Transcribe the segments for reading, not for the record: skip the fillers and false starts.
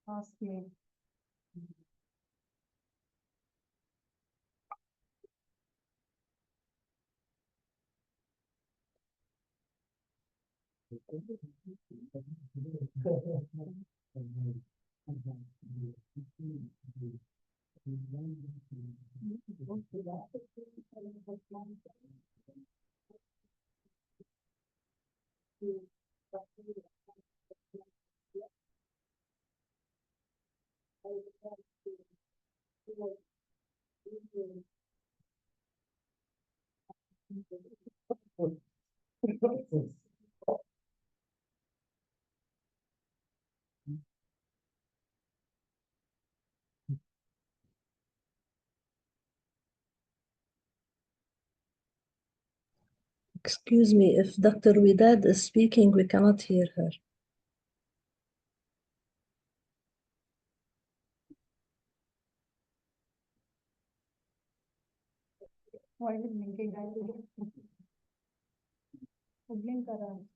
Ask me. Excuse me, if Dr. Widad is speaking, we cannot hear her. Why is it blinking? Blink around.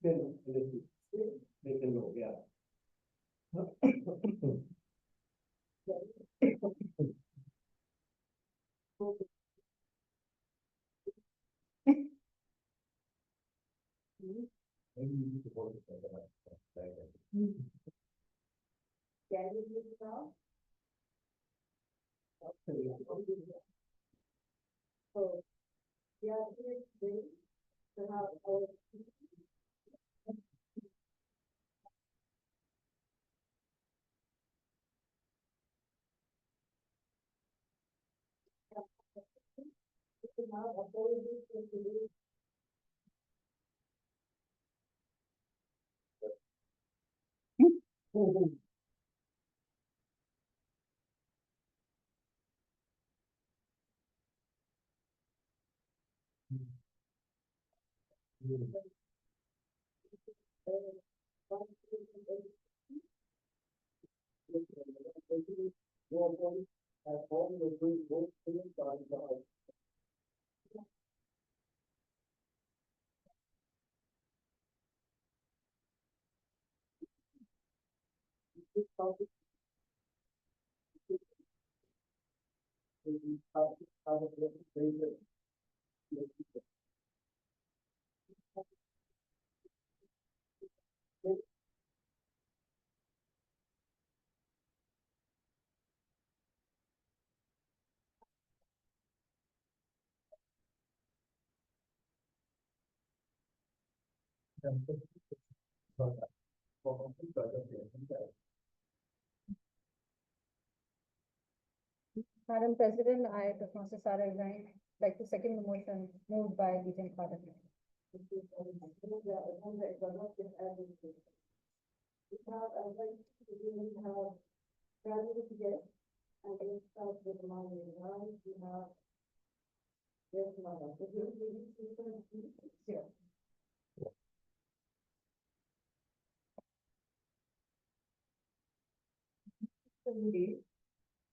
Madam President, I, Toastmasters are resigned, like to second the motion moved by Lieutenant Father.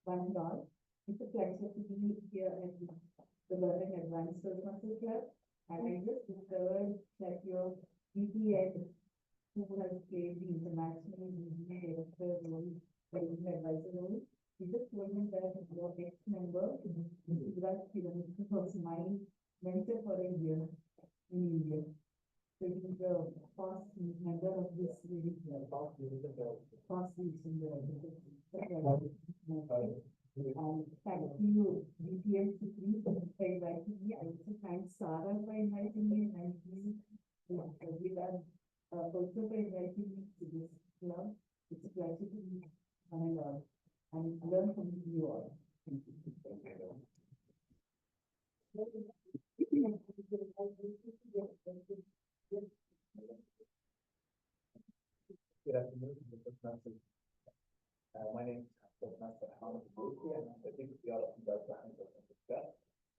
One and all, it's a pleasure to be here at the Learning Advanced Toastmasters Club. And I just discovered that your BPN, who has played the international media director role, the advisor role, he just told me that your ex-member, Yuvraj Kilometer, was my mentor for a year in India. So he's a past member of this really past weeks in the thank you, BPM Sukri, for inviting me. I also thank Sarah for inviting me, and Vidar also for inviting me to this club. It's a pleasure to meet one and all and learn from you all. Thank you. Good afternoon, my name is Toastmaster and I think we are in Bahrain.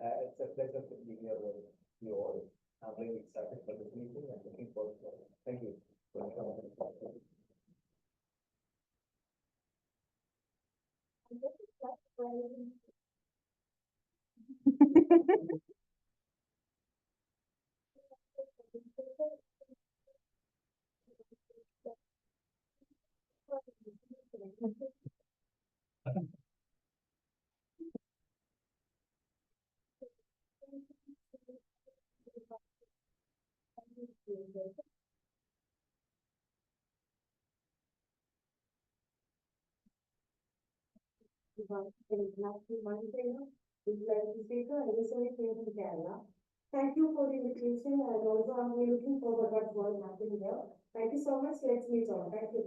It's a pleasure to be here with you all. I'm really excited for this meeting and looking forward to it. Thank you for coming. International Money Trainer, Legacy Speaker, and recently came to Kerala. Thank you for the invitation, and also I'm looking forward to what happening here. Thank you so much. Let's meet on. Thank you.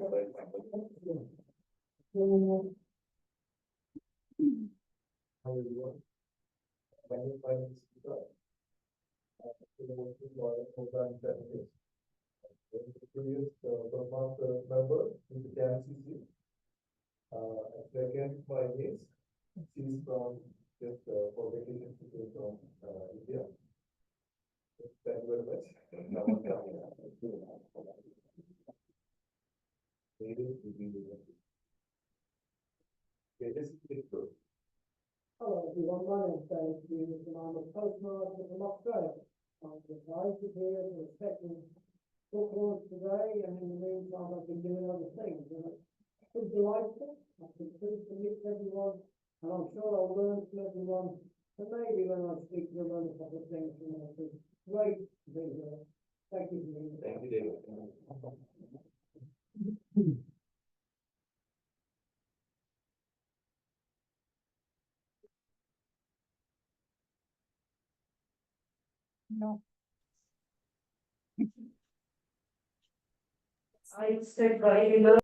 Hi everyone. My name is Speaker. Program Services. Introduce one of the member in the KMCC. Second, my niece. She's from just for vacation to go from India. Thank you very much. Now I'm coming. Hello everyone, my name is Dave Hughes and I'm a Toastmaster from Australia. I'm delighted here to respecting footballers today, and in the meantime I've been doing other things. And it's been delightful. I've been pleased to meet everyone, and I'm sure I'll learn from everyone. And maybe when I speak, you'll learn a couple of things from us. It's great to be here. Thank you for being here. Thank you, David. No. I said by learn.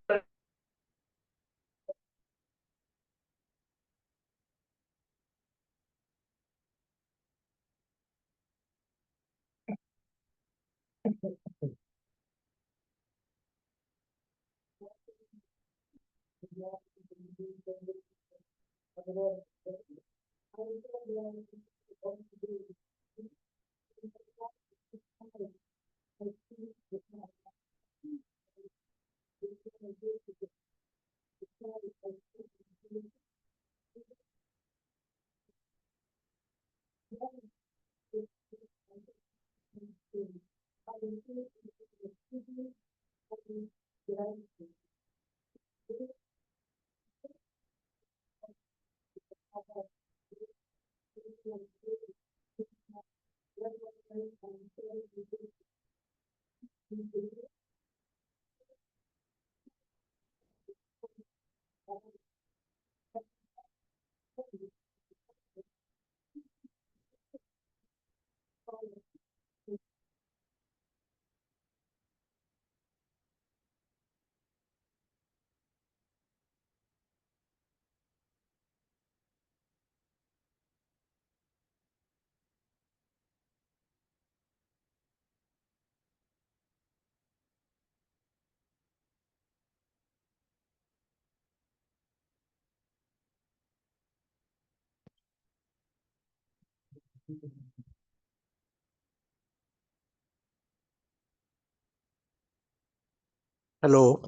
Hello.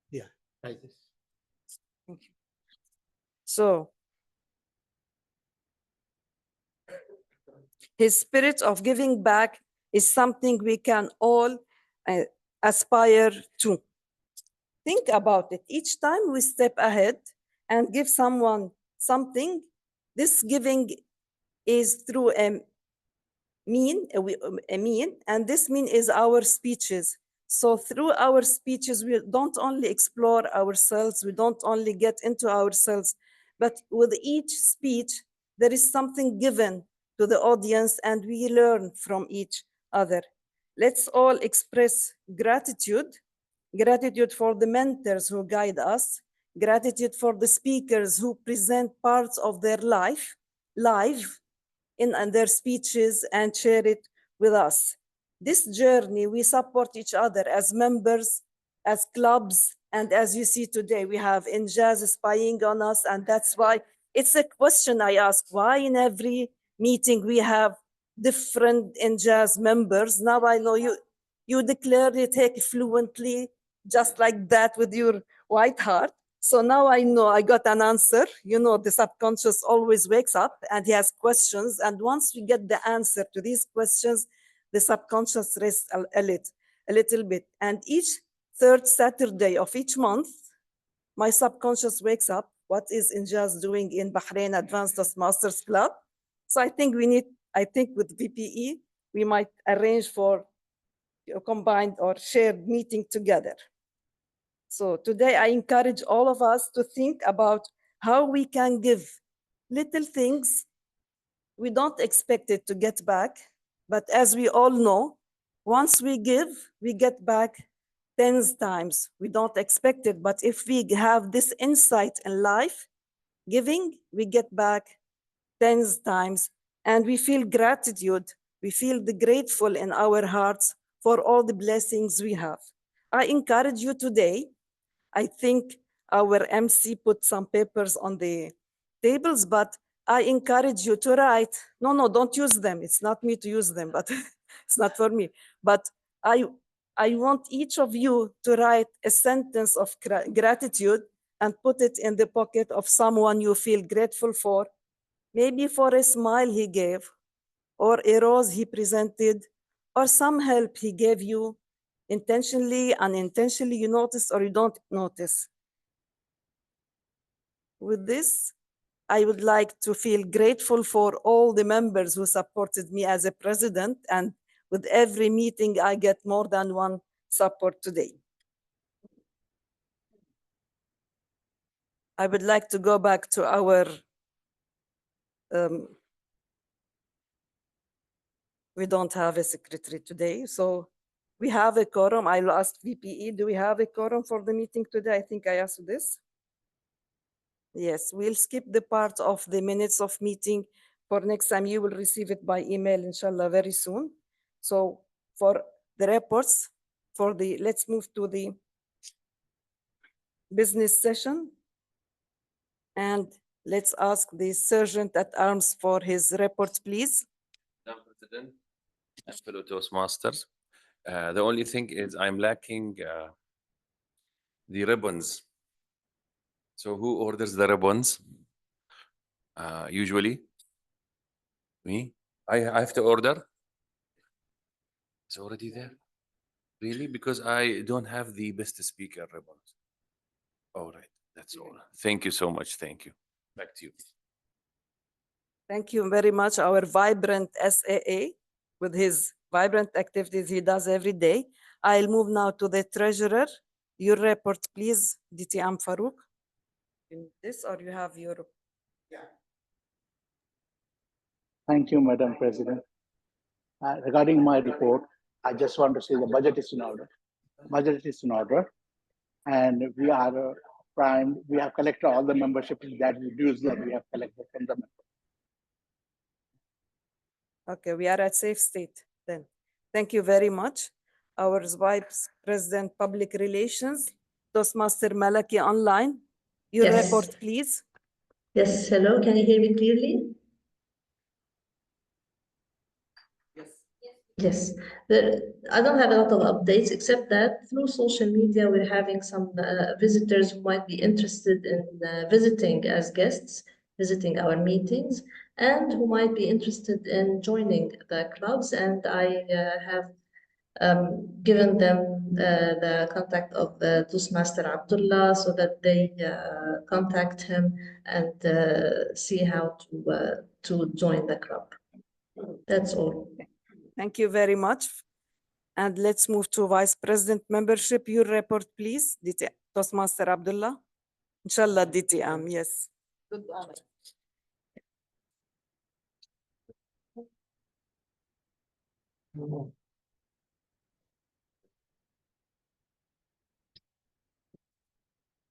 Yeah. Like this. So, his spirit of giving back is something we can all aspire to. Think about it. Each time we step ahead and give someone something, this giving is through a mean, and this mean is our speeches. So through our speeches, we don't only explore ourselves, we don't only get into ourselves, but with each speech, there is something given to the audience and we learn from each other. Let's all express gratitude, gratitude for the mentors who guide us, gratitude for the speakers who present parts of their life live in their speeches and share it with us. This journey, we support each other as members, as clubs, and as you see today, we have Injaz spying on us, and that's why it's a question I ask, why in every meeting we have different Injaz members? Now I know you declare it take fluently, just like that with your white heart. So now I know I got an answer. You know, the subconscious always wakes up and he has questions. And once we get the answer to these questions, the subconscious rests a little bit. And each third Saturday of each month, my subconscious wakes up. What is Injaz doing in Bahrain Advanced Toastmasters Club? So I think with VPE, we might arrange for a combined or shared meeting together. So today I encourage all of us to think about how we can give little things. We don't expect it to get back, but as we all know, once we give, we get back 10 times. We don't expect it, but if we have this insight in life, giving, we get back 10 times, and we feel gratitude. We feel the grateful in our hearts for all the blessings we have. I encourage you today. I think our MC put some papers on the tables, but I encourage you to write. No, don't use them. It's not me to use them, but it's not for me. But I want each of you to write a sentence of gratitude and put it in the pocket of someone you feel grateful for, maybe for a smile he gave, or a rose he presented, or some help he gave you, intentionally, unintentionally, you notice or you don't notice. With this, I would like to feel grateful for all the members who supported me as a president, and with every meeting, I get more than one support today. I would like to go back to our, we don't have a secretary today, so we have a quorum. I'll ask VPE, do we have a quorum for the meeting today? I think I asked this. Yes, we'll skip the part of the minutes of meeting. For next time, you will receive it by email, inshallah, very soon. So for the reports, let's move to the business session. And let's ask the Sergeant at Arms for his report, please. Madam President and fellow Toastmasters, the only thing is I'm lacking the ribbons. So who orders the ribbons? Usually me. I have to order. It's already there. Really? Because I don't have the best speaker ribbons. All right, that's all. Thank you so much. Thank you. Back to you. Thank you very much. Our vibrant SAA with his vibrant activities he does every day. I'll move now to the treasurer. Your report, please, DTM Farouk. You need this, or you have your... Thank you, Madam President. Regarding my report, I just want to say the budget is in order. Budget is in order, and we are primed. We have collected all the membership that we dues that we have collected from the members. Okay, we are at safe state then. Thank you very much. Our Vice President Public Relations, Toastmaster Malaki Online. Your Yes. report, please. Yes, hello, can you hear me clearly? Yes, I don't have a lot of updates except that through social media, we're having some visitors who might be interested in visiting as guests, visiting our meetings, and who might be interested in joining the clubs. And I have given them the contact of Toastmaster Abdullah so that they contact him and see how to join the club. That's all. Thank you very much. And let's move to Vice President membership. Your report, please. Toastmaster Abdullah. Inshallah, DTM, yes. Good honor.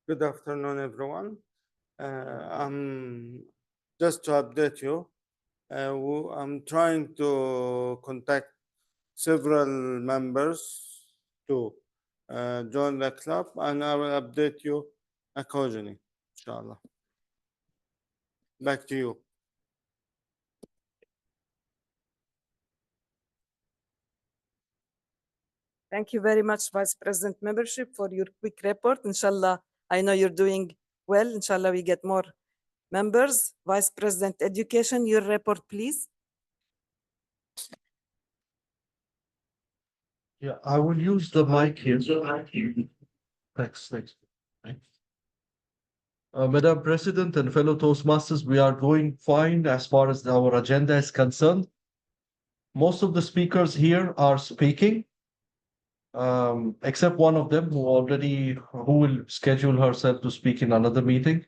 Good afternoon, everyone. Just to update you, I'm trying to contact several members to join the club, and I will update you accordingly, inshallah. Back to you. Thank you very much, Vice President membership, for your quick report. Inshallah, I know you're doing well. Inshallah, we get more members. Vice President Education, your report, please. Yeah, I will use the mic here. Thanks. Madam President and fellow Toastmasters, we are going fine as far as our agenda is concerned. Most of the speakers here are speaking, except one of them who will schedule herself to speak in another meeting.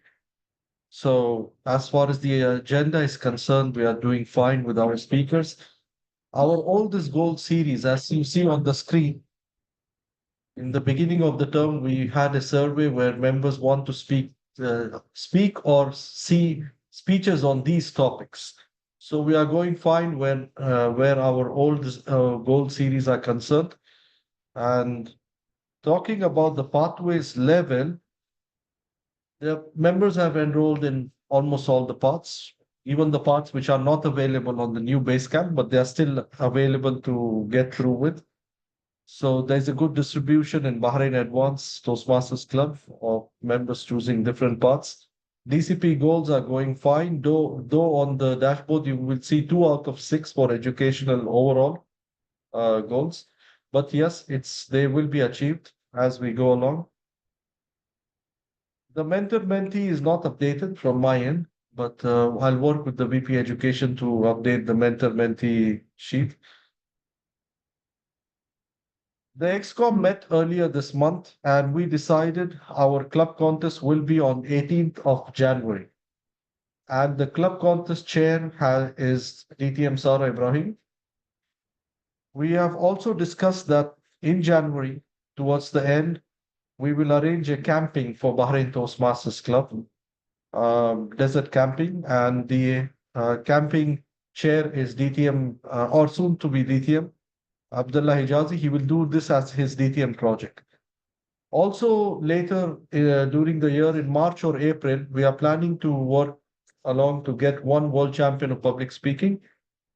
So as far as the agenda is concerned, we are doing fine with our speakers. Our oldest gold series, as you see on the screen, in the beginning of the term, we had a survey where members want to speak or see speeches on these topics. So we are going fine when where our oldest gold series are concerned. And talking about the pathways level, the members have enrolled in almost all the paths, even the parts which are not available on the new base camp, but they are still available to get through with. So there's a good distribution in Bahrain Advanced Toastmasters Club of members choosing different paths. DCP goals are going fine, though on the dashboard you will see 2 out of 6 for educational overall goals. But yes, they will be achieved as we go along. The mentor-mentee is not updated from my end, but I'll work with the VP Education to update the mentor-mentee sheet. The ExCom met earlier this month, and we decided our club contest will be on 18th of January. And the club contest chair is DTM Sara Ibrahim. We have also discussed that in January, towards the end, we will arrange a camping for Bahrain Toastmasters Club, desert camping, and the camping chair is DTM, or soon to be DTM, Abdullah Hijazi. He will do this as his DTM project. Also, later during the year, in March or April, we are planning to work along to get one world champion of public speaking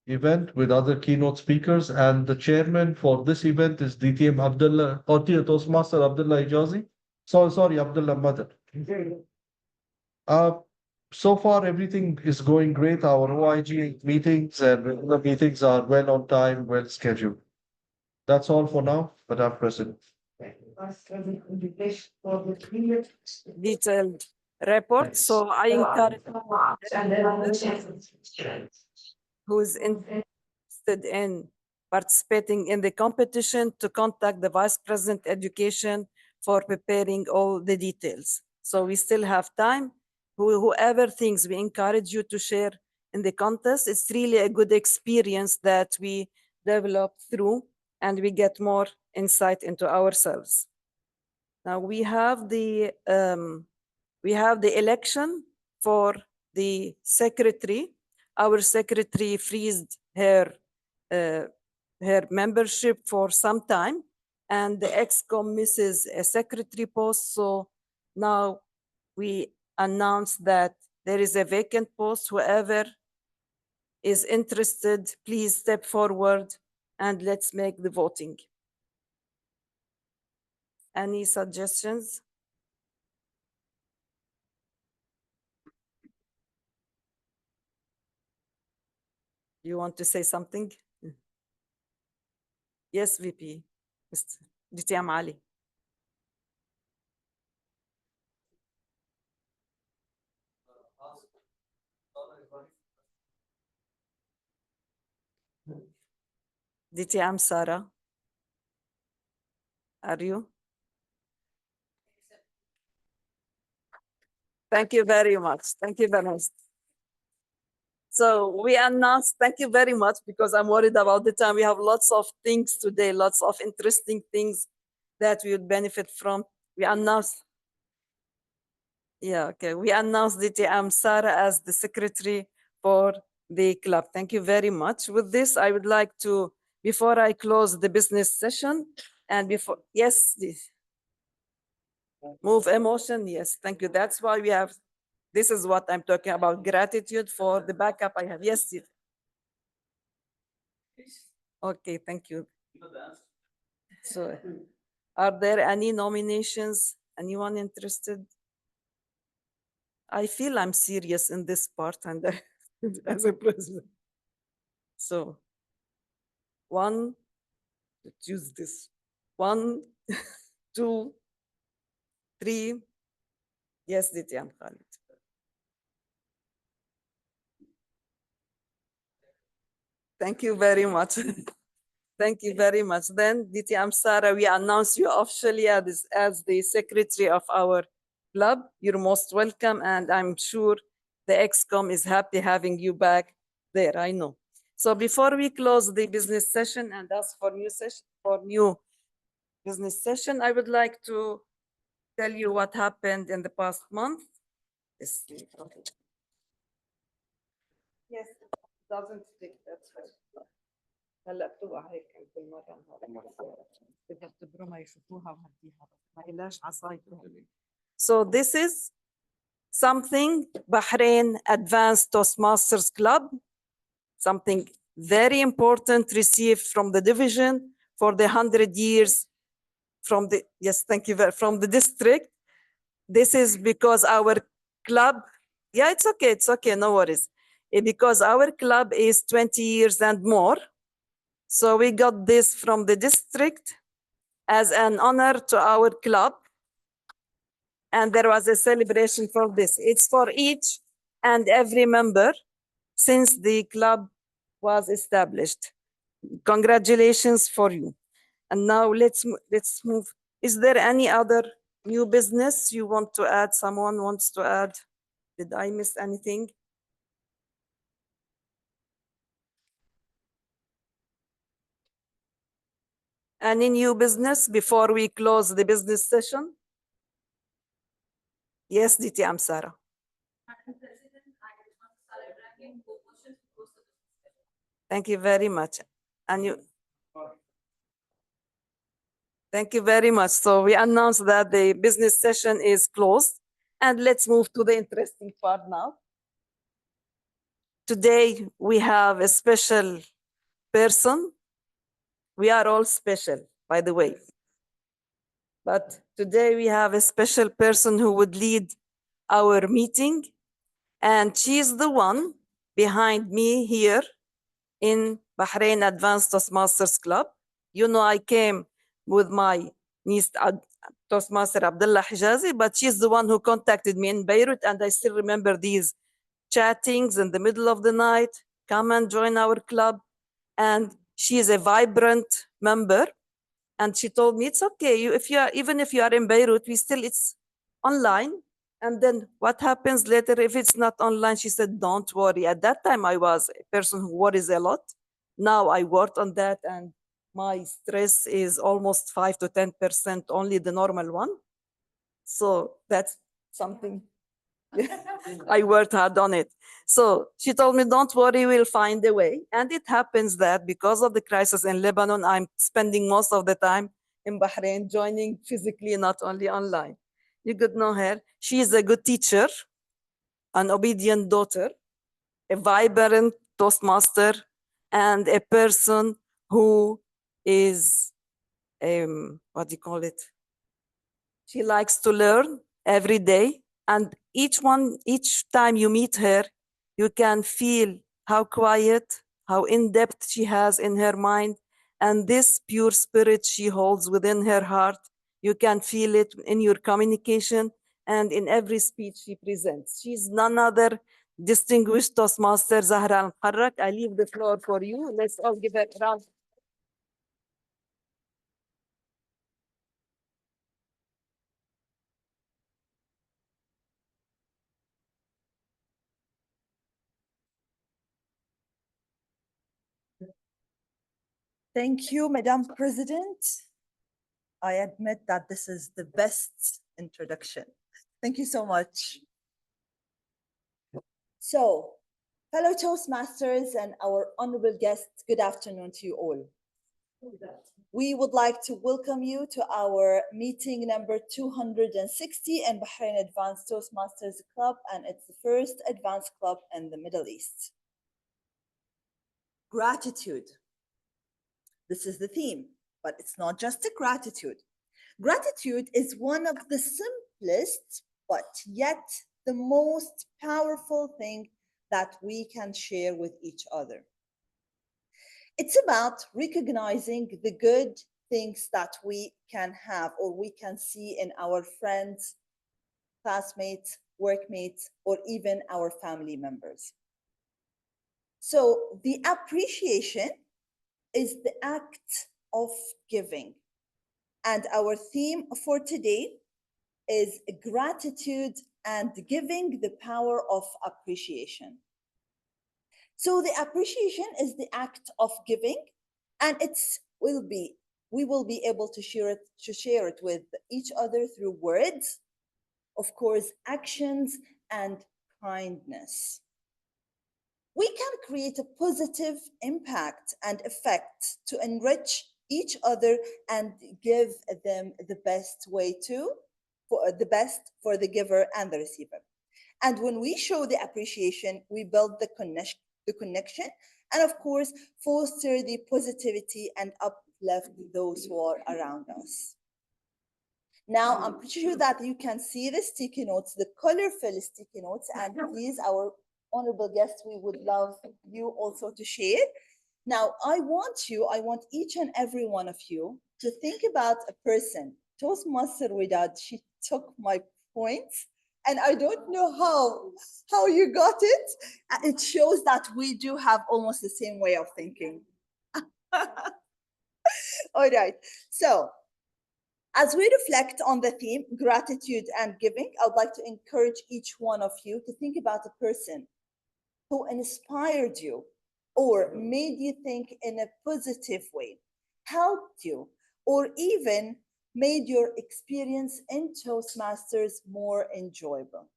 event with other keynote speakers. And the chairman for this event is DTM Abdullah, or Toastmaster Abdullah Hijazi. Sorry, Abdullah Madar. So far, everything is going great. Our OIG meetings and the meetings are well on time, well scheduled. That's all for now, Madam President. Detailed report. So I encourage who is interested in participating in the competition to contact the Vice President Education for preparing all the details. So we still have time. Whoever thinks, we encourage you to share in the contest. It's really a good experience that we develop through, and we get more insight into ourselves. Now we have the election for the secretary. Our secretary freezed her membership for some time, and the ExCom misses a secretary post. So now we announce that there is a vacant post. Whoever is interested, please step forward and let's make the voting. Any suggestions? You want to say something? Yes, VP. Mr. DTM Ali. DTM Sarah. Are you? Thank you very much. Thank you very much. So we announced, thank you very much, because I'm worried about the time. We have lots of things today, lots of interesting things that we would benefit from. We announced, we announced DTM Sarah as the secretary for the club. Thank you very much. With this, I would like to, before I close the business session, and before, yes, move emotion, yes, thank you. That's why we have, this is what I'm talking about, gratitude for the backup I have. Yes, okay, thank you. So, are there any nominations? Anyone interested? I feel I'm serious in this part, and as a president. So, one, choose this. 1, 2, 3. Yes, DTM Khalid. Thank you very much. Thank you very much. Then, DTM Sarah, we announce you officially as the secretary of our club, you're most welcome. And I'm sure the ExCom is happy having you back there, I know. So before we close the business session and ask for new business session, I would like to tell you what happened in the past month. Yes, yes, doesn't take that fast. هلا بتوقع هيك كل مرة بدها تبرمها يشوفوها وهديها ما إلاش عصايته. So this is something Bahrain Advanced Toastmasters Club, something very important received from the division for the 100 years from the, yes, thank you, from the district. This is because our club, yeah, it's okay, no worries. Because our club is 20 years and more. So we got this from the district as an honor to our club. And there was a celebration for this. It's for each and every member since the club was established. Congratulations for you. And now let's move. Is there any other new business you want to add? Someone wants to add? Did I miss anything? Any new business before we close the business session? Yes, Diti, I'm Sarah. Thank you very much. And you. Thank you very much. So we announce that the business session is closed. And let's move to the interesting part now. Today we have a special person. We are all special, by the way. But today we have a special person who would lead our meeting. And she's the one behind me here in Bahrain Advanced Toastmasters Club. You know, I came with my niece, Toastmaster Abdullah Hijazi, but she's the one who contacted me in Beirut. And I still remember these chattings in the middle of the night. Come and join our club. And she is a vibrant member. And she told me, it's okay. Even if you are in Beirut, it's online. And then what happens later if it's not online? She said, don't worry. At that time, I was a person who worries a lot. Now I worked on that and my stress is almost 5 to 10%, only the normal one. So that's something I worked hard on it. So she told me, don't worry, we'll find a way. And it happens that because of the crisis in Lebanon, I'm spending most of the time in Bahrain, joining physically, not only online. You could know her. She is a good teacher, an obedient daughter, a vibrant Toastmaster, and a person who is, what do you call it? She likes to learn every day. And each time you meet her, you can feel how quiet, how in-depth she has in her mind. And this pure spirit she holds within her heart, you can feel it in your communication and in every speech she presents. She's none other distinguished Toastmaster Zahra Al-Kharrak. I leave the floor for you. Let's all give her a round. Thank you, Madam President. I admit that this is the best introduction. Thank you so much. So, fellow Toastmasters and our honorable guests, good afternoon to you all. We would like to welcome you to our meeting number 260 in Bahrain Advanced Toastmasters Club, and it's the first advanced club in the Middle East. Gratitude. This is the theme, but it's not just a gratitude. Gratitude is one of the simplest, but yet the most powerful thing that we can share with each other. It's about recognizing the good things that we can have or we can see in our friends, classmates, workmates, or even our family members. So the appreciation is the act of giving. And our theme for today is gratitude and giving the power of appreciation. So the appreciation is the act of giving, and we will be able to share it with each other through words, of course, actions and kindness. We can create a positive impact and effect to enrich each other and give them the best way to, for the best for the giver and the receiver. And when we show the appreciation, we build the connection, and of course, foster the positivity and uplift those who are around us. Now, I'm pretty sure that you can see the sticky notes, the colorful sticky notes, and please, our honorable guests, we would love you also to share. Now, I want each and every one of you to think about a person. Toastmaster Widad, she took my points, and I don't know how you got it. It shows that we do have almost the same way of thinking. All right, so as we reflect on the theme, gratitude and giving, I would like to encourage each one of you to think about a person who inspired you or made you think in a positive way, helped you, or even made your experience in Toastmasters more enjoyable.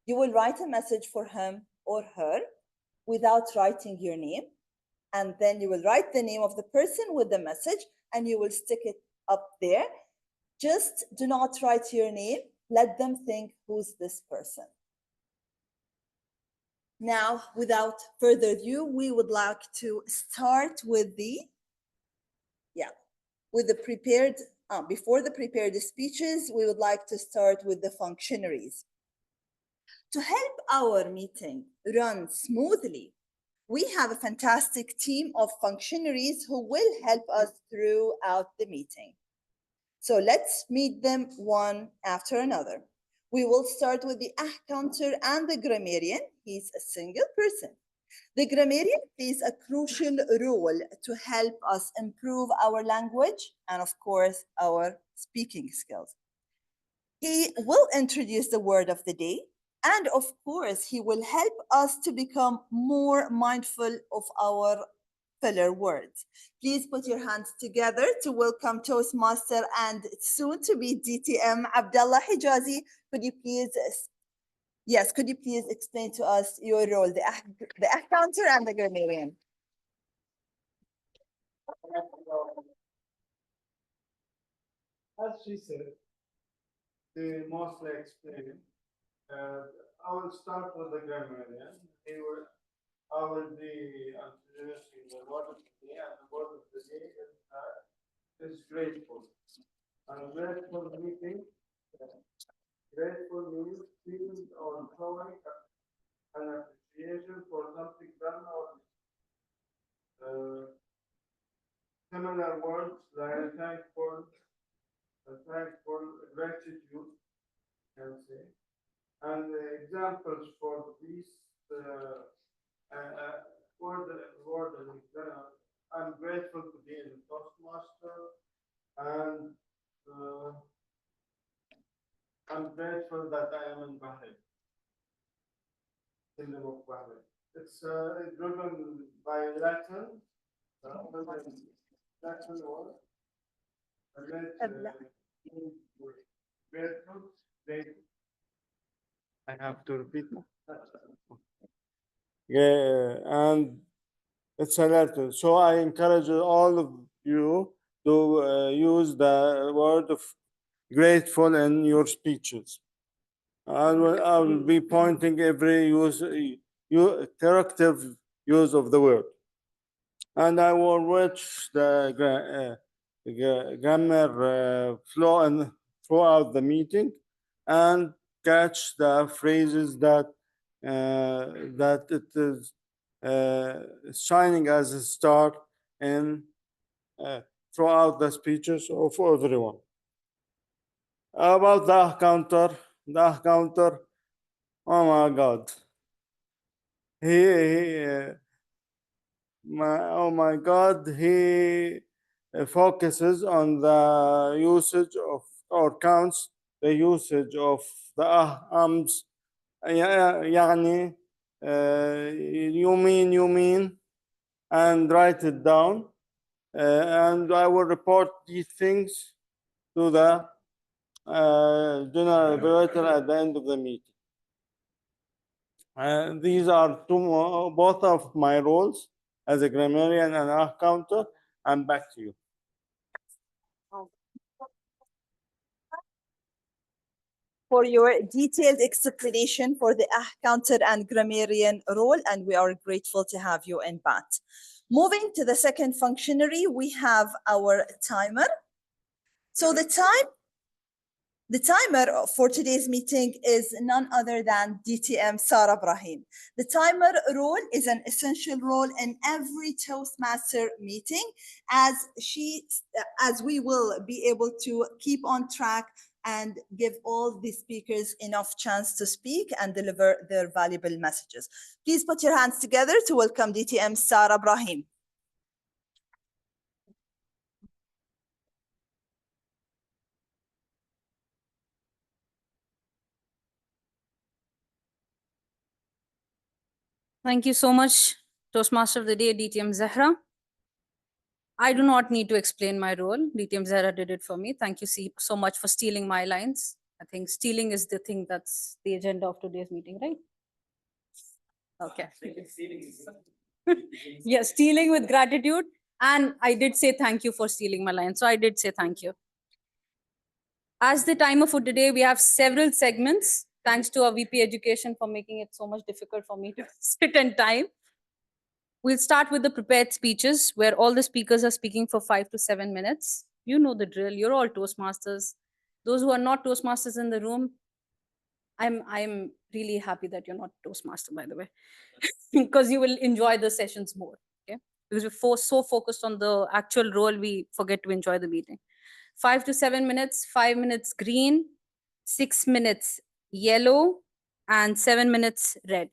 You will write a message for him or her without writing your name, and then you will write the name of the person with the message, and you will stick it up there. Just do not write your name. Let them think, who's this person? Now, without further ado, we would like to start with prepared, before the prepared speeches, we would like to start with the functionaries. To help our meeting run smoothly, we have a fantastic team of functionaries who will help us throughout the meeting. So let's meet them one after another. We will start with the counter and the grammarian. He's a single person. The grammarian plays a crucial role to help us improve our language and, of course, our speaking skills. He will introduce the word of the day, and of course, he will help us to become more mindful of our filler words. Please put your hands together to welcome Toastmaster and soon to be DTM Abdullah Hijazi. Could you please explain to us your role, the counter and the grammarian? As she said, the mostly explained. I will start with the grammarian. I will be introducing the word of the day, and the word of the day is grateful. And grateful meeting, grateful means feeling or showing an appreciation for something done or similar words like thankful, gratitude, can say. And examples for these word I'm grateful to be in Toastmaster, and I'm grateful that I am in Bahrain, Kingdom of Bahrain. It's driven by Latin, Latin word. Grateful. I have to repeat now. Yeah, and it's a Latin. So I encourage all of you to use the word of grateful in your speeches. I will be pointing every corrective use of the word. And I will watch the grammar flow throughout the meeting and catch the phrases that it is shining as a star in throughout the speeches of everyone. About the counter, oh my God, oh my God, he focuses on the usage of or counts the usage of the ahams. يعني you mean and write it down, and I will report these things to the general evaluator at the end of the meeting. These are both of my roles as a grammarian and accountant. I'm back to you. For your detailed explanation for the accountant and grammarian role, and we are grateful to have you in BAT. Moving to the second functionary, we have our timer. So the timer for today's meeting is none other than DTM Sarah Brahim. The timer role is an essential role in every Toastmaster meeting, as we will be able to keep on track and give all the speakers enough chance to speak and deliver their valuable messages. Please put your hands together to welcome DTM Sarah Brahim. Thank you so much, Toastmaster of the Day, DTM Zahra. I do not need to explain my role. DTM Zahra did it for me. Thank you so much for stealing my lines. I think stealing is the thing that's the agenda of today's meeting, right? Okay. Yes, stealing with gratitude. And I did say thank you for stealing my line. So I did say thank you. As the timer for today, we have several segments. Thanks to our VP Education for making it so much difficult for me to sit and time. We'll start with the prepared speeches, where all the speakers are speaking for 5 to 7 minutes. You know the drill. You're all Toastmasters. Those who are not Toastmasters in the room, I'm really happy that you're not Toastmaster, by the way, because you will enjoy the sessions more. Okay, because we're so focused on the actual role, we forget to enjoy the meeting. 5 to 7 minutes, 5 minutes green, 6 minutes yellow, and 7 minutes red.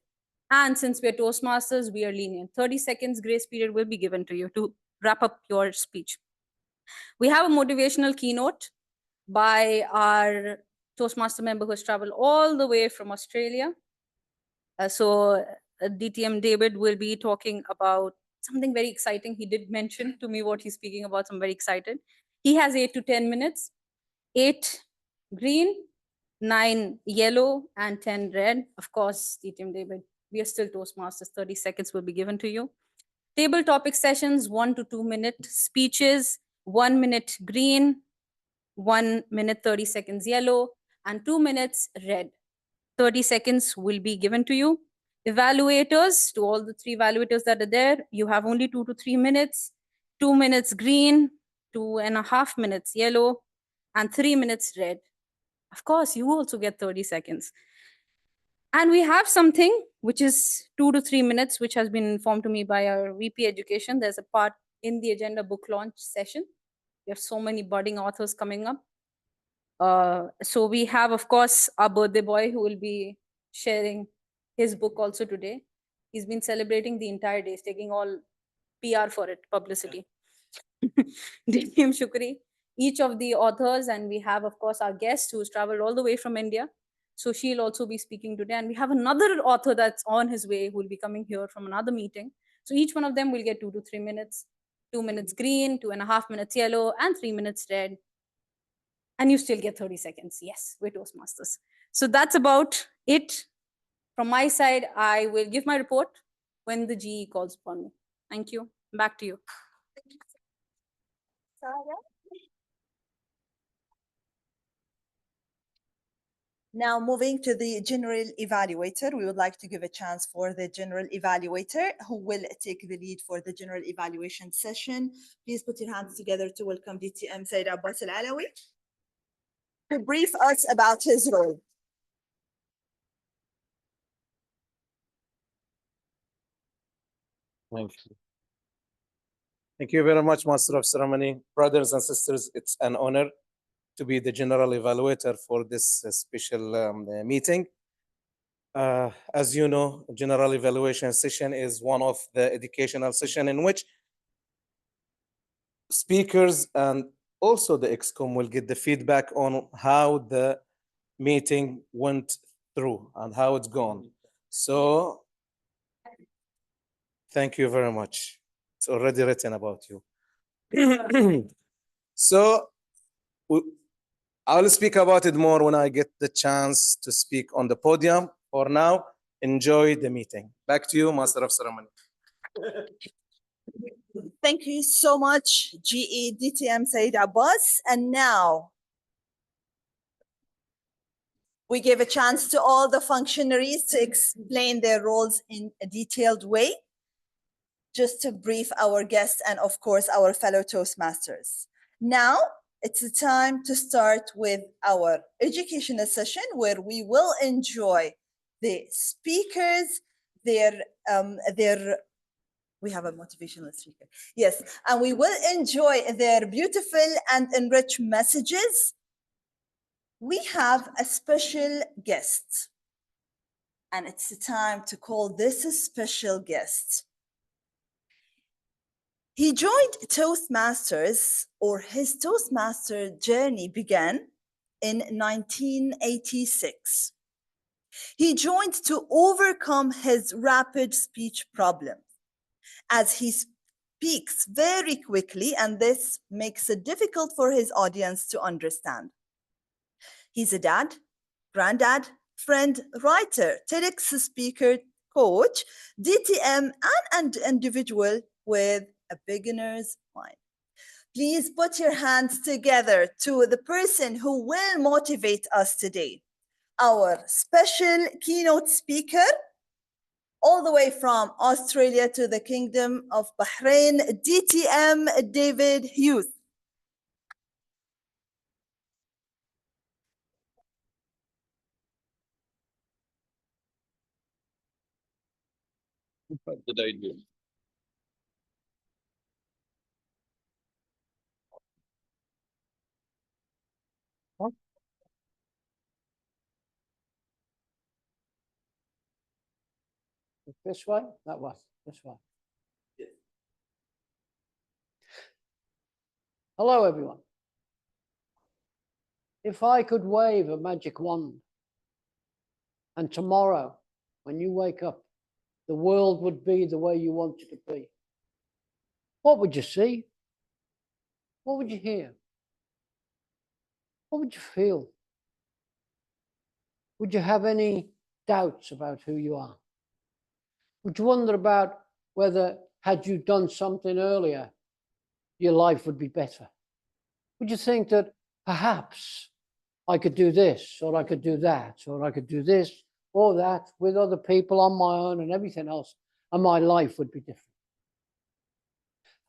And since we're Toastmasters, we are lenient. 30 seconds grace period will be given to you to wrap up your speech. We have a motivational keynote by our Toastmaster member who has traveled all the way from Australia. DTM David will be talking about something very exciting. He did mention to me what he's speaking about, so I'm very excited. He has 8 to 10 minutes, 8 green, 9 yellow, and 10 red. Of course, DTM David, we are still Toastmasters. 30 seconds will be given to you. Table topic sessions, 1 to 2 minute speeches, 1 minute green, 1 minute 30 seconds yellow, and 2 minutes red. 30 seconds will be given to you. Evaluators, to all the 3 evaluators that are there, you have only 2 to 3 minutes, 2 minutes green, 2.5 minutes yellow, and 3 minutes red. Of course, you also get 30 seconds. And we have something which is 2 to 3 minutes, which has been informed to me by our VP Education. There's a part in the agenda book launch session. We have so many budding authors coming up. So we have, of course, our birthday boy who will be sharing his book also today. He's been celebrating the entire day. He's taking all PR for it, publicity. DTM Shukri, each of the authors, and we have, of course, our guest who's traveled all the way from India. So she'll also be speaking today. And we have another author that's on his way who will be coming here from another meeting. So each one of them will get 2 to 3 minutes, 2 minutes green, 2.5 minutes yellow, and 3 minutes red. And you still get 30 seconds. Yes, we're Toastmasters. So that's about it. From my side, I will give my report when the GE calls upon me. Thank you. Back to you. Now moving to the general evaluator, we would like to give a chance for the general evaluator who will take the lead for the general evaluation session. Please put your hands together to welcome DTM Said Abbas Al-Alawi to brief us about his role. Thank you. Thank you very much, Master of Ceremony. Brothers and sisters, it's an honor to be the general evaluator for this special meeting. As you know, general evaluation session is one of the educational session in which speakers and also the ExCom will get the feedback on how the meeting went through and how it's gone. So thank you very much. It's already written about you. So I'll speak about it more when I get the chance to speak on the podium. For now, enjoy the meeting. Back to you, Master of Ceremony. Thank you so much, GE DTM Said Abbas. And now we give a chance to all the functionaries to explain their roles in a detailed way, just to brief our guests and of course our fellow Toastmasters. Now it's the time to start with our educational session where we will enjoy the speakers, we have a motivational speaker. Yes, and we will enjoy their beautiful and enriched messages. We have a special guest, and it's the time to call this a special guest. He joined Toastmasters, or his Toastmaster journey began in 1986. He joined to overcome his rapid speech problem, as he speaks very quickly, and this makes it difficult for his audience to understand. He's a dad, granddad, friend, writer, TEDx speaker, coach, DTM, and an individual with a beginner's mind. Please put your hands together to the person who will motivate us today, our special keynote speaker, all the way from Australia to the Kingdom of Bahrain, DTM David Hughes. What did I do? This way? That way. This way. Hello, everyone. If I could wave a magic wand and tomorrow, when you wake up, the world would be the way you want it to be, what would you see? What would you hear? What would you feel? Would you have any doubts about who you are? Would you wonder about whether, had you done something earlier, your life would be better? Would you think that perhaps I could do this, or I could do that, or I could do this or that with other people on my own and everything else, and my life would be different?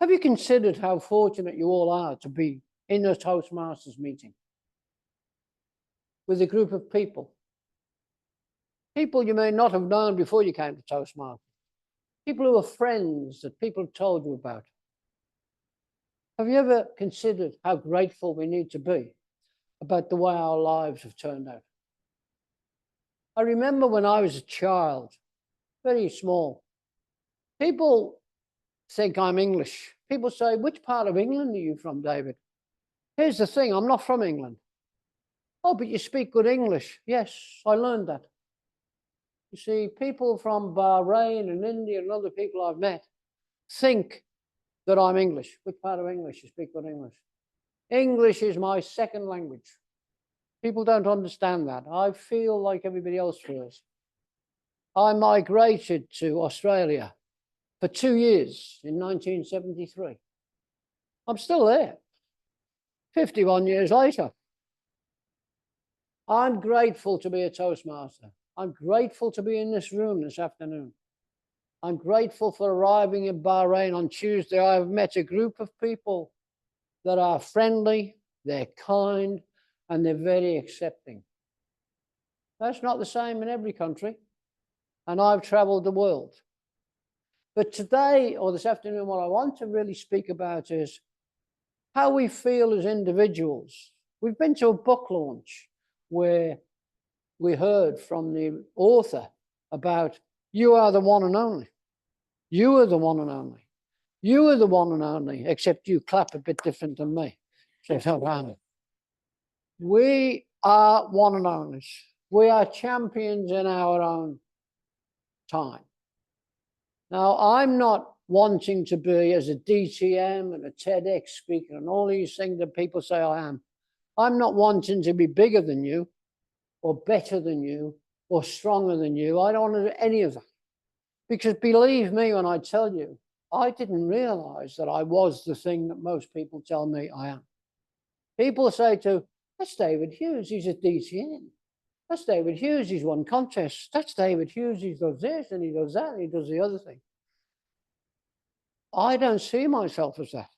Have you considered how fortunate you all are to be in a Toastmasters meeting with a group of people? People you may not have known before you came to Toastmasters. People who are friends that people have told you about. Have you ever considered how grateful we need to be about the way our lives have turned out? I remember when I was a child, very small, people think I'm English. People say, which part of England are you from, David? Here's the thing, I'm not from England. Oh, but you speak good English. Yes, I learned that. You see, people from Bahrain and India and other people I've met think that I'm English. Which part of English? You speak good English. English is my second language. People don't understand that. I feel like everybody else feels. I migrated to Australia for 2 years in 1973. I'm still there, 51 years later. I'm grateful to be a Toastmaster. I'm grateful to be in this room this afternoon. I'm grateful for arriving in Bahrain on Tuesday. I've met a group of people that are friendly, they're kind, and they're very accepting. That's not the same in every country, and I've traveled the world. But today, or this afternoon, what I want to really speak about is how we feel as individuals. We've been to a book launch where we heard from the author about you are the one and only. You are the one and only. You are the one and only, except you clap a bit different than me. So, we are one and only. We are champions in our own time. Now, I'm not wanting to be as a DTM and a TEDx speaker and all these things that people say I am. I'm not wanting to be bigger than you or better than you or stronger than you. I don't want to do any of that. Because believe me when I tell you, I didn't realize that I was the thing that most people tell me I am. People say that's David Hughes, he's a DTN. That's David Hughes, he's won contests. That's David Hughes, he does this and he does that and he does the other thing. I don't see myself as that.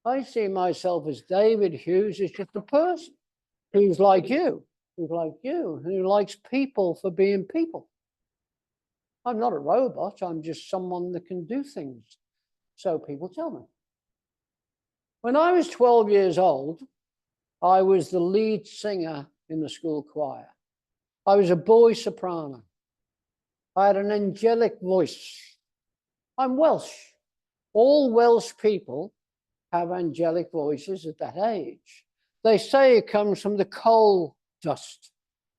I see myself as David Hughes is just a person who's like you, who likes people for being people. I'm not a robot, I'm just someone that can do things. So people tell me. When I was 12 years old, I was the lead singer in the school choir. I was a boy soprano. I had an angelic voice. I'm Welsh. All Welsh people have angelic voices at that age. They say it comes from the coal dust,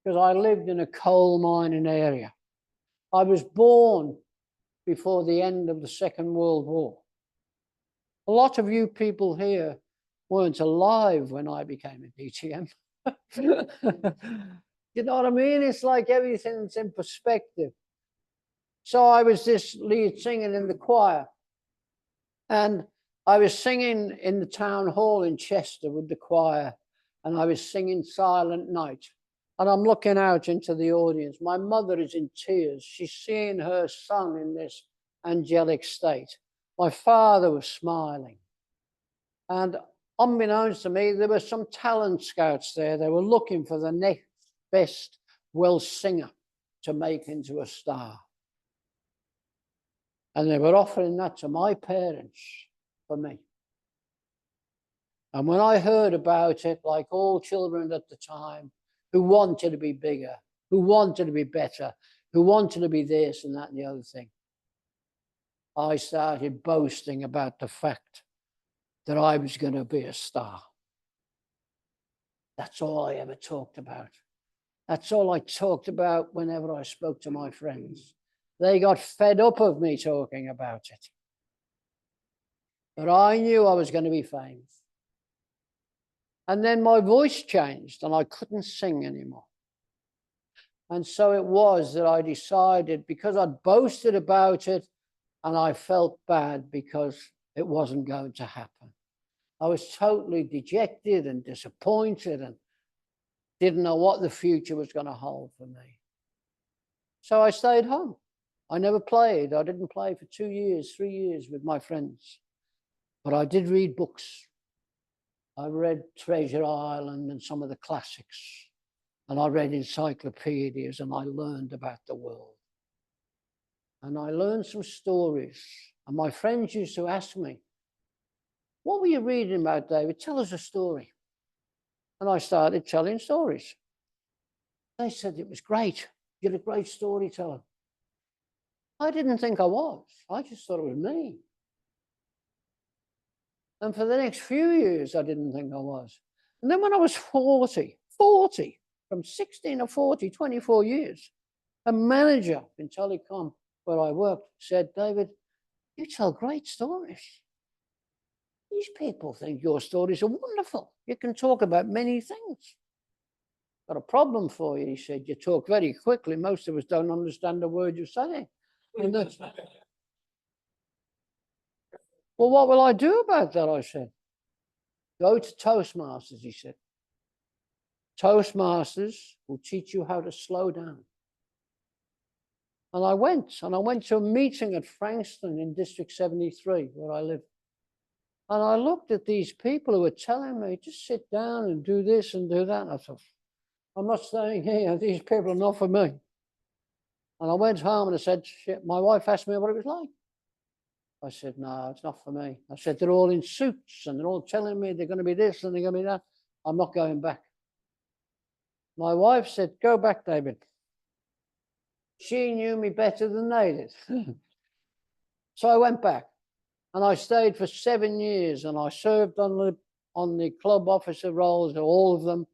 because I lived in a coal mining area. I was born before the end of the Second World War. A lot of you people here weren't alive when I became a DTM. You know what I mean? It's like everything's in perspective. So I was this lead singing in the choir, and I was singing in the town hall in Chester with the choir, and I was singing Silent Night. And I'm looking out into the audience. My mother is in tears. She's seeing her son in this angelic state. My father was smiling. And unbeknownst to me, there were some talent scouts there. They were looking for the next best Welsh singer to make into a star. And they were offering that to my parents for me. And when I heard about it, like all children at the time, who wanted to be bigger, who wanted to be better, who wanted to be this and that and the other thing, I started boasting about the fact that I was going to be a star. That's all I ever talked about. That's all I talked about whenever I spoke to my friends. They got fed up of me talking about it. But I knew I was going to be famous. And then my voice changed and I couldn't sing anymore. And so it was that I decided, because I'd boasted about it and I felt bad because it wasn't going to happen. I was totally dejected and disappointed and didn't know what the future was going to hold for me. So I stayed home. I never played. I didn't play for 2 years, 3 years with my friends. But I did read books. I read Treasure Island and some of the classics. And I read encyclopedias and I learned about the world. And I learned some stories. And my friends used to ask me, "What were you reading about, David? Tell us a story." And I started telling stories. They said it was great. You're a great storyteller. I didn't think I was. I just thought it was me. And for the next few years, I didn't think I was. And then when I was 40, from 16 to 40, 24 years, a manager in telecom where I worked said, "David, you tell great stories. These people think your stories are wonderful. You can talk about many things. Got a problem for you," he said. "You talk very quickly. Most of us don't understand a word you're saying." And that's, "Well, what will I do about that?" I said. "Go to Toastmasters," he said. "Toastmasters will teach you how to slow down." And I went to a meeting at Frankston in District 73, where I live. And I looked at these people who were telling me, "Just sit down and do this and do that." And I thought, "I'm not staying here. These people are not for me." And I went home and I said, "Shit," my wife asked me what it was like. I said, "No, it's not for me." I said, "They're all in suits and they're all telling me they're going to be this and they're going to be that. I'm not going back." My wife said, "Go back, David." She knew me better than they did. So I went back and I stayed for 7 years and I served on the club officer roles, all of them.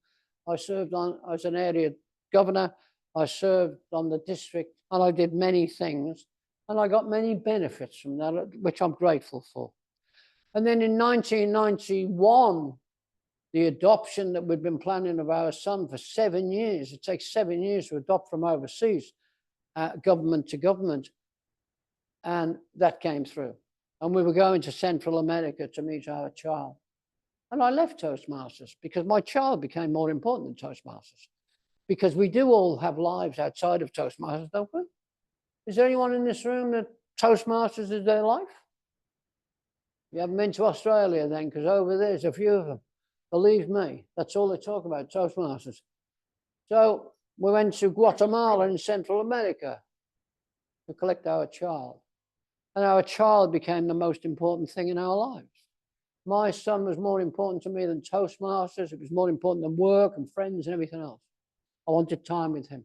I served on as an area governor. I served on the district, and I did many things, and I got many benefits from that, which I'm grateful for. And then in 1991, the adoption that we'd been planning of our son for 7 years, it takes 7 years to adopt from overseas, government to government, and that came through. And we were going to Central America to meet our child. And I left Toastmasters because my child became more important than Toastmasters. Because we do all have lives outside of Toastmasters, don't we? Is there anyone in this room that Toastmasters is their life? You haven't been to Australia then, because over there's a few of them. Believe me, that's all they talk about, Toastmasters. So we went to Guatemala in Central America to collect our child. And our child became the most important thing in our lives. My son was more important to me than Toastmasters. It was more important than work and friends and everything else. I wanted time with him.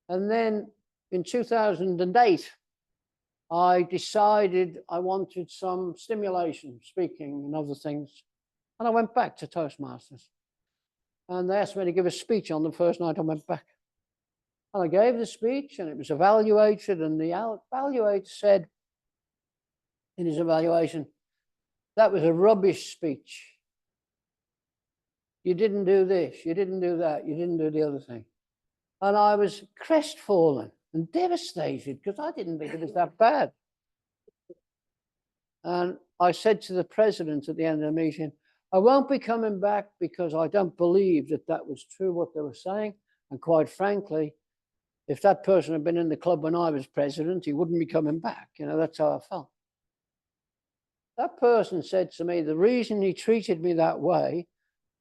And then in 2008, I decided I wanted some stimulation, speaking and other things. And I went back to Toastmasters. And they asked me to give a speech on the first night I went back. And I gave the speech, and it was evaluated, and the evaluator said in his evaluation, that was a rubbish speech. You didn't do this, you didn't do that, you didn't do the other thing. And I was crestfallen and devastated because I didn't think it was that bad. And I said to the president at the end of the meeting, I won't be coming back because I don't believe that that was true what they were saying. And quite frankly, if that person had been in the club when I was president, he wouldn't be coming back. You know, that's how I felt. That person said to me, the reason he treated me that way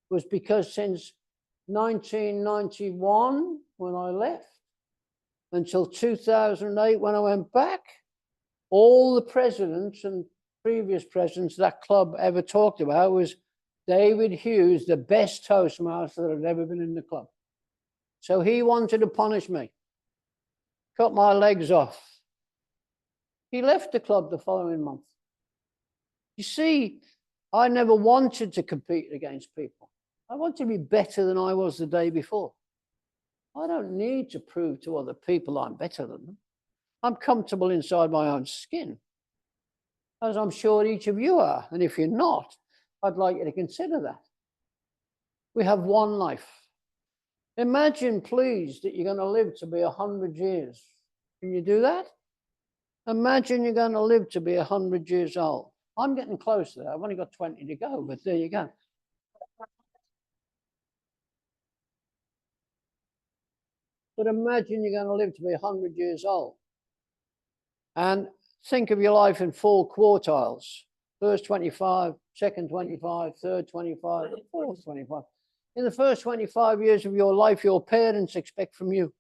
was because since 1991, when I left, until 2008, when I went back, all the presidents and previous presidents that club ever talked about was David Hughes, the best Toastmaster that had ever been in the club. So he wanted to punish me, cut my legs off. He left the club the following month. You see, I never wanted to compete against people. I wanted to be better than I was the day before. I don't need to prove to other people I'm better than them. I'm comfortable inside my own skin, as I'm sure each of you are. And if you're not, I'd like you to consider that. We have one life. Imagine, please, that you're going to live to be 100 years. Can you do that? Imagine you're going to live to be 100 years old. I'm getting close to that. I've only got 20 to go, but there you go. But imagine you're going to live to be 100 years old. And think of your life in 4 quartiles. First 25, second 25, third 25, fourth 25. In the first 25 years of your life, your parents expect from you.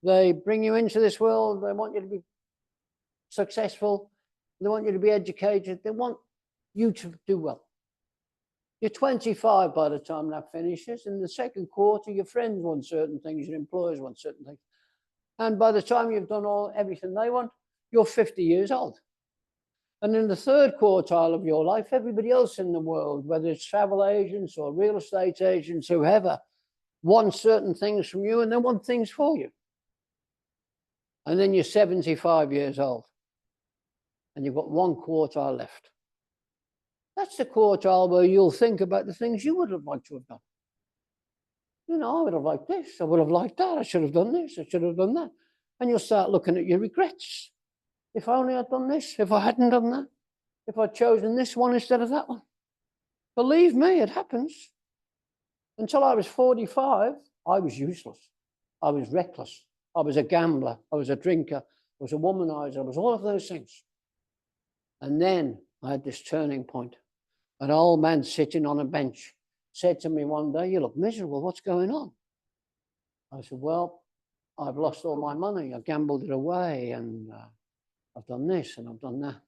They bring you into this world. They want you to be successful. They want you to be educated. They want you to do well. You're 25 by the time that finishes. In the second quarter, your friends want certain things, your employers want certain things. And by the time you've done everything they want, you're 50 years old. And in the third quartile of your life, everybody else in the world, whether it's travel agents or real estate agents, whoever, want certain things from you and they want things for you. And then you're 75 years old and you've got 1 quartile left. That's the quartile where you'll think about the things you would have liked to have done. You know, I would have liked this, I would have liked that, I should have done this, I should have done that. And you'll start looking at your regrets. If only I'd done this, if I hadn't done that, if I'd chosen this one instead of that one. Believe me, it happens. Until I was 45, I was useless. I was reckless. I was a gambler. I was a drinker. I was a womanizer. I was all of those things. And then I had this turning point. An old man sitting on a bench said to me one day, you look miserable. What's going on? I said, well, I've lost all my money. I gambled it away and I've done this and I've done that.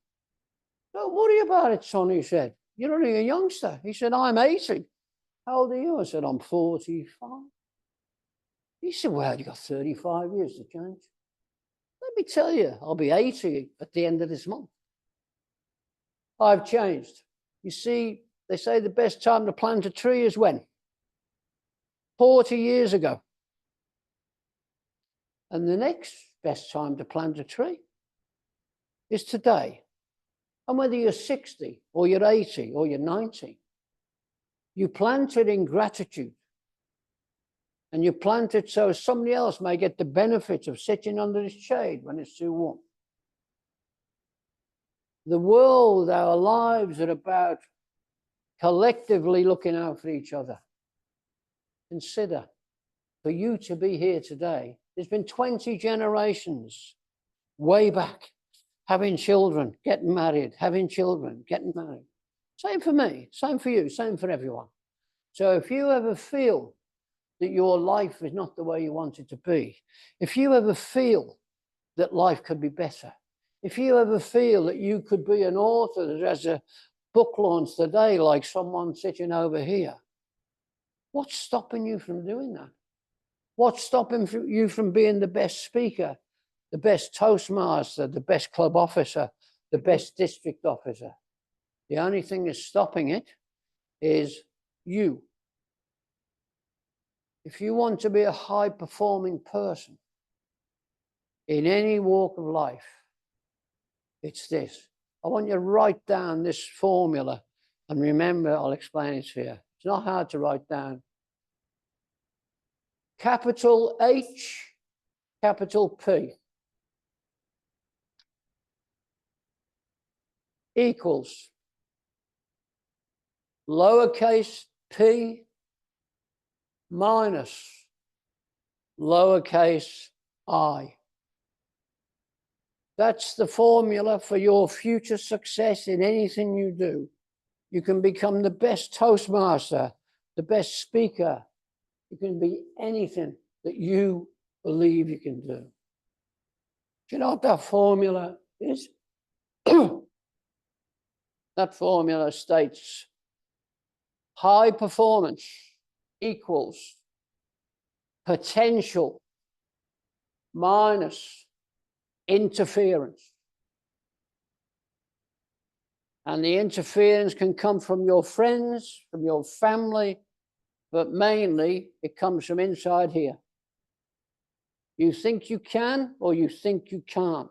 Don't worry about it, son, he said. You're only a youngster. He said, I'm 80. How old are you? I said, I'm 45. He said, well, you've got 35 years to change. Let me tell you, I'll be 80 at the end of this month. I've changed. You see, they say the best time to plant a tree is when? 40 years ago. And the next best time to plant a tree is today. And whether you're 60 or you're 80 or you're 90, you plant it in gratitude. And you plant it so somebody else may get the benefit of sitting under its shade when it's too warm. The world, our lives are about collectively looking out for each other. Consider, for you to be here today, there's been 20 generations way back having children, getting married, having children, getting married. Same for me, same for you, same for everyone. So if you ever feel that your life is not the way you want it to be, if you ever feel that life could be better, if you ever feel that you could be an author that has a book launch today like someone sitting over here, what's stopping you from doing that? What's stopping you from being the best speaker, the best Toastmaster, the best club officer, the best district officer? The only thing that's stopping it is you. If you want to be a high-performing person in any walk of life, it's this. I want you to write down this formula, and remember, I'll explain it here. It's not hard to write down. Capital H, capital P equals lowercase p minus lowercase I. That's the formula for your future success in anything you do. You can become the best Toastmaster, the best speaker. You can be anything that you believe you can do. Do you know what that formula is? That formula states high performance equals potential minus interference. And the interference can come from your friends, from your family, but mainly it comes from inside here. You think you can or you think you can't.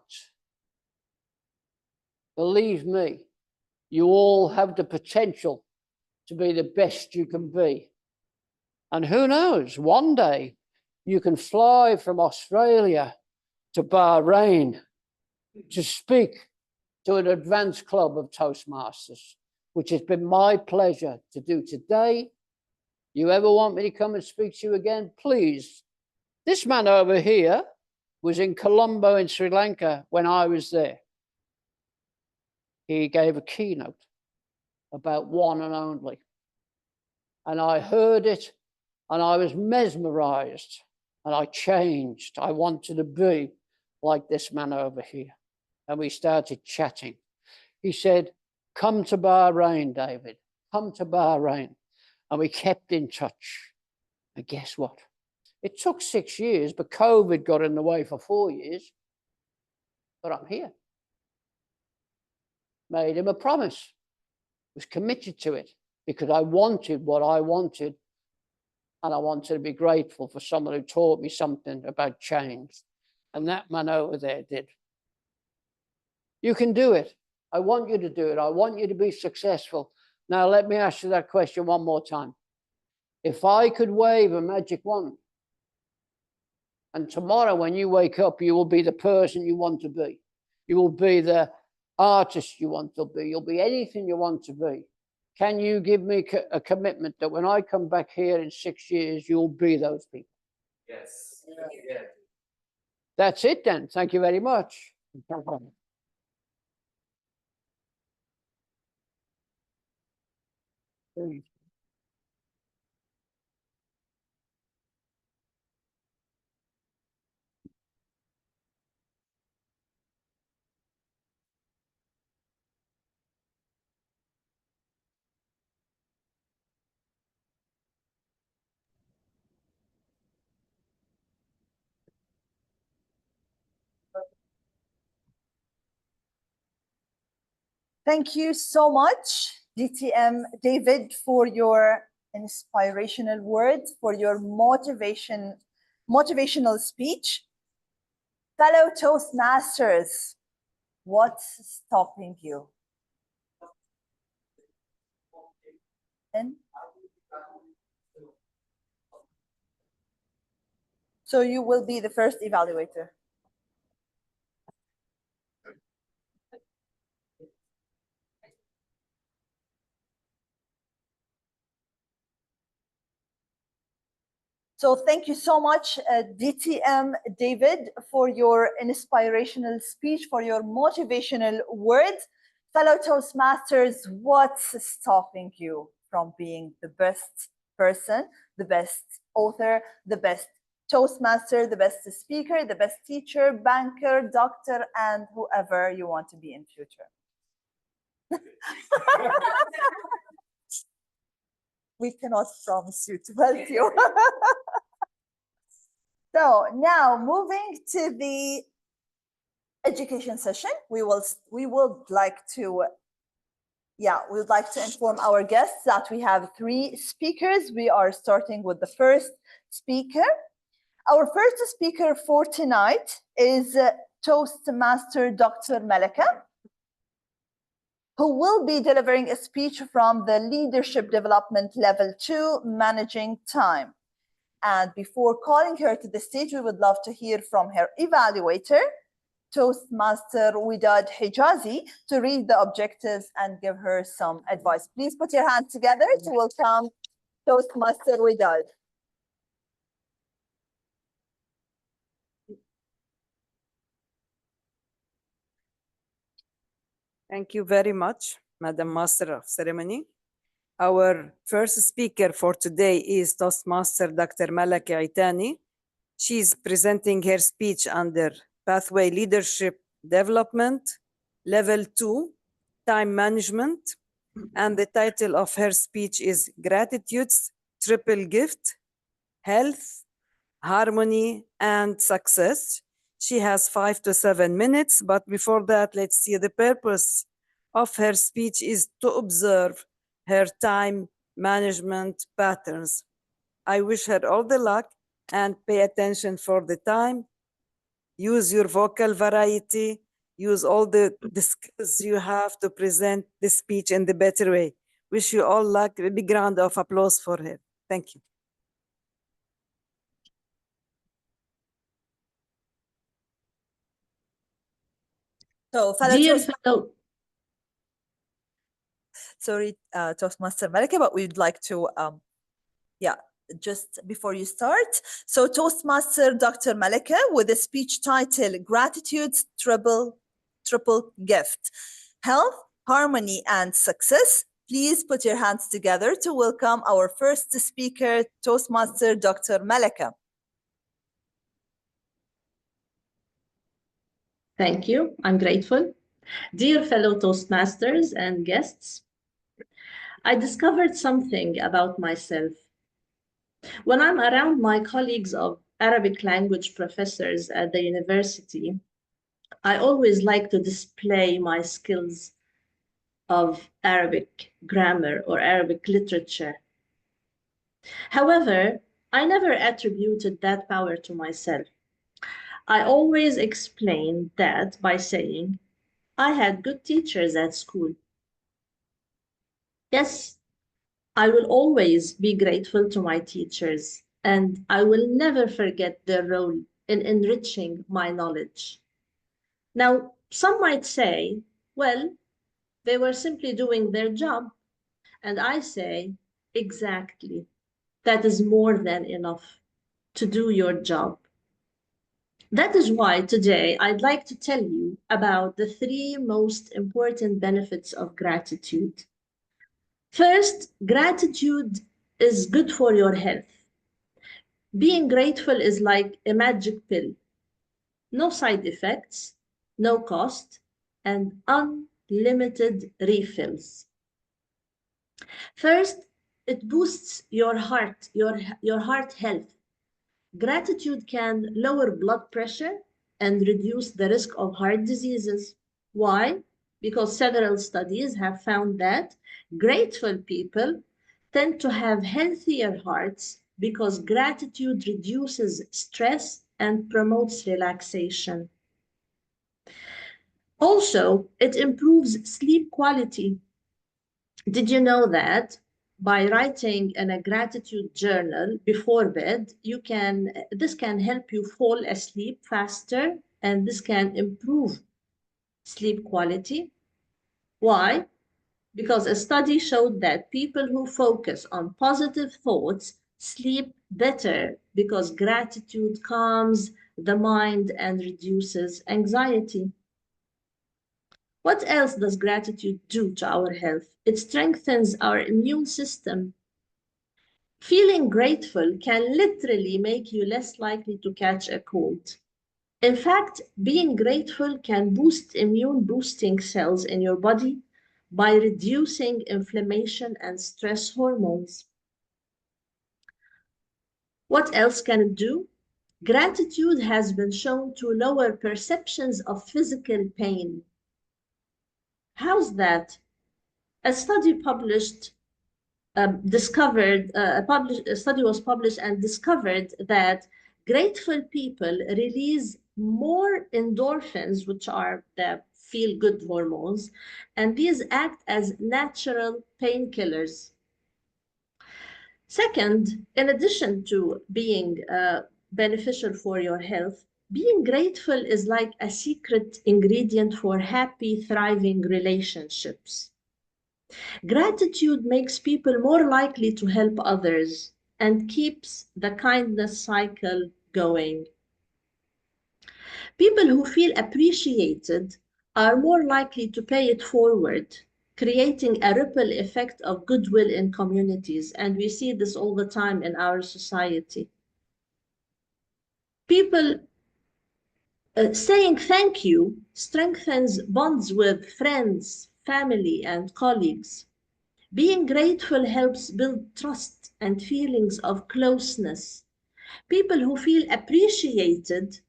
Believe me, you all have the potential to be the best you can be. And who knows, one day you can fly from Australia to Bahrain to speak to an advanced club of Toastmasters, which has been my pleasure to do today. You ever want me to come and speak to you again, please. This man over here was in Colombo in Sri Lanka when I was there. He gave a keynote about one and only. And I heard it and I was mesmerized and I changed. I wanted to be like this man over here. And we started chatting. He said, come to Bahrain, David, come to Bahrain. And we kept in touch. And guess what? It took 6 years, but COVID got in the way for 4 years. But I'm here. Made him a promise. Was committed to it because I wanted what I wanted. And I wanted to be grateful for someone who taught me something about change. And that man over there did. You can do it. I want you to do it. I want you to be successful. Now, let me ask you that question one more time. If I could wave a magic wand, and tomorrow when you wake up, you will be the person you want to be. You will be the artist you want to be. You'll be anything you want to be. Can you give me a commitment that when I come back here in 6 years, you'll be those people? Yes. Yeah. That's it then. Thank you very much. Thank you so much, DTM David, for your inspirational words for your motivational speech. Fellow Toastmasters, what's stopping you? And so you will be the first evaluator. So thank you so much, DTM David, for your inspirational speech, for your motivational words. Fellow Toastmasters, what's stopping you from being the best person, the best author, the best Toastmaster, the best speaker, the best teacher, banker, doctor, and whoever you want to be in future? We cannot promise you to help you. So now moving to the education session, we would like to inform our guests that we have 3 speakers. We are starting with the first speaker. Our first speaker for tonight is Toastmaster Dr. Malika, who will be delivering a speech from the Leadership Development Level 2, Managing Time. And before calling her to the stage, we would love to hear from her evaluator, Toastmaster Widad Hijazi, to read the objectives and give her some advice. Please put your hands together to welcome Toastmaster Widad. Thank you very much, Madam Master of Ceremony. Our first speaker for today is Toastmaster Dr. Malaka Itani. She's presenting her speech under Pathway Leadership Development, Level 2, Time Management, and the title of her speech is Gratitude's Triple Gift, Health, Harmony, and Success. She has 5 to 7 minutes, but before that, let's see the purpose of her speech is to observe her time management patterns. I wish her all the luck and pay attention for the time. Use your vocal variety, use all the skills you have to present the speech in the better way. Wish you all luck. A big round of applause for her. Thank you. So, sorry, Toastmaster Malika, but we'd like to, just before you start. So Toastmaster Dr. Malika with a speech title, Gratitude's Triple Gift, Health, Harmony, and Success. Please put your hands together to welcome our first speaker, Toastmaster Dr. Malika. Thank you. I'm grateful. Dear fellow Toastmasters and guests, I discovered something about myself. When I'm around my colleagues of Arabic language professors at the university, I always like to display my skills of Arabic grammar or Arabic literature. However, I never attributed that power to myself. I always explained that by saying, I had good teachers at school. Yes, I will always be grateful to my teachers, and I will never forget their role in enriching my knowledge. Now, some might say, well, they were simply doing their job. And I say, exactly. That is more than enough to do your job. That is why today I'd like to tell you about the 3 most important benefits of gratitude. First, gratitude is good for your health. Being grateful is like a magic pill. No side effects, no cost, and unlimited refills. First, it boosts your heart health. Gratitude can lower blood pressure and reduce the risk of heart diseases. Why? Because several studies have found that grateful people tend to have healthier hearts because gratitude reduces stress and promotes relaxation. Also, it improves sleep quality. Did you know that by writing in a gratitude journal before bed, this can help you fall asleep faster, and this can improve sleep quality? Why? Because a study showed that people who focus on positive thoughts sleep better because gratitude calms the mind and reduces anxiety. What else does gratitude do to our health? It strengthens our immune system. Feeling grateful can literally make you less likely to catch a cold. In fact, being grateful can boost immune boosting cells in your body by reducing inflammation and stress hormones. What else can it do? Gratitude has been shown to lower perceptions of physical pain. How's that? A study a study was published and discovered that grateful people release more endorphins, which are the feel-good hormones, and these act as natural painkillers. Second, in addition to being beneficial for your health, being grateful is like a secret ingredient for happy, thriving relationships. Gratitude makes people more likely to help others and keeps the kindness cycle going. People who feel appreciated are more likely to pay it forward, creating a ripple effect of goodwill in communities. And we see this all the time in our society. People saying thank you strengthens bonds with friends, family, and colleagues. Being grateful helps build trust and feelings of closeness. People who feel appreciated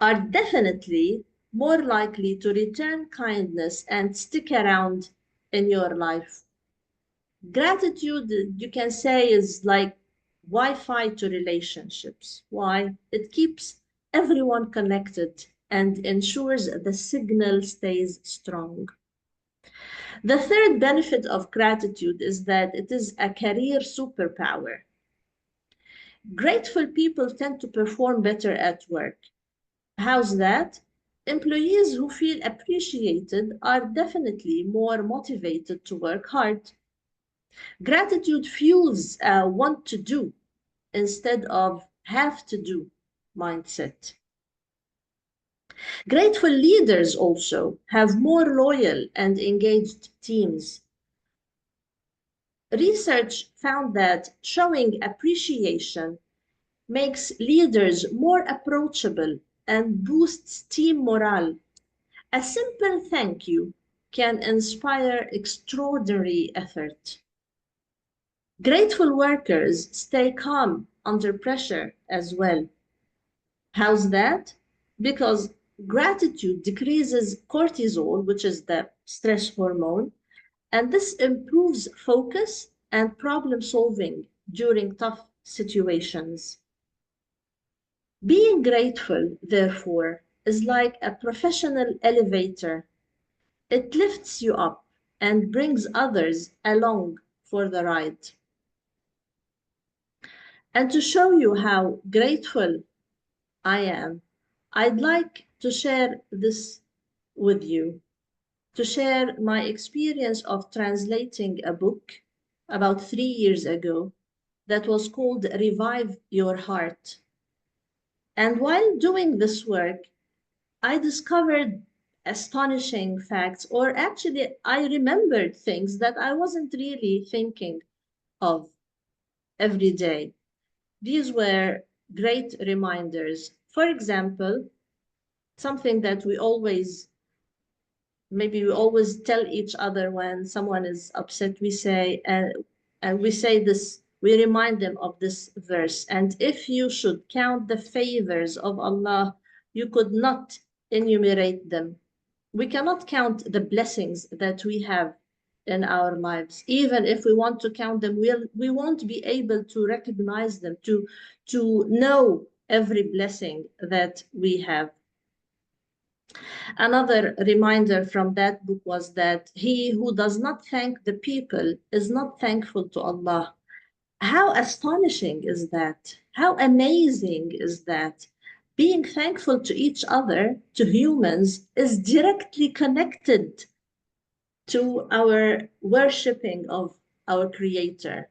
are definitely more likely to return kindness and stick around in your life. Gratitude, you can say, is like Wi-Fi to relationships. Why? It keeps everyone connected and ensures the signal stays strong. The third benefit of gratitude is that it is a career superpower. Grateful people tend to perform better at work. How's that? Employees who feel appreciated are definitely more motivated to work hard. Gratitude fuels a want to do instead of have to do mindset. Grateful leaders also have more loyal and engaged teams. Research found that showing appreciation makes leaders more approachable and boosts team morale. A simple thank you can inspire extraordinary effort. Grateful workers stay calm under pressure as well. How's that? Because gratitude decreases cortisol, which is the stress hormone, and this improves focus and problem solving during tough situations. Being grateful, therefore, is like a professional elevator. It lifts you up and brings others along for the ride. And to show you how grateful I am, I'd like to share this with you, to share my experience of translating a book about 3 years ago that was called Revive Your Heart. And while doing this work, I discovered astonishing facts, or actually, I remembered things that I wasn't really thinking of every day. These were great reminders. For example, something that we always tell each other when someone is upset, we say, and we say this, we remind them of this verse. And if you should count the favors of Allah, you could not enumerate them. We cannot count the blessings that we have in our lives. Even if we want to count them, we won't be able to recognize them, to know every blessing that we have. Another reminder from that book was that he who does not thank the people is not thankful to Allah. How astonishing is that? How amazing is that? Being thankful to each other, to humans, is directly connected to our worshiping of our Creator.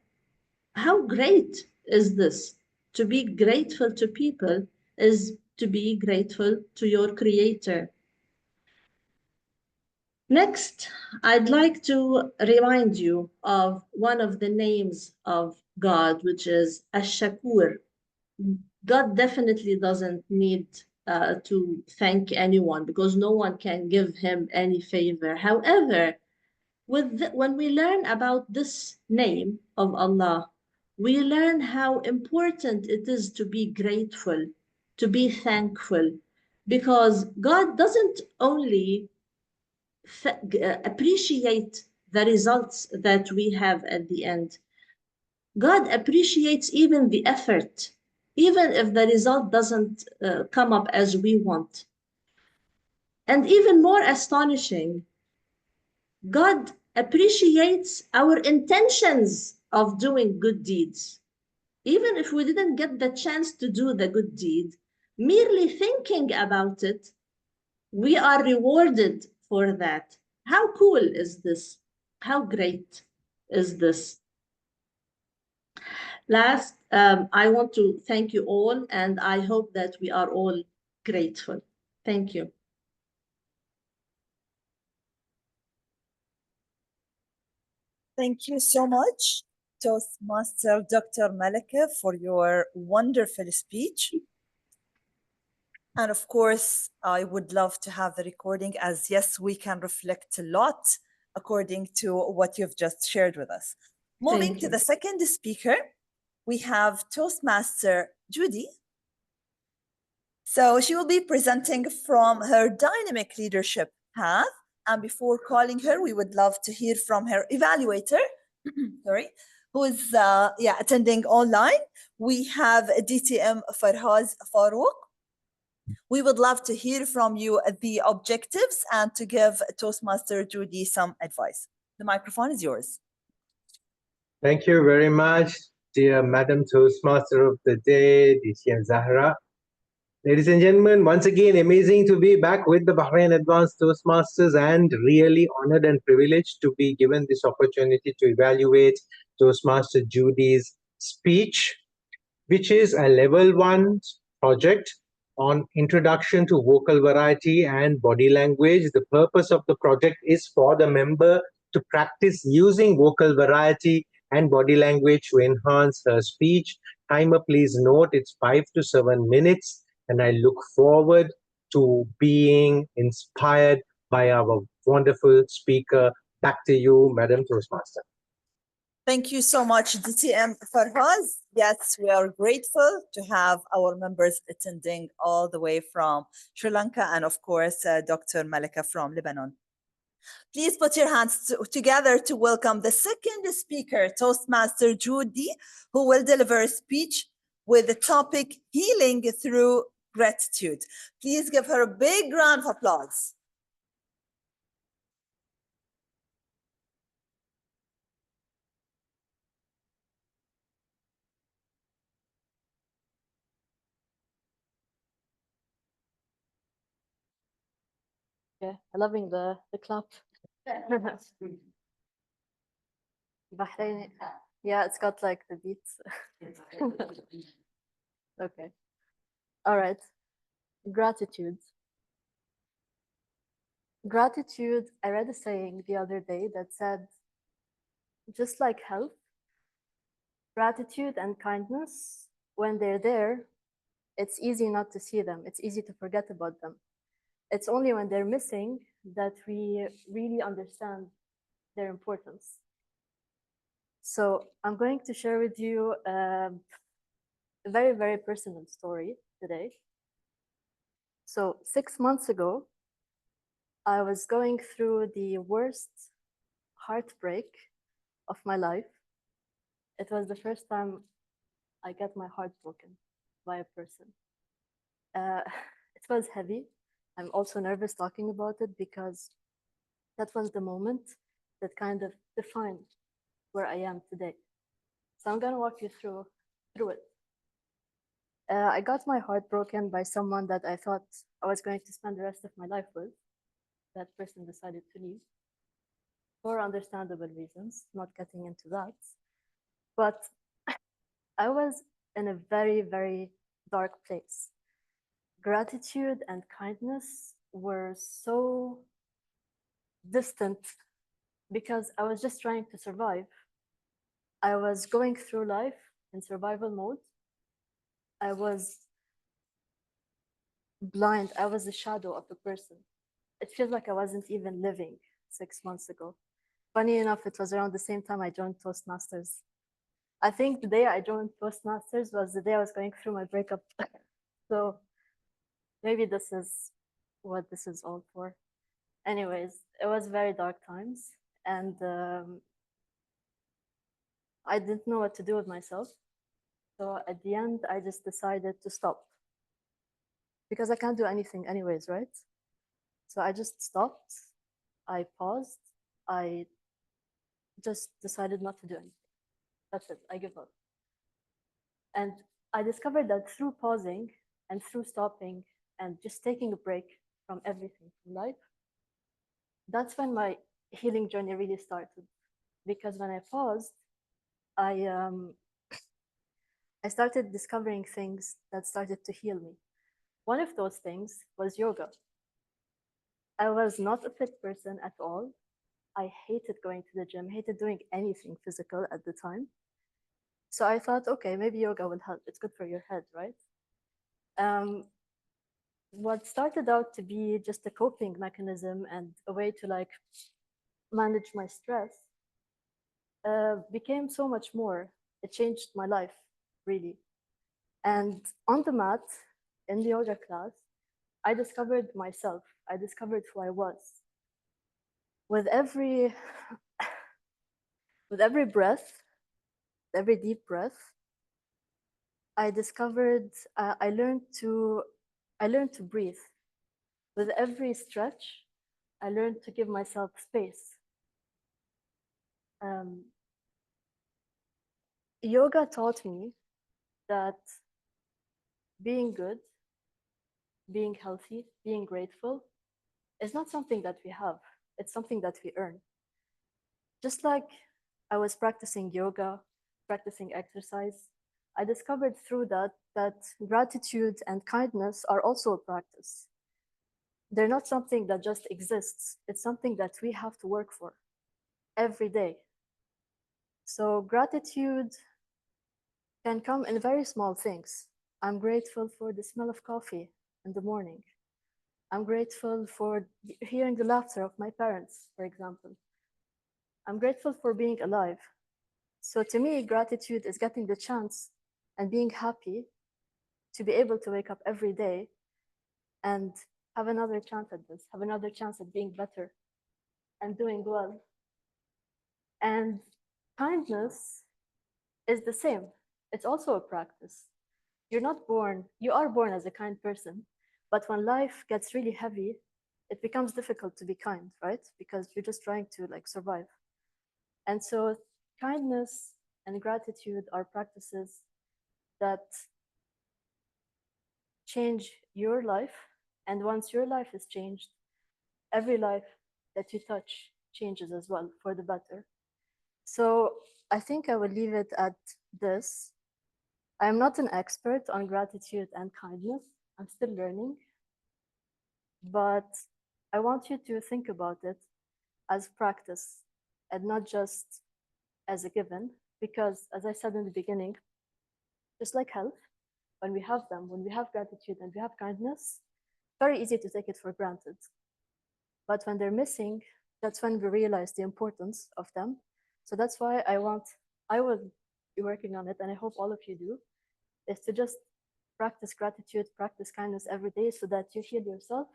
How great is this? To be grateful to people is to be grateful to your Creator. Next, I'd like to remind you of one of the names of God, which is Ash-Shakur. God definitely doesn't need to thank anyone because no one can give him any favor. However, when we learn about this name of Allah, we learn how important it is to be grateful, to be thankful, because God doesn't only appreciate the results that we have at the end. God appreciates even the effort, even if the result doesn't come up as we want. And even more astonishing, God appreciates our intentions of doing good deeds. Even if we didn't get the chance to do the good deed, merely thinking about it, we are rewarded for that. How cool is this? How great is this? Last, I want to thank you all, and I hope that we are all grateful. Thank you. Thank you so much, Toastmaster Dr. Malika, for your wonderful speech. And of course, I would love to have the recording, as yes, we can reflect a lot according to what you've just shared with us. Moving to the second speaker, we have Toastmaster Judy. So she will be presenting from her dynamic leadership path. And before calling her, we would love to hear from her evaluator, sorry, who is attending online. We have DTM Farhaz Farouk. We would love to hear from you the objectives and to give Toastmaster Judy some advice. The microphone is yours. Thank you very much, dear Madam Toastmaster of the Day, DTM Zahra. Ladies and gentlemen, once again, amazing to be back with the Bahrain Advanced Toastmasters and really honored and privileged to be given this opportunity to evaluate Toastmaster Judy's speech, which is a level 1 project on introduction to vocal variety and body language. The purpose of the project is for the member to practice using vocal variety and body language to enhance her speech. Timer, please note, it's 5 to 7 minutes. And I look forward to being inspired by our wonderful speaker. Back to you, Madam Toastmaster. Thank you so much, DTM Farhaz. Yes, we are grateful to have our members attending all the way from Sri Lanka and, of course, Dr. Malika from Lebanon. Please put your hands together to welcome the second speaker, Toastmaster Judy, who will deliver a speech with the topic Healing Through Gratitude. Please give her a big round of applause. Yeah, loving the clap. Bahrain, yeah, it's got like the beats. Okay. All right. Gratitude. Gratitude, I read a saying the other day that said, just like health, gratitude and kindness, when they're there, it's easy not to see them. It's easy to forget about them. It's only when they're missing that we really understand their importance. So I'm going to share with you a very, very personal story today. So 6 months ago, I was going through the worst heartbreak of my life. It was the first time I got my heart broken by a person. It was heavy. I'm also nervous talking about it because that was the moment that kind of defined where I am today. So I'm gonna walk you through it. I got my heart broken by someone that I thought I was going to spend the rest of my life with. That person decided to leave for understandable reasons, not getting into that. But I was in a very, very dark place. Gratitude and kindness were so distant because I was just trying to survive. I was going through life in survival mode. I was blind. I was a shadow of a person. It feels like I wasn't even living 6 months ago. Funny enough, it was around the same time I joined Toastmasters. I think the day I joined Toastmasters was the day I was going through my breakup. So maybe this is what this is all for. Anyways, it was very dark times, and I didn't know what to do with myself. So at the end, I just decided to stop because I can't do anything anyways, right? So I just stopped. I paused. I just decided not to do anything. That's it. I give up. And I discovered that through pausing and through stopping and just taking a break from everything from life, that's when my healing journey really started. Because when I paused, I started discovering things that started to heal me. One of those things was yoga. I was not a fit person at all. I hated going to the gym, hated doing anything physical at the time. So I thought, okay, maybe yoga will help. It's good for your head, right? What started out to be just a coping mechanism and a way to like manage my stress became so much more. It changed my life, really. And on the mat, in the yoga class, I discovered myself. I discovered who I was. With every breath, every deep breath, I discovered, I learned to breathe. With every stretch, I learned to give myself space. Yoga taught me that being good, being healthy, being grateful is not something that we have. It's something that we earn. Just like I was practicing yoga, practicing exercise, I discovered through that gratitude and kindness are also a practice. They're not something that just exists. It's something that we have to work for every day. So gratitude can come in very small things. I'm grateful for the smell of coffee in the morning. I'm grateful for hearing the laughter of my parents, for example. I'm grateful for being alive. So to me, gratitude is getting the chance and being happy to be able to wake up every day and have another chance at this, have another chance at being better and doing well. And kindness is the same. It's also a practice. You are born as a kind person, but when life gets really heavy, it becomes difficult to be kind, right? Because you're just trying to like survive. And so kindness and gratitude are practices that change your life. And once your life is changed, every life that you touch changes as well for the better. So I think I will leave it at this. I'm not an expert on gratitude and kindness. I'm still learning. But I want you to think about it as practice and not just as a given. Because as I said in the beginning, just like health, when we have them, when we have gratitude and we have kindness, very easy to take it for granted. But when they're missing, that's when we realize the importance of them. So that's why I will be working on it, and I hope all of you do, is to just practice gratitude, practice kindness every day so that you heal yourself,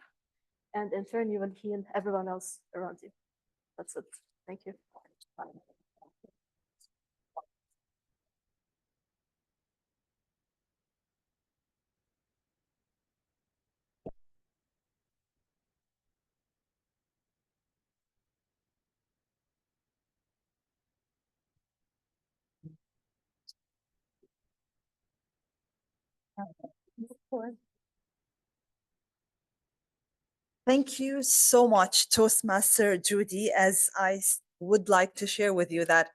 and in turn, you will heal everyone else around you. That's it. Thank you. Thank you so much, Toastmaster Judy, as would like to share with you that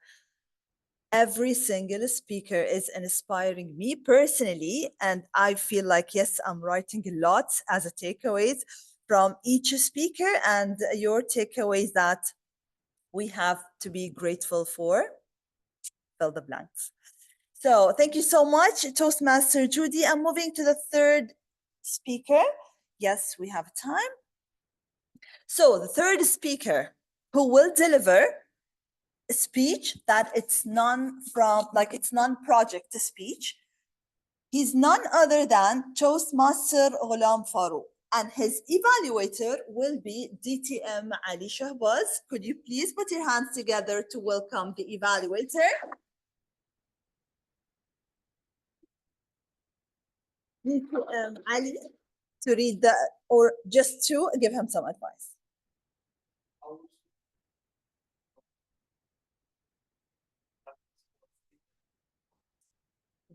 every single speaker is inspiring me personally, and I feel like, yes, I'm writing a lot as a takeaways from each speaker and your takeaways that we have to be grateful for. Fill the blanks. So thank you so much, Toastmaster Judy. I'm moving to the third speaker. Yes, we have time. So the third speaker who will deliver a speech that it's non-project speech. He's none other than Toastmaster Ghulam Farouk, and his evaluator will be DTM Ali Shahbaz. Could you please put your hands together to welcome the evaluator? DTM Ali, to read or just to give him some advice.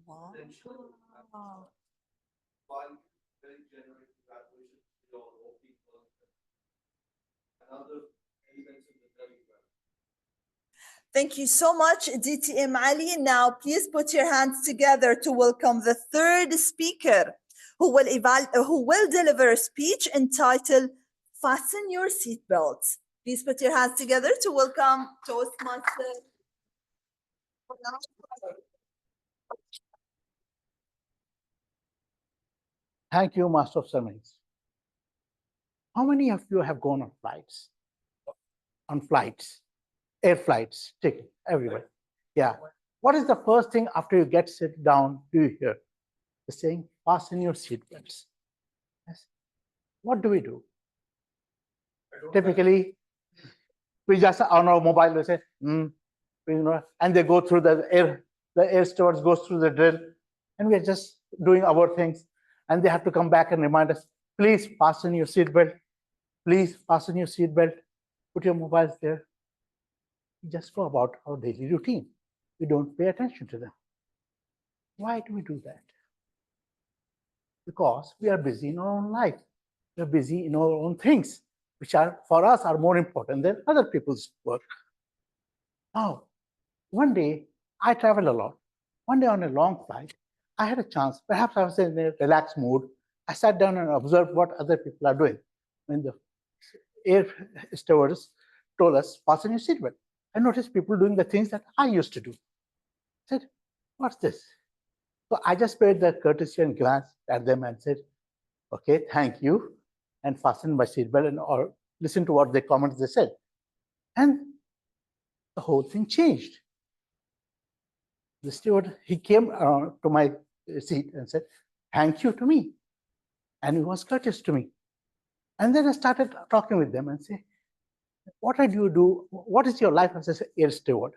Wow. One very genuine congratulations to all people. Another evidence in the very well. Thank you so much, DTM Ali. Now, please put your hands together to welcome the third speaker who will deliver a speech entitled Fasten Your Seatbelts. Please put your hands together to welcome Toastmaster. Thank you, Master of Ceremonies. How many of you have gone on flights? On flights, air flights, ticket, everywhere. Yeah. What is the first thing after you get sit down do you hear? The saying, fasten your seatbelts. Yes. What do we do? Typically, we just on our mobile, we say, you know, and they go through the air stewards goes through the drill, and we're just doing our things, and they have to come back and remind us, please fasten your seatbelt, please fasten your seatbelt, put your mobiles there. We just go about our daily routine. We don't pay attention to them. Why do we do that? Because we are busy in our own life. We are busy in our own things, which are for us are more important than other people's work. Now, one day I travel a lot. One day on a long flight, I had a chance. Perhaps I was in a relaxed mood. I sat down and observed what other people are doing. When the air stewardess told us, fasten your seatbelt, I noticed people doing the things that I used to do. I said, what's this? So I just paid the courtesy and glanced at them and said, okay, thank you, and fastened my seatbelt and or listen to what the comments they said. And the whole thing changed. The steward, he came to my seat and said, thank you to me. And he was courteous to me. And then I started talking with them and say, what did you do? What is your life as an air steward?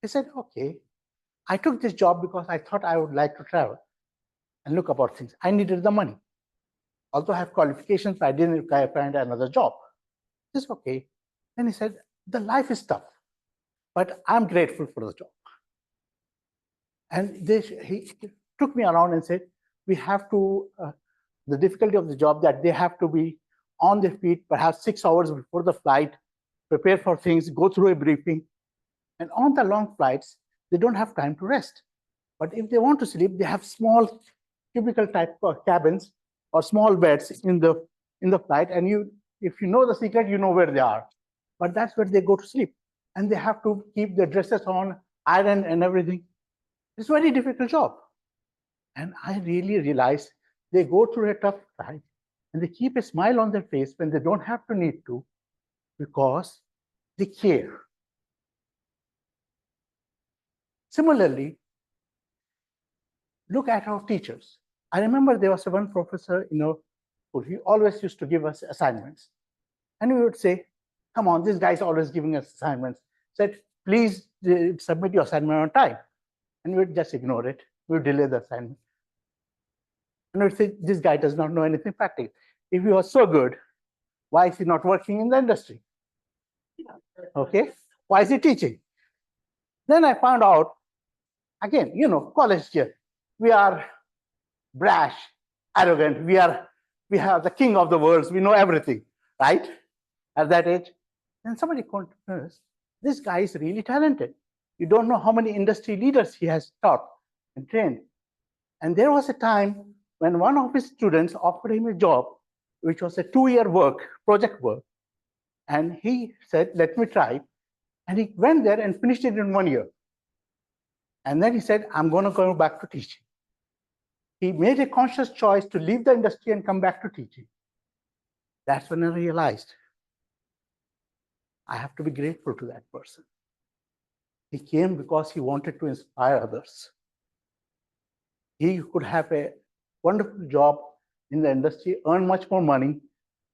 He said, okay, I took this job because I thought I would like to travel and look about things. I needed the money. Although I have qualifications, I didn't find another job. It's okay. Then he said, the life is tough, but I'm grateful for the job. And he took me around and said, we have to, the difficulty of the job that they have to be on their feet perhaps 6 hours before the flight, prepare for things, go through a briefing. And on the long flights, they don't have time to rest. But if they want to sleep, they have small cubicle type of cabins or small beds in the flight. And if you know the secret, you know where they are. But that's where they go to sleep. And they have to keep their dresses on, iron and everything. It's a very difficult job. And I really realized they go through a tough time and they keep a smile on their face when they don't have to need to, because they care. Similarly, look at our teachers. I remember there was one professor, he always used to give us assignments. And we would say, come on, this guy's always giving us assignments. Said, please submit your assignment on time. And we'd just ignore it. We'd delay the assignment. And we'd say, this guy does not know anything practical. If he was so good, why is he not working in the industry? Okay, why is he teaching? Then I found out, again, college here, we are brash, arrogant. We have the king of the world. We know everything, right? At that age. Then somebody noticed, this guy is really talented. You don't know how many industry leaders he has taught and trained. And there was a time when one of his students offered him a job, which was a 2-year project work. And he said, let me try. And he went there and finished it in 1 year. And then he said, I'm going to go back to teaching. He made a conscious choice to leave the industry and come back to teaching. That's when I realized I have to be grateful to that person. He came because he wanted to inspire others. He could have a wonderful job in the industry, earn much more money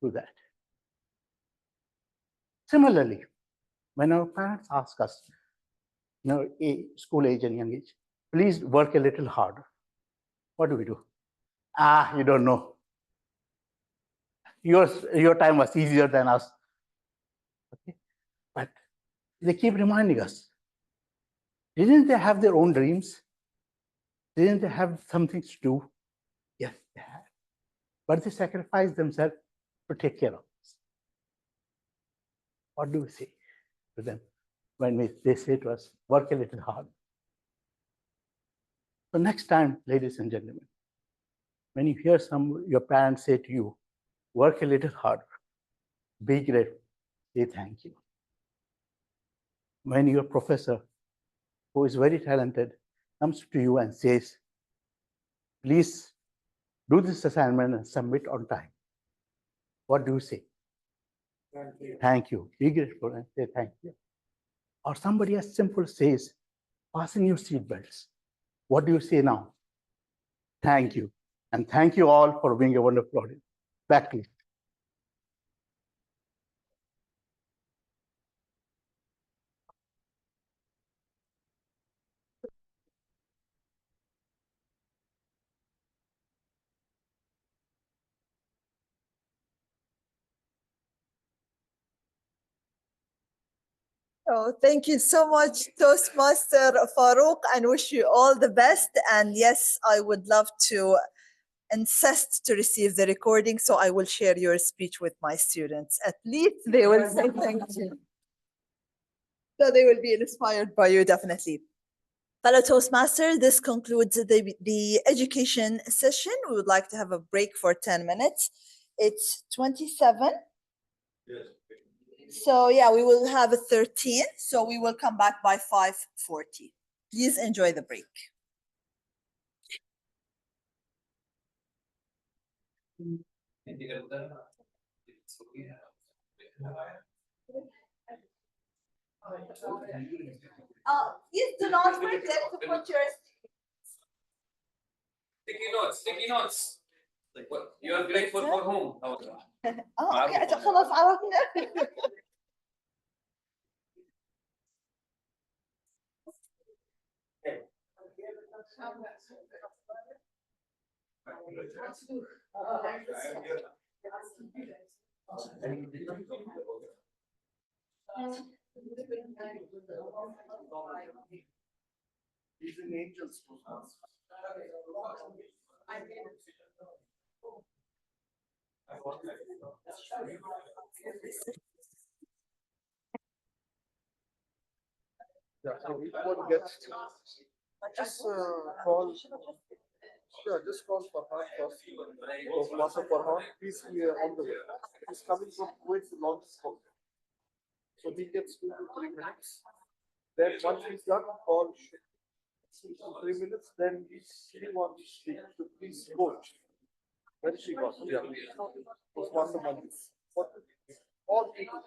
through that. Similarly, when our parents ask us, school age and young age, please work a little harder. What do we do? You don't know. Your time was easier than us. Okay? But they keep reminding us, didn't they have their own dreams? Didn't they have something to do? Yes, they had. But they sacrificed themselves to take care of us. What do we say to them when they say to us, work a little hard? So next time, ladies and gentlemen, when you hear your parents say to you, work a little harder, be grateful, say thank you. When your professor, who is very talented, comes to you and says, please do this assignment and submit on time, what do you say? Thank you. Thank you. Be grateful and say thank you. Or somebody as simple says, fasten your seatbelts. What do you say now? Thank you. And thank you all for being a wonderful audience. Back to you. Oh, thank you so much, Toastmaster Farouk, and wish you all the best. And yes, I would love to insist to receive the recording, so I will share your speech with my students. At least they will say thank you. So they will be inspired by you, definitely. Fellow Toastmasters, this concludes the education session. We would like to have a break for 10 minutes. It's 27. Yes. So yeah, we will have a 13. So we will come back by 5:40. Please enjoy the break. Please do not forget to put your Sticky notes. Like what? You are grateful for whom? اوكي خلاص عرفنا. He's an angel. Yeah, so we won't get just call. Sure, just call Farhan first. So, Master Farhan, he's here on the way. He's coming from Kuwait to launch his book. So he gets 2 to 3 minutes. Then once he's done, call 2 to 3 minutes. Then he wants to speak. So please go. Where did she go? Yeah. Was Master Malik. All people.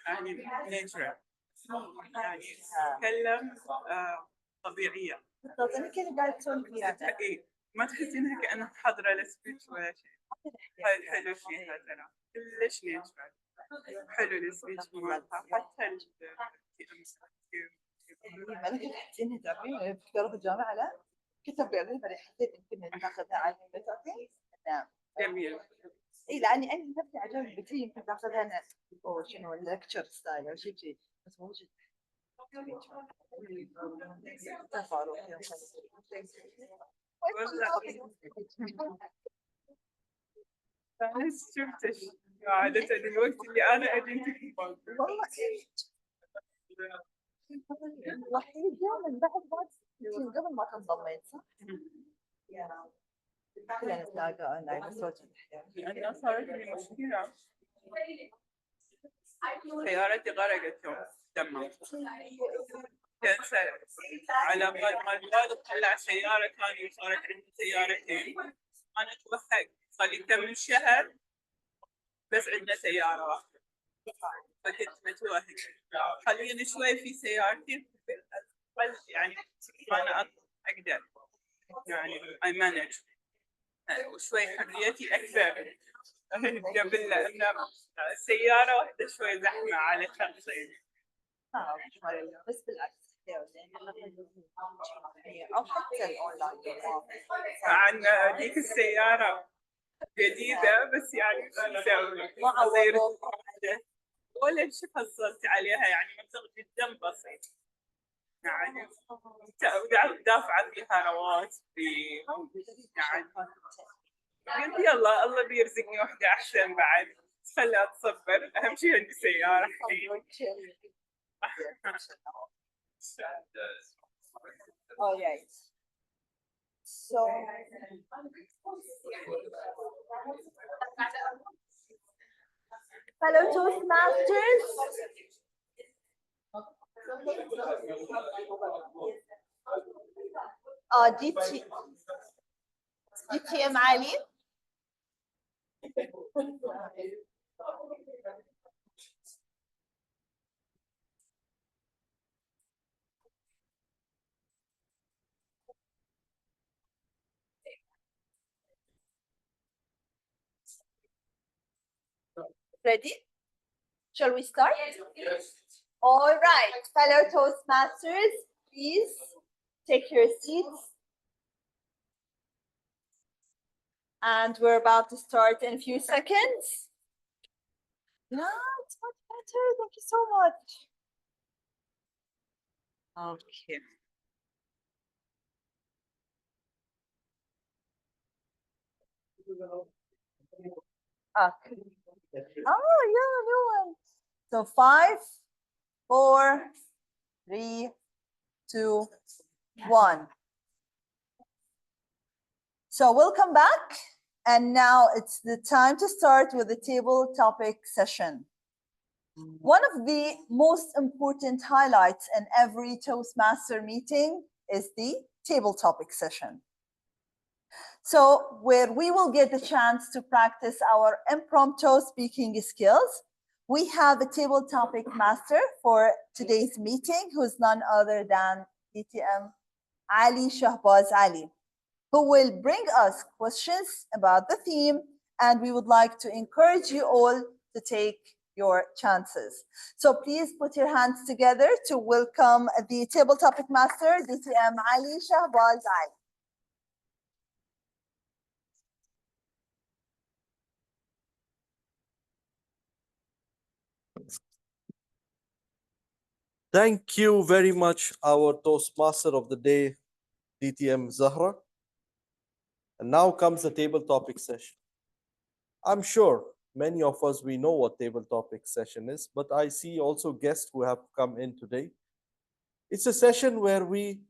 يعني ناتشرال يعني نتكلم طبيعية. بالضبط أنا كنت قاعدة تسولف فيها. إيه ما تحسينها كأنك حاضرة السبيتش ولا شيء. حلو فيها ترى كلش ناتشرال. حلو السبيتش مالها حتى ما كنت تحسينها تعرفين دكتورة في الجامعة لا كتب لي بعدين حسيت يمكن تاخذها على تعرفين؟ نعم. جميل. اي لاني انا نفسي عجبني قلت لي يمكن تاخذها انا او شنو اللكتشر ستايل او شيء شيء بس مو جد. أنا شفتش عادة الوقت اللي أنا أجيتك والله الوحيد من بعد ما قبل ما تنضميت صح؟ كلنا نتلاقى اونلاين بس وجه أنا صارت لي مشكلة سيارتي غرقت يوم دمرت كنسل على بال ما الوالد طلع سيارة ثانية وصارت عندي سيارتين أنا توهقت صار لي كم من شهر بس عندنا سيارة واحدة فكنت متوهق حاليا شوي في سيارتي يعني أنا أقدر يعني I manage وشوي حريتي أكثر قبل لأن سيارة واحدة شوي زحمة على شخصين. بس بالعكس او حتى الاونلاين عن ذيك السيارة جديدة بس يعني شو نسوي؟ ما عوضوا ولا شيء حصلت عليها يعني مبلغ جدا بسيط. يعني دافعة فيها رواتبي يعني قلت يلا الله بيرزقني واحدة أحسن بعد خليها تصبر أهم شيء عندي سيارة الحين. All right. So fellow Toastmasters, DTM Ali. Ready? Shall we start? Yes. All right, fellow Toastmasters, please take your seats. And we're about to start in a few seconds. Yeah, it's much better. Thank you so much. Okay. Okay. Oh, yeah, new one. So 5, 4, 3, 2, 1. So welcome back. And now it's the time to start with the table topic session. One of the most important highlights in every Toastmaster meeting is the table topic session. So where we will get the chance to practice our impromptu speaking skills, we have a table topic master for today's meeting, who's none other than DTM Ali Shahbaz Ali, who will bring us questions about the theme, and we would like to encourage you all to take your chances. So please put your hands together to welcome the table topic master, DTM Ali Shahbaz Ali. Thank you very much, our Toastmaster of the day, DTM Zahra. And now comes the table topic session. I'm sure many of us, we know what table topic session is, but I see also guests who have come in today. It's a session where we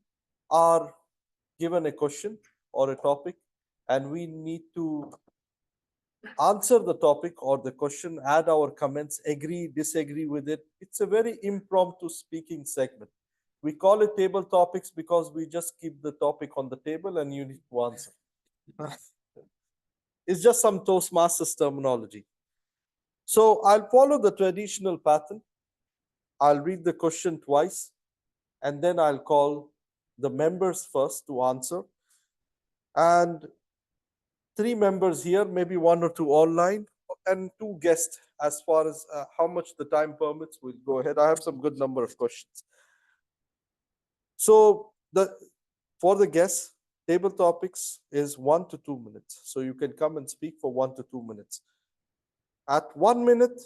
are given a question or a topic, and we need to answer the topic or the question, add our comments, agree, disagree with it. It's a very impromptu speaking segment. We call it table topics because we just keep the topic on the table and you need to answer. It's just some Toastmasters terminology. So I'll follow the traditional pattern. I'll read the question twice, and then I'll call the members first to answer. And 3 members here, maybe 1 or 2 online, and 2 guests as far as how much the time permits. We'll go ahead. I have some good number of questions. So for the guests, table topics is 1 to 2 minutes. So you can come and speak for 1 to 2 minutes. At 1 minute,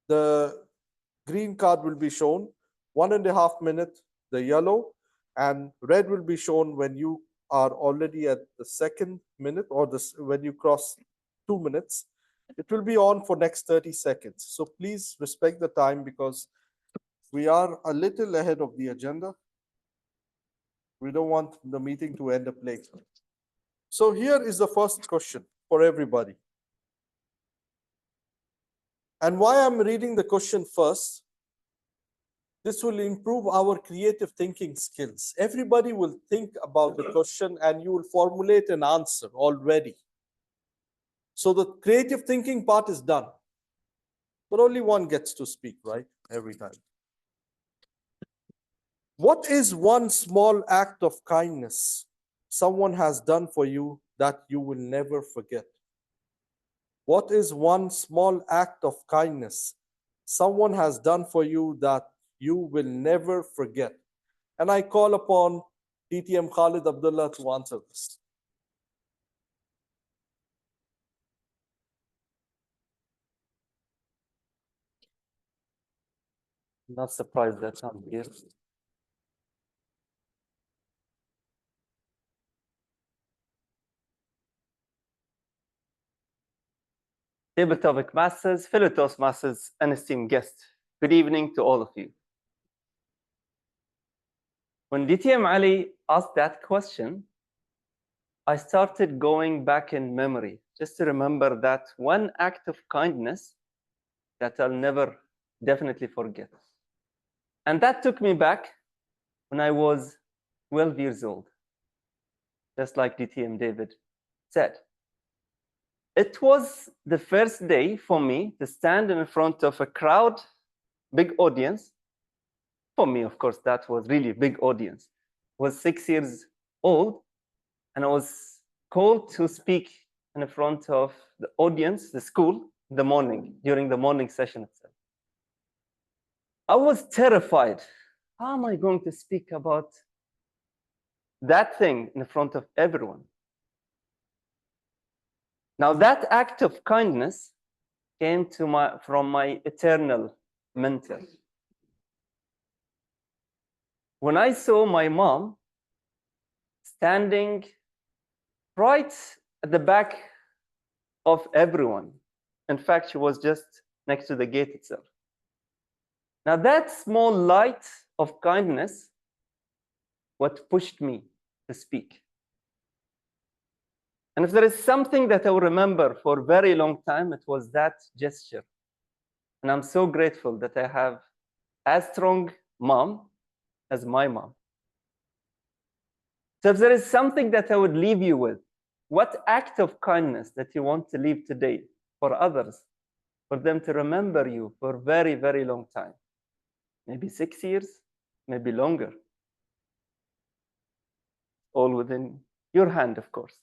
the green card will be shown, 1.5 minutes, the yellow, and red will be shown when you are already at the 2nd minute or when you cross 2 minutes. It will be on for next 30 seconds. So please respect the time because we are a little ahead of the agenda. We don't want the meeting to end up late. So here is the first question for everybody. And why I'm reading the question first, this will improve our creative thinking skills. Everybody will think about the question and you will formulate an answer already. So the creative thinking part is done. But only one gets to speak, right? Every time. What is one small act of kindness someone has done for you that you will never forget? What is one small act of kindness someone has done for you that you will never forget? And I call upon DTM Khalid Abdullah to answer this. Not surprised that I'm here. Table topic masters, fellow Toastmasters, and esteemed guests. Good evening to all of you. When DTM Ali asked that question, I started going back in memory just to remember that one act of kindness that I'll never definitely forget. And that took me back when I was 12 years old, just like DTM David said. It was the first day for me to stand in front of a crowd, big audience. For me, of course, that was really a big audience. I was 6 years old, and I was called to speak in front of the audience, the school, in the morning, during the morning session itself. I was terrified. How am I going to speak about that thing in front of everyone? Now, that act of kindness came from my eternal mentor. When I saw my mom standing right at the back of everyone, in fact, she was just next to the gate itself. Now, that small light of kindness, what pushed me to speak. And if there is something that I will remember for a very long time, it was that gesture. And I'm so grateful that I have as strong mom as my mom. So if there is something that I would leave you with, what act of kindness that you want to leave today for others, for them to remember you for a very, very long time? Maybe 6 years, maybe longer. All within your hand, of course.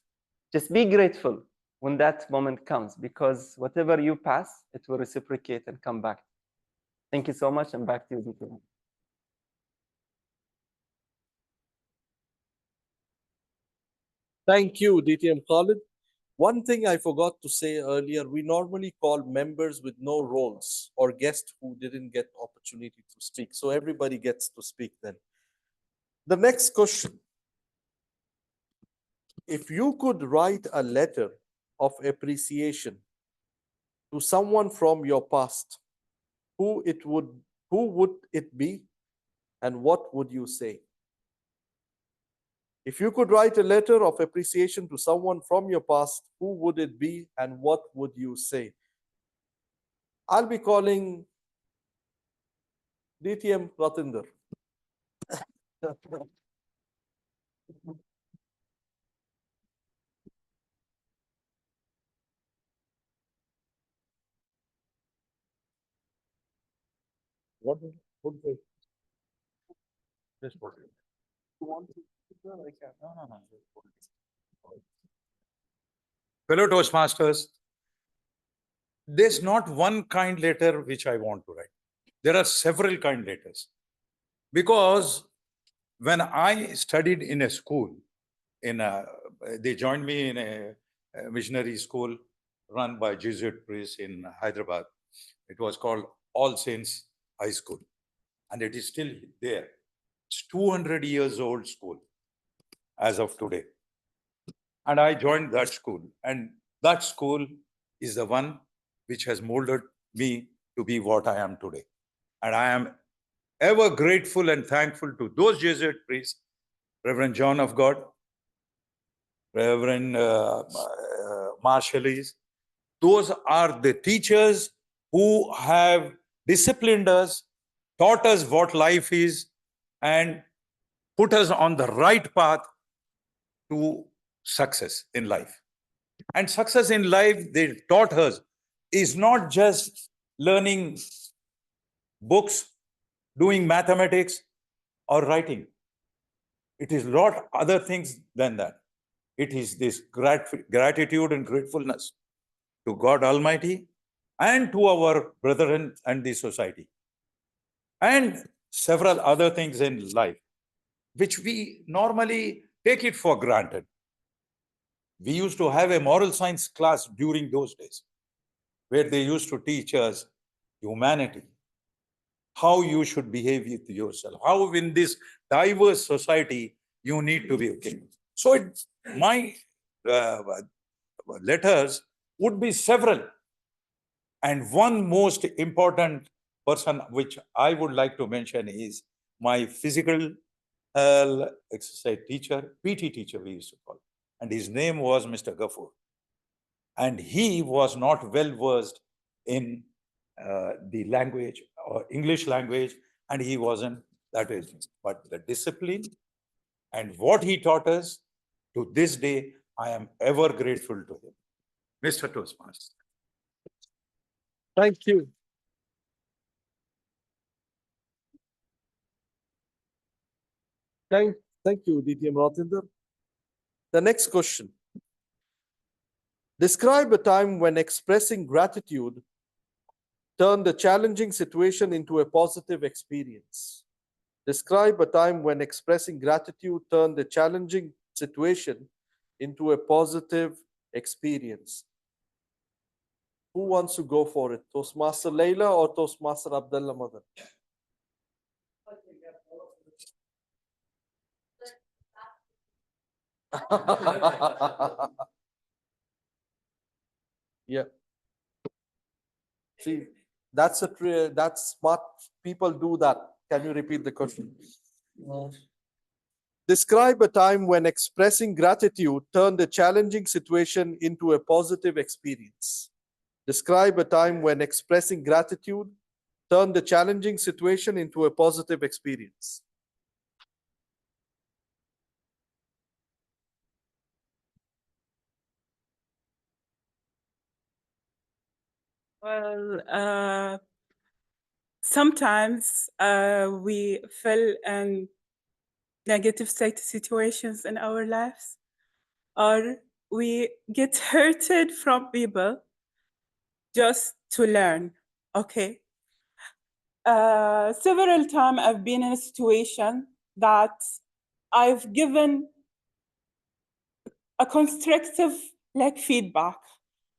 Just be grateful when that moment comes, because whatever you pass, it will reciprocate and come back. Thank you so much, and back to you, Zikri. Thank you, DTM Khalid. One thing I forgot to say earlier, we normally call members with no roles or guests who didn't get opportunity to speak. So everybody gets to speak then. The next question. If you could write a letter of appreciation to someone from your past, who would it be and what would you say? If you could write a letter of appreciation to someone from your past, who would it be and what would you say? I'll be calling DTM Ratinder. What would they? This one. Fellow Toastmasters, there's not one kind letter which I want to write. There are several kind letters. Because when I studied in a school, they joined me in a missionary school run by Jesuit priests in Hyderabad. It was called All Saints High School, and it is still there. It's 200 years old school as of today. And I joined that school, and that school is the one which has molded me to be what I am today. And I am ever grateful and thankful to those Jesuit priests, Reverend John of God, Reverend Marshallies. Those are the teachers who have disciplined us, taught us what life is, and put us on the right path to success in life. And success in life, they taught us, is not just learning books, doing mathematics, or writing. It is a lot other things than that. It is this gratitude and gratefulness to God Almighty and to our brethren and the society, and several other things in life, which we normally take it for granted. We used to have a moral science class during those days, where they used to teach us humanity, how you should behave with yourself, how in this diverse society you need to be okay. So my letters would be several. And one most important person which I would like to mention is my physical exercise teacher, PT teacher we used to call. And his name was Mr. Ghaffur. And he was not well versed in the language or English language, and he wasn't that way. But the discipline and what he taught us, to this day, I am ever grateful to him. Mr. Toastmaster. Thank you. Thank you, DTM Ratinder. The next question. Describe a time when expressing gratitude turned a challenging situation into a positive experience. Describe a time when expressing gratitude turned a challenging situation into a positive experience. Who wants to go for it? Toastmaster Leila or Toastmaster Abdullah Madan? Yeah. See, that's smart. People do that. Can you repeat the question? Describe a time when expressing gratitude turned a challenging situation into a positive experience. Describe a time when expressing gratitude turned a challenging situation into a positive experience. Well, sometimes we fell in negative situations in our lives, or we get hurted from people just to learn, okay? Several times I've been in a situation that I've given a constructive feedback,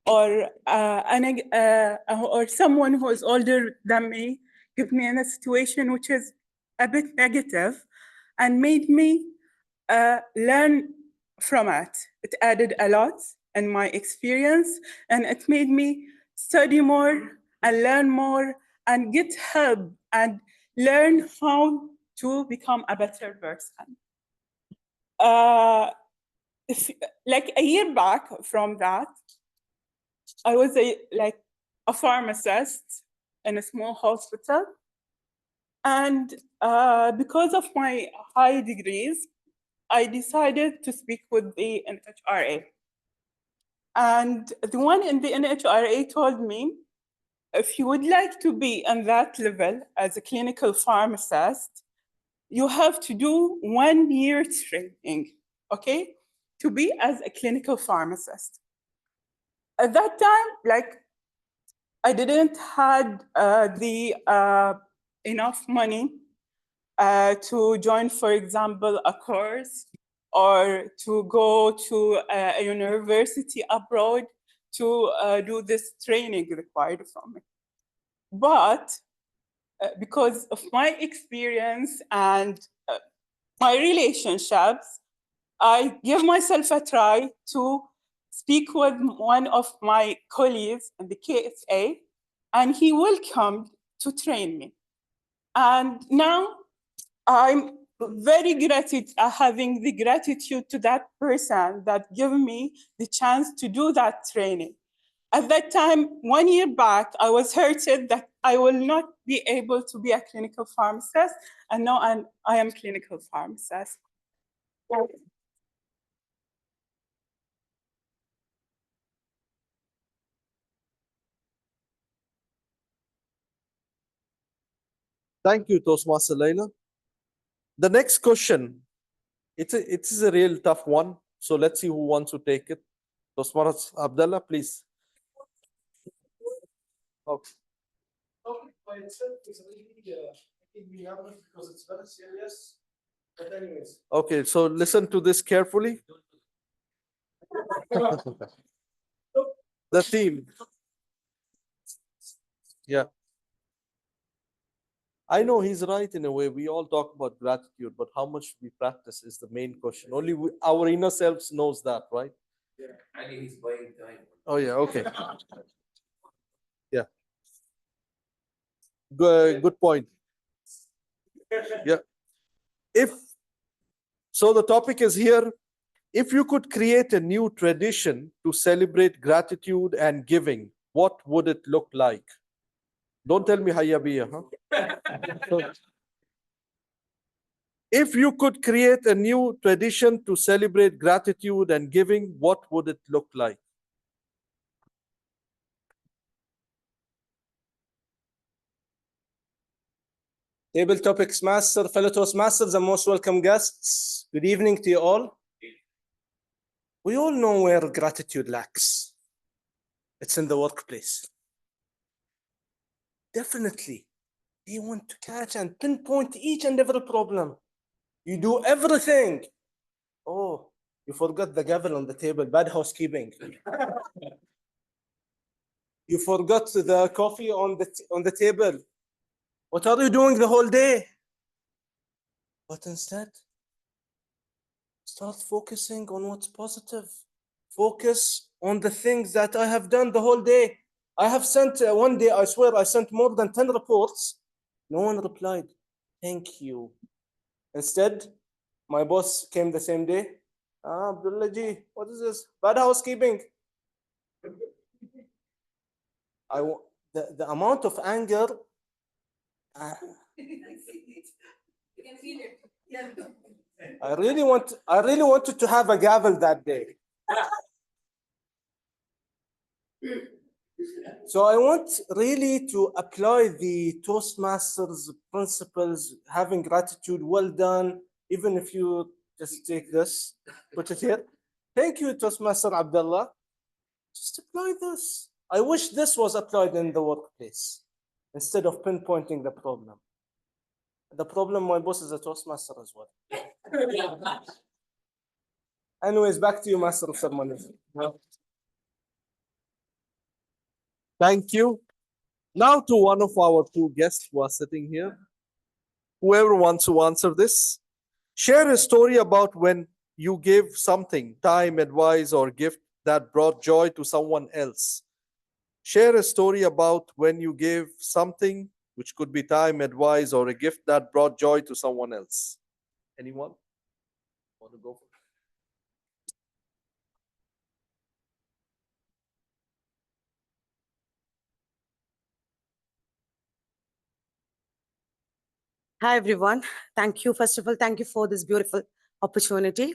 or or someone who is older than me give me in a situation which is a bit negative and made me learn from it. It added a lot in my experience, and it made me study more and learn more and get help and learn how to become a better person. Like a year back from that, I was a pharmacist in a small hospital. And because of my high degrees, I decided to speak with the NHRA. And the one in the NHRA told me, if you would like to be on that level as a clinical pharmacist, you have to do 1 year training, okay, to be as a clinical pharmacist. At that time, like, I didn't had enough money to join, for example, a course or to go to a university abroad to do this training required from me. But because of my experience and my relationships, I give myself a try to speak with one of my colleagues in the KFA, and he welcomed to train me. And now I'm very grateful, having the gratitude to that person that gave me the chance to do that training. At that time, 1 year back, I was hurted that I will not be able to be a clinical pharmacist, and now I am clinical pharmacist. Thank you, Toastmaster Layla. The next question, it is a real tough one. So let's see who wants to take it. Toastmaster Abdullah, please. Okay. By itself is really making me nervous because it's very serious. But anyways. Okay, so listen to this carefully. The theme. Yeah. I know he's right in a way. We all talk about gratitude, but how much we practice is the main question. Only our inner selves knows that, right? Yeah, I mean, he's buying time. Oh yeah, okay. Yeah. Good point. Yeah. So the topic is here. If you could create a new tradition to celebrate gratitude and giving, what would it look like? Don't tell me Hayya Biya, huh? If you could create a new tradition to celebrate gratitude and giving, what would it look like? Table Topics Master, fellow Toastmasters, and most welcome guests. Good evening to you all. We all know where gratitude lacks. It's in the workplace. Definitely, they want to catch and pinpoint each and every problem. You do everything. Oh, you forgot the gavel on the table, bad housekeeping. You forgot the coffee on the table. What are you doing the whole day? But instead, start focusing on what's positive. Focus on the things that I have done the whole day. I have sent, one day, I swear, I sent more than 10 reports. No one replied. Thank you. Instead, my boss came the same day. Abdullah ji, what is this? Bad housekeeping. The amount of anger. You can feel it. Yeah. I really wanted to have a gavel that day. So I want really to apply the Toastmasters principles, having gratitude. Well done. Even if you just take this, put it here. Thank you, Toastmaster Abdullah. Just apply this. I wish this was applied in the workplace instead of pinpointing the problem. The problem, my boss is a Toastmaster as well. Anyways, back to you, Master of Ceremonies. Thank you. Now to one of our two guests who are sitting here. Whoever wants to answer this, share a story about when you gave something, time, advice, or gift that brought joy to someone else. Share a story about when you gave something, which could be time, advice, or a gift that brought joy to someone else. Anyone want to go for it? Hi, everyone. Thank you. First of all, thank you for this beautiful opportunity.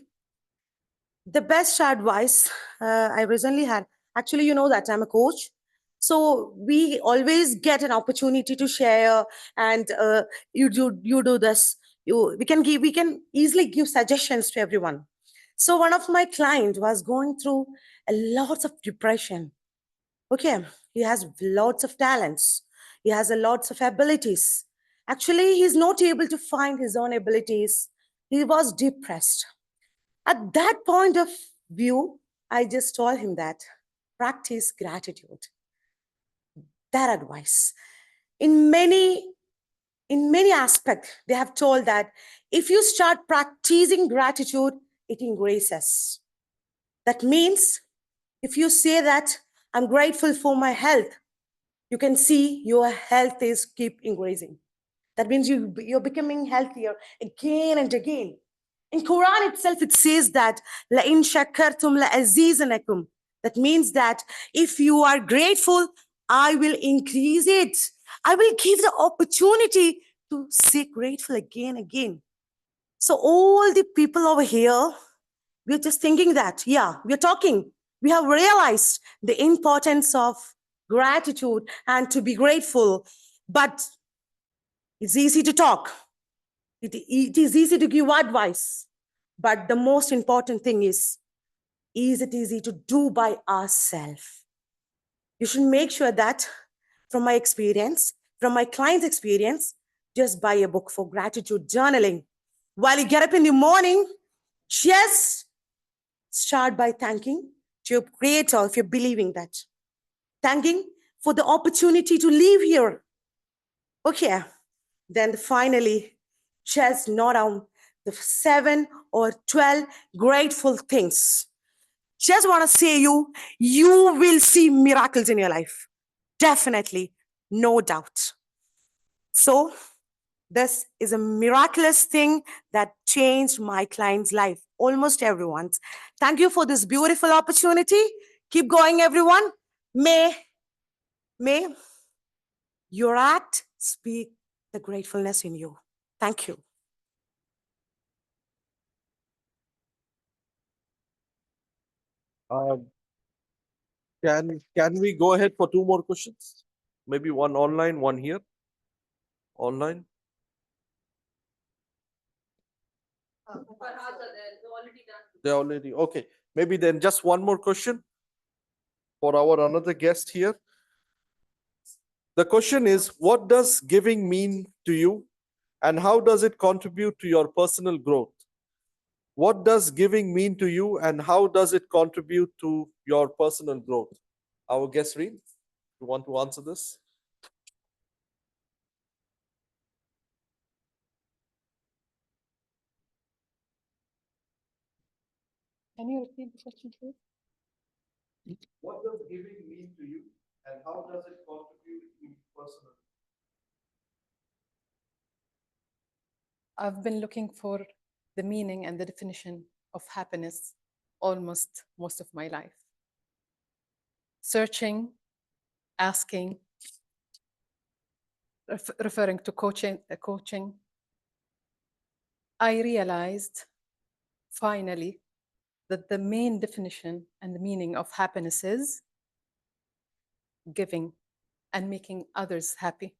The best advice I recently had, actually, you know that I'm a coach. So we always get an opportunity to share, and you do this. we can easily give suggestions to everyone. So one of my clients was going through a lot of depression. Okay, he has lots of talents. He has a lots of abilities. Actually, he's not able to find his own abilities. He was depressed. At that point of view, I just told him that practice gratitude. That advice. In many aspects, they have told that if you start practicing gratitude, it increases. That means if you say that I'm grateful for my health, you can see your health is keep increasing. That means you're becoming healthier again and again. In Quran itself, it says that لَإِن شَكَرْتُمْ لَأَزِيزَنَكُمْ. That means that if you are grateful, I will increase it. I will give the opportunity to say grateful again. So all the people over here, we're just thinking that, yeah, we're talking. We have realized the importance of gratitude and to be grateful. But it's easy to talk. It is easy to give advice. But the most important thing is it easy to do by ourselves? You should make sure that from my experience, from my client's experience, just buy a book for gratitude journaling. While you get up in the morning, just start by thanking to your creator if you're believing that. Thanking for the opportunity to live here. Okay. Then finally, just note down the 7 or 12 grateful things. Just want to say you will see miracles in your life. Definitely, no doubt. So this is a miraculous thing that changed my client's life, almost everyone's. Thank you for this beautiful opportunity. Keep going, everyone. May your act speak the gratefulness in you. Thank you. Can we go ahead for 2 more questions? Maybe one online, one here. Online. They're already okay. Maybe then just one more question for our another guest here. The question is, what does giving mean to you, and how does it contribute to your personal growth? What does giving mean to you, and how does it contribute to your personal growth? Our guest, Reem, you want to answer this? Can you repeat the question, please? What does giving mean to you, and how does it contribute to personal? I've been looking for the meaning and the definition of happiness almost most of my life. Searching, asking, referring to coaching, I realized finally that the main definition and the meaning of happiness is giving and making others happy.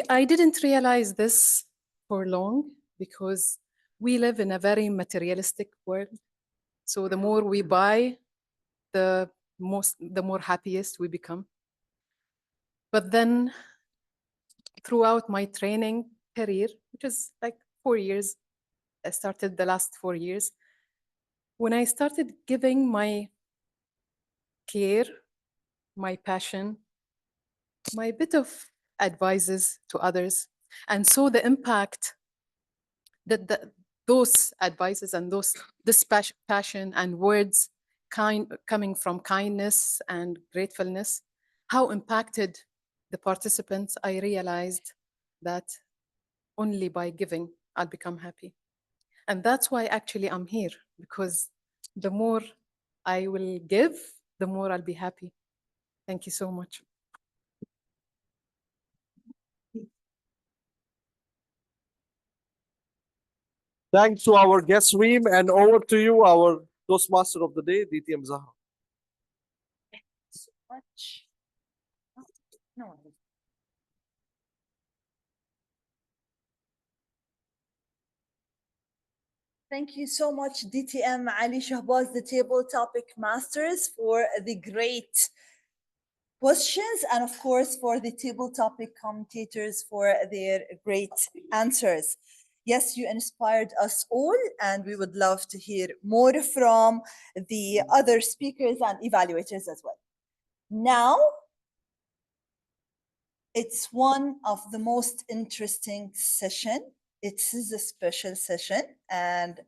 I didn't realize this for long because we live in a very materialistic world. So the more we buy, the more happiest we become. But then throughout my training career, which is like 4 years, I started the last 4 years, when I started giving my care, my passion, my bit of advices to others, and saw the impact that those advices and this passion and words coming from kindness and gratefulness, how impacted the participants, I realized that only by giving I'll become happy. And that's why actually I'm here, because the more I will give, the more I'll be happy. Thank you so much. Thanks to our guest, Reem, and over to you, our Toastmaster of the day, DTM Zahra. Thank you so much. No. Thank you so much, DTM Ali Shahbaz, the Table Topic Masters, for the great questions, and of course for the table topic commentators for their great answers. Yes, you inspired us all, and we would love to hear more from the other speakers and evaluators as well. Now, it's one of the most interesting session. It is a special session, and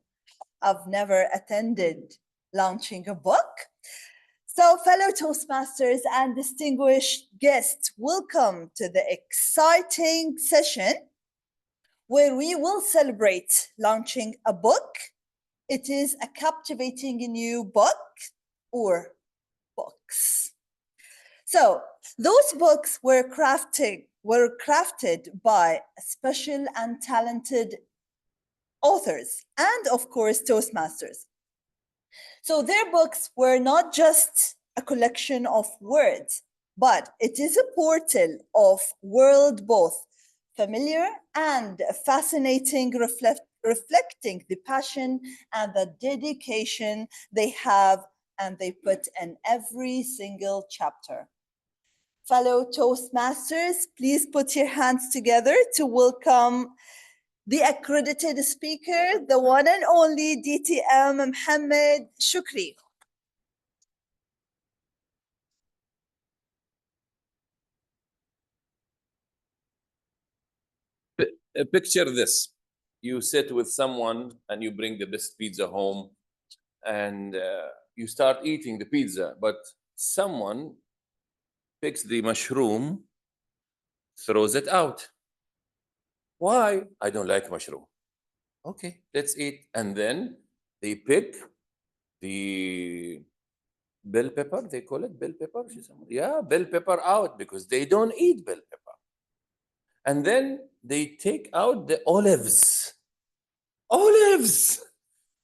I've never attended launching a book. So, fellow Toastmasters and distinguished guests, welcome to the exciting session where we will celebrate launching a book. It is a captivating new book or books. So, those books were crafted by special and talented authors and, of course, Toastmasters. So their books were not just a collection of words, but it is a portal of world both familiar and fascinating, reflecting the passion and the dedication they have and they put in every single chapter. Fellow Toastmasters, please put your hands together to welcome the accredited speaker, the one and only DTM Mohammed Shukri. Picture this. You sit with someone and you bring the best pizza home and you start eating the pizza, but someone picks the mushroom, throws it out. Why? I don't like mushroom. Okay, let's eat. And then they pick the bell pepper, they call it bell pepper? Yeah, bell pepper out because they don't eat bell pepper. And then they take out the olives. Olives!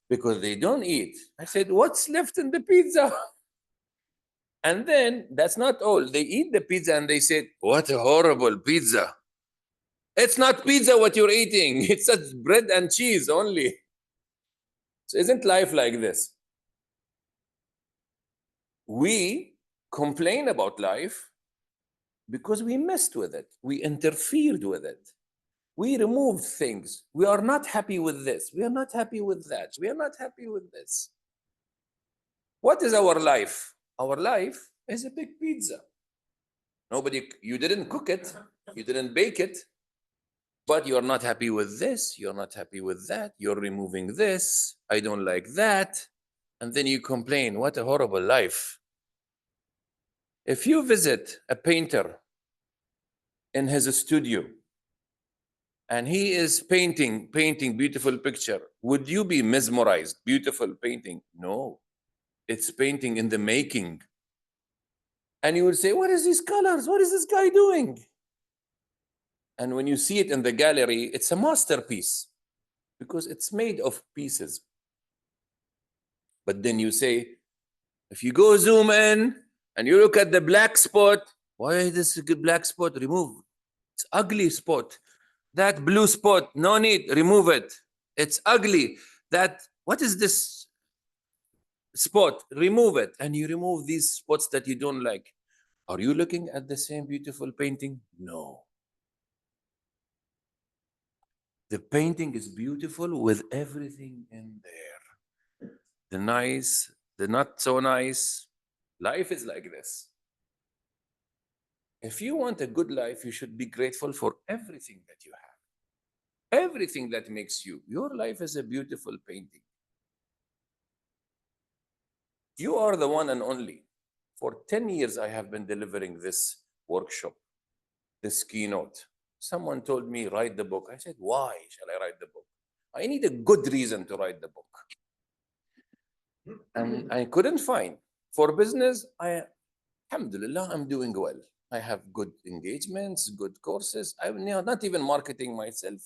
Because they don't eat. I said, what's left in the pizza? And then that's not all. They eat the pizza and they said, what a horrible pizza. It's not pizza what you're eating. It's just bread and cheese only. So isn't life like this? We complain about life because we messed with it. We interfered with it. We removed things. We are not happy with this. We are not happy with that. We are not happy with this. What is our life? Our life is a big pizza. You didn't cook it, you didn't bake it, but you're not happy with this, you're not happy with that, you're removing this, I don't like that, and then you complain, what a horrible life. If you visit a painter in his studio and he is painting beautiful picture, would you be mesmerized? Beautiful painting? No, it's painting in the making. And you will say, what is these colors? What is this guy doing? And when you see it in the gallery, it's a masterpiece because it's made of pieces. But then you say, if you go zoom in and you look at the black spot, why is this a good black spot? Remove. It's ugly spot. That blue spot, no need, remove it. It's ugly. What is this spot? Remove it. And you remove these spots that you don't like. Are you looking at the same beautiful painting? No. The painting is beautiful with everything in there. The nice, the not so nice. Life is like this. If you want a good life, you should be grateful for everything that you have. Everything that makes you. Your life is a beautiful painting. You are the one and only. For 10 years, I have been delivering this workshop, this keynote. Someone told me, write the book. I said, why shall I write the book? I need a good reason to write the book. And I couldn't find. For business, alhamdulillah, I'm doing well. I have good engagements, good courses. I'm not even marketing myself.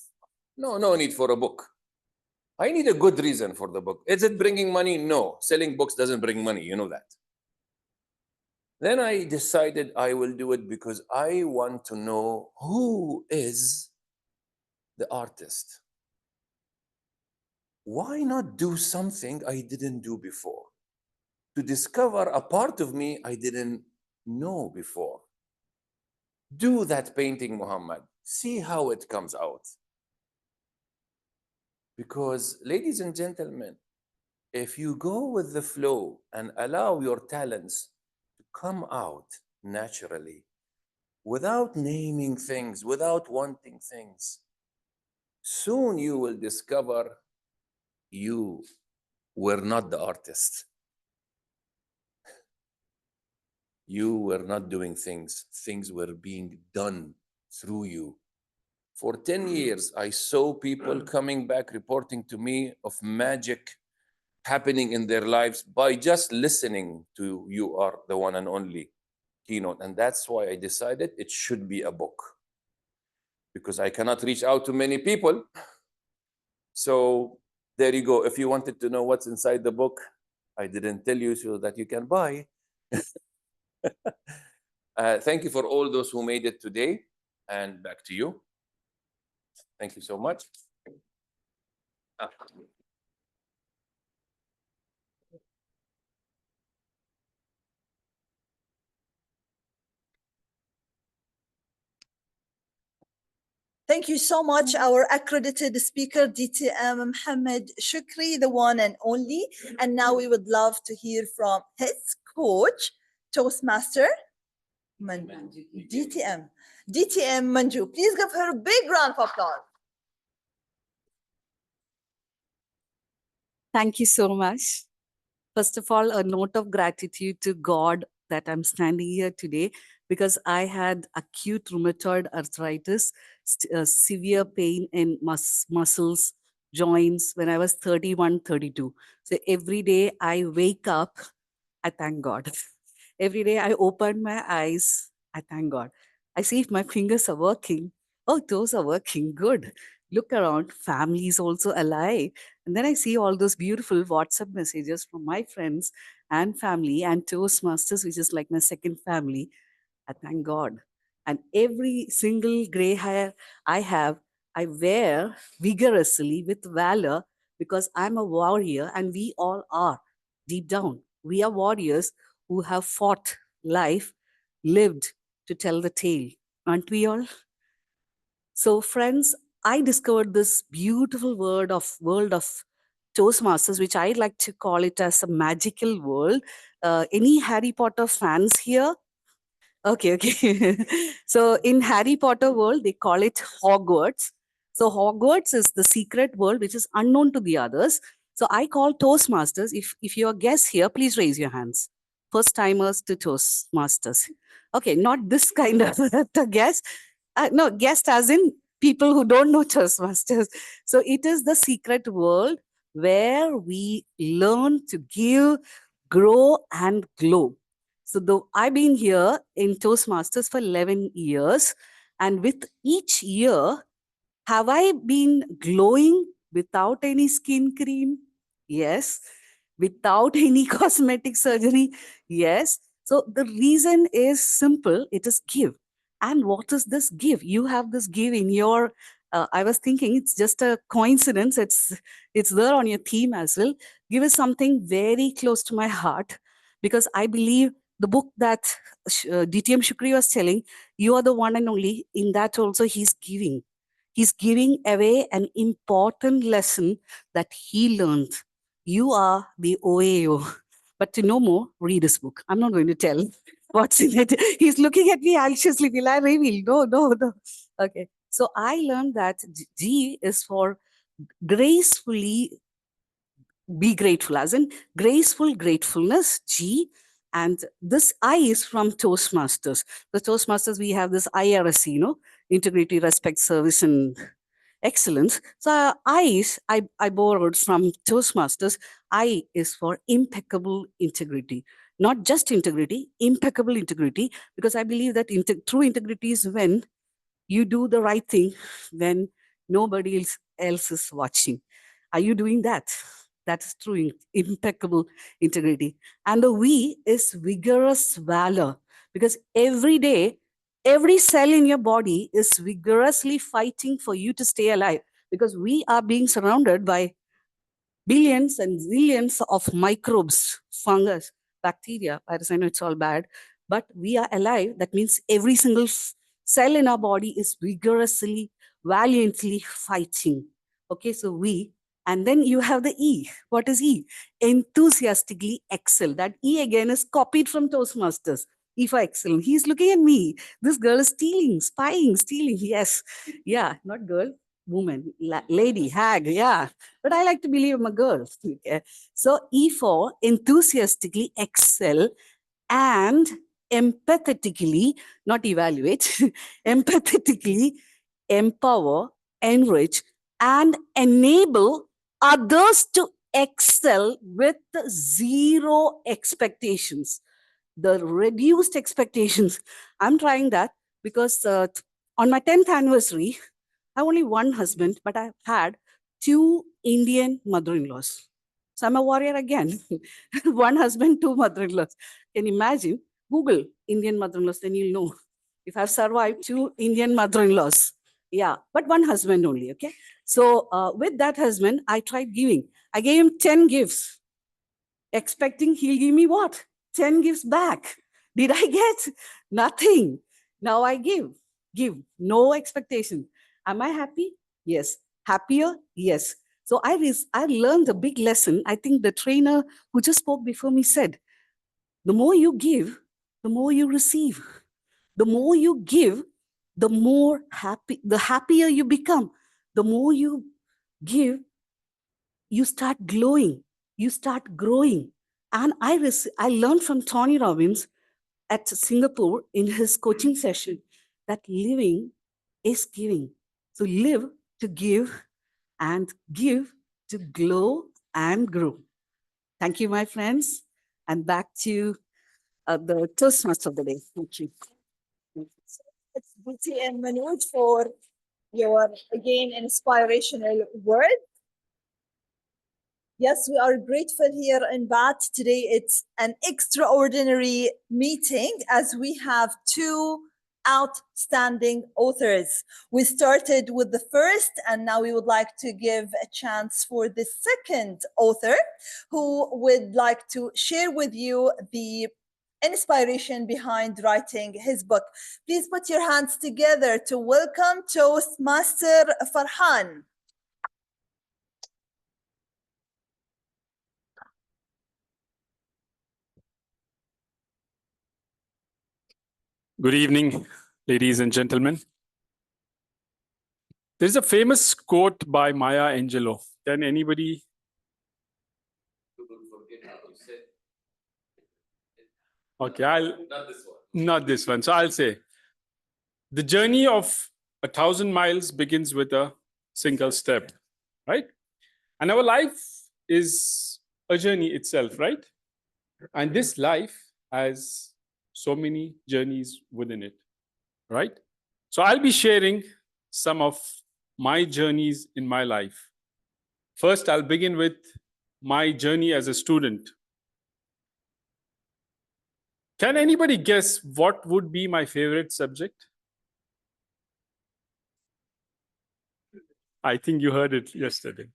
No need for a book. I need a good reason for the book. Is it bringing money? No. Selling books doesn't bring money. You know that. Then I decided I will do it because I want to know who is the artist. why not do something I didn't do before? To discover a part of me I didn't know before. Do that painting, Muhammad. See how it comes out. Because, ladies and gentlemen, if you go with the flow and allow your talents to come out naturally, without naming things, without wanting things, soon you will discover you were not the artist. You were not doing things. Things were being done through you. For 10 years, I saw people coming back reporting to me of magic happening in their lives by just listening to You Are the One and Only keynote. And that's why I decided it should be a book, because I cannot reach out to many people. So there you go. If you wanted to know what's inside the book, I didn't tell you so that you can buy. Thank you for all those who made it today. And back to you. Thank you so much. Thank you so much, our accredited speaker, DTM Mohammed Shukri, the one and only. And now we would love to hear from his coach, Toastmaster, DTM Manju. Please give her a big round of applause. Thank you so much. First of all, a note of gratitude to God that I'm standing here today, because I had acute rheumatoid arthritis, severe pain in muscles, joints when I was 31, 32. So every day I wake up, I thank God. Every day I open my eyes, I thank God. I see if my fingers are working. Oh, those are working good. Look around, family is also alive. And then I see all those beautiful WhatsApp messages from my friends and family and Toastmasters, which is like my second family. I thank God. And every single gray hair I have, I wear vigorously with valor, because I'm a warrior and we all are deep down. We are warriors who have fought life, lived to tell the tale. Aren't we all? So, friends, I discovered this beautiful world of Toastmasters, which I like to call it as a magical world. Any Harry Potter fans here? Okay, okay. So in Harry Potter world, they call it Hogwarts. So Hogwarts is the secret world which is unknown to the others. So I call Toastmasters. If you're a guest here, please raise your hands. First timers to Toastmasters. Okay, not this kind of the guest. No, guest as in people who don't know Toastmasters. So it is the secret world where we learn to give, grow, and glow. So I've been here in Toastmasters for 11 years. And with each year, have I been glowing without any skin cream? Yes. Without any cosmetic surgery? Yes. So the reason is simple. It is give. And what is this give? You have this give in your, I was thinking it's just a coincidence. It's there on your theme as well. Give is something very close to my heart, because I believe the book that DTM Shukri was telling, you are the one and only, in that also he's giving. He's giving away an important lesson that he learned. You are the OAO. But to know more, read his book. I'm not going to tell what's in it. He's looking at me anxiously. Will I reveal? No, no, no. Okay. So I learned that G is for gracefully be grateful, as in graceful gratefulness, G. And this I is from Toastmasters. The Toastmasters, we have this IRS, integrity, respect, service, and excellence. So I borrowed from Toastmasters. I is for impeccable integrity. Not just integrity, impeccable integrity, because I believe that true integrity is when you do the right thing when nobody else is watching. Are you doing that? That is true, impeccable integrity. And the V is vigorous valor, because every day, every cell in your body is vigorously fighting for you to stay alive, because we are being surrounded by billions and zillions of microbes, fungus, bacteria, virus. I know it's all bad, but we are alive. That means every single cell in our body is vigorously, valiantly fighting. Okay, so we, and then you have the E. What is E? Enthusiastically excel. That E again is copied from Toastmasters. E for excellent. He's looking at me. This girl is stealing, spying, stealing. Yes. Yeah, not girl, woman, lady, hag. Yeah. But I like to believe I'm a girl. Okay. So E for enthusiastically excel and empathetically, not evaluate, empathetically empower, enrich, and enable others to excel with zero expectations. The reduced expectations. I'm trying that because on my 10th anniversary, I have only one husband, but I've had 2 Indian mother-in-laws. So I'm a warrior again. One husband, 2 mother-in-laws. Can you imagine? Google Indian mother-in-laws, then you'll know. If I've survived 2 Indian mother-in-laws. Yeah, but one husband only, okay? So with that husband, I tried giving. I gave him 10 gifts, expecting he'll give me what? 10 gifts back. Did I get? Nothing. Now I give, no expectation. Am I happy? Yes. Happier? Yes. So I learned a big lesson. I think the trainer who just spoke before me said, the more you give, the more you receive. The more you give, the more happy, the happier you become. The more you give, you start glowing, you start growing. And I learned from Tony Robbins at Singapore in his coaching session that living is giving. So live to give and give to glow and grow. Thank you, my friends. And back to the Toastmaster of the day. Thank you. It's Bhuti and Manoj for your, again, inspirational word. Yes, we are grateful here in BAT today. It's an extraordinary meeting as we have 2 outstanding authors. We started with the first, and now we would like to give a chance for the second author who would like to share with you the inspiration behind writing his book. Please put your hands together to welcome Toastmaster Farhan. Good evening, ladies and gentlemen. There's a famous quote by Maya Angelou. Can anybody? Okay, not this one. So I'll say, the journey of 1,000 miles begins with a single step, right? And our life is a journey itself, right? And this life has so many journeys within it, right? So I'll be sharing some of my journeys in my life. First, I'll begin with my journey as a student. Can anybody guess what would be my favorite subject? I think you heard it yesterday.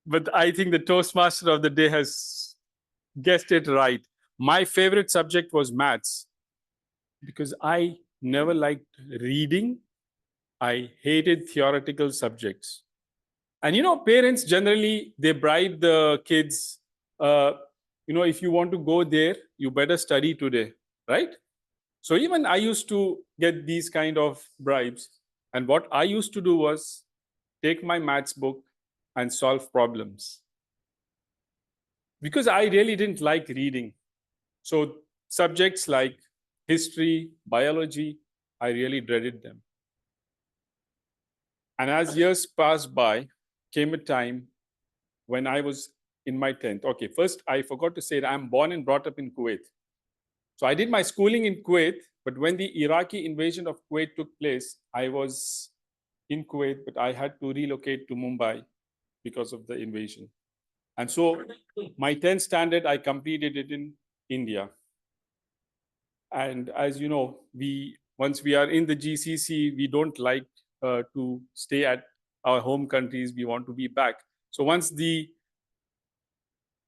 But I think the Toastmaster of the day has guessed it right. My favorite subject was maths because I never liked reading. I hated theoretical subjects. And you know, parents generally, they bribe the kids, if you want to go there, you better study today, right? So even I used to get these kind of bribes. And what I used to do was take my maths book and solve problems. Because I really didn't like reading. So subjects like history, biology, I really dreaded them. And as years passed by, came a time when I was in my 10th. Okay, first, I forgot to say that I'm born and brought up in Kuwait. So I did my schooling in Kuwait, but when the Iraqi invasion of Kuwait took place, I was in Kuwait, but I had to relocate to Mumbai because of the invasion. And so my 10th standard, I completed it in India. And as you know, once we are in the GCC, we don't like to stay at our home countries. We want to be back. So once the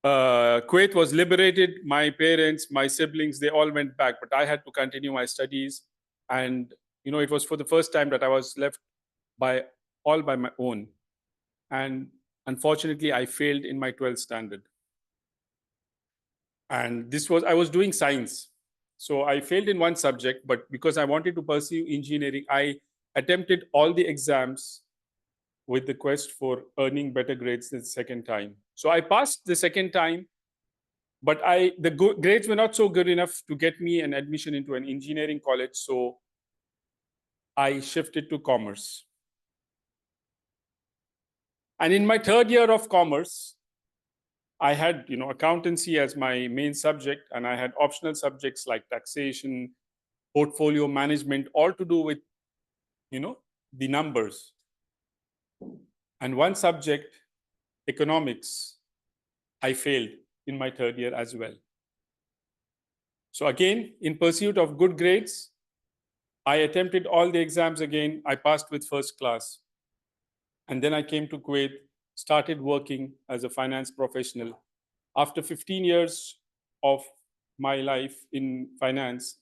Kuwait was liberated, my parents, my siblings, they all went back, but I had to continue my studies. And, you know, it was for the first time that I was left all by my own. And unfortunately, I failed in my 12th standard. And I was doing science. So I failed in one subject, but because I wanted to pursue engineering, I attempted all the exams with the quest for earning better grades the second time. So I passed the second time, but the grades were not so good enough to get me an admission into an engineering college. So I shifted to commerce. And in my third year of commerce, I had, you know, accountancy as my main subject, and I had optional subjects like taxation, portfolio management, all to do with, you know, the numbers. And one subject, economics, I failed in my third year as well. So again, in pursuit of good grades, I attempted all the exams again. I passed with first class. And then I came to Kuwait, started working as a finance professional. After 15 years of my life in finance,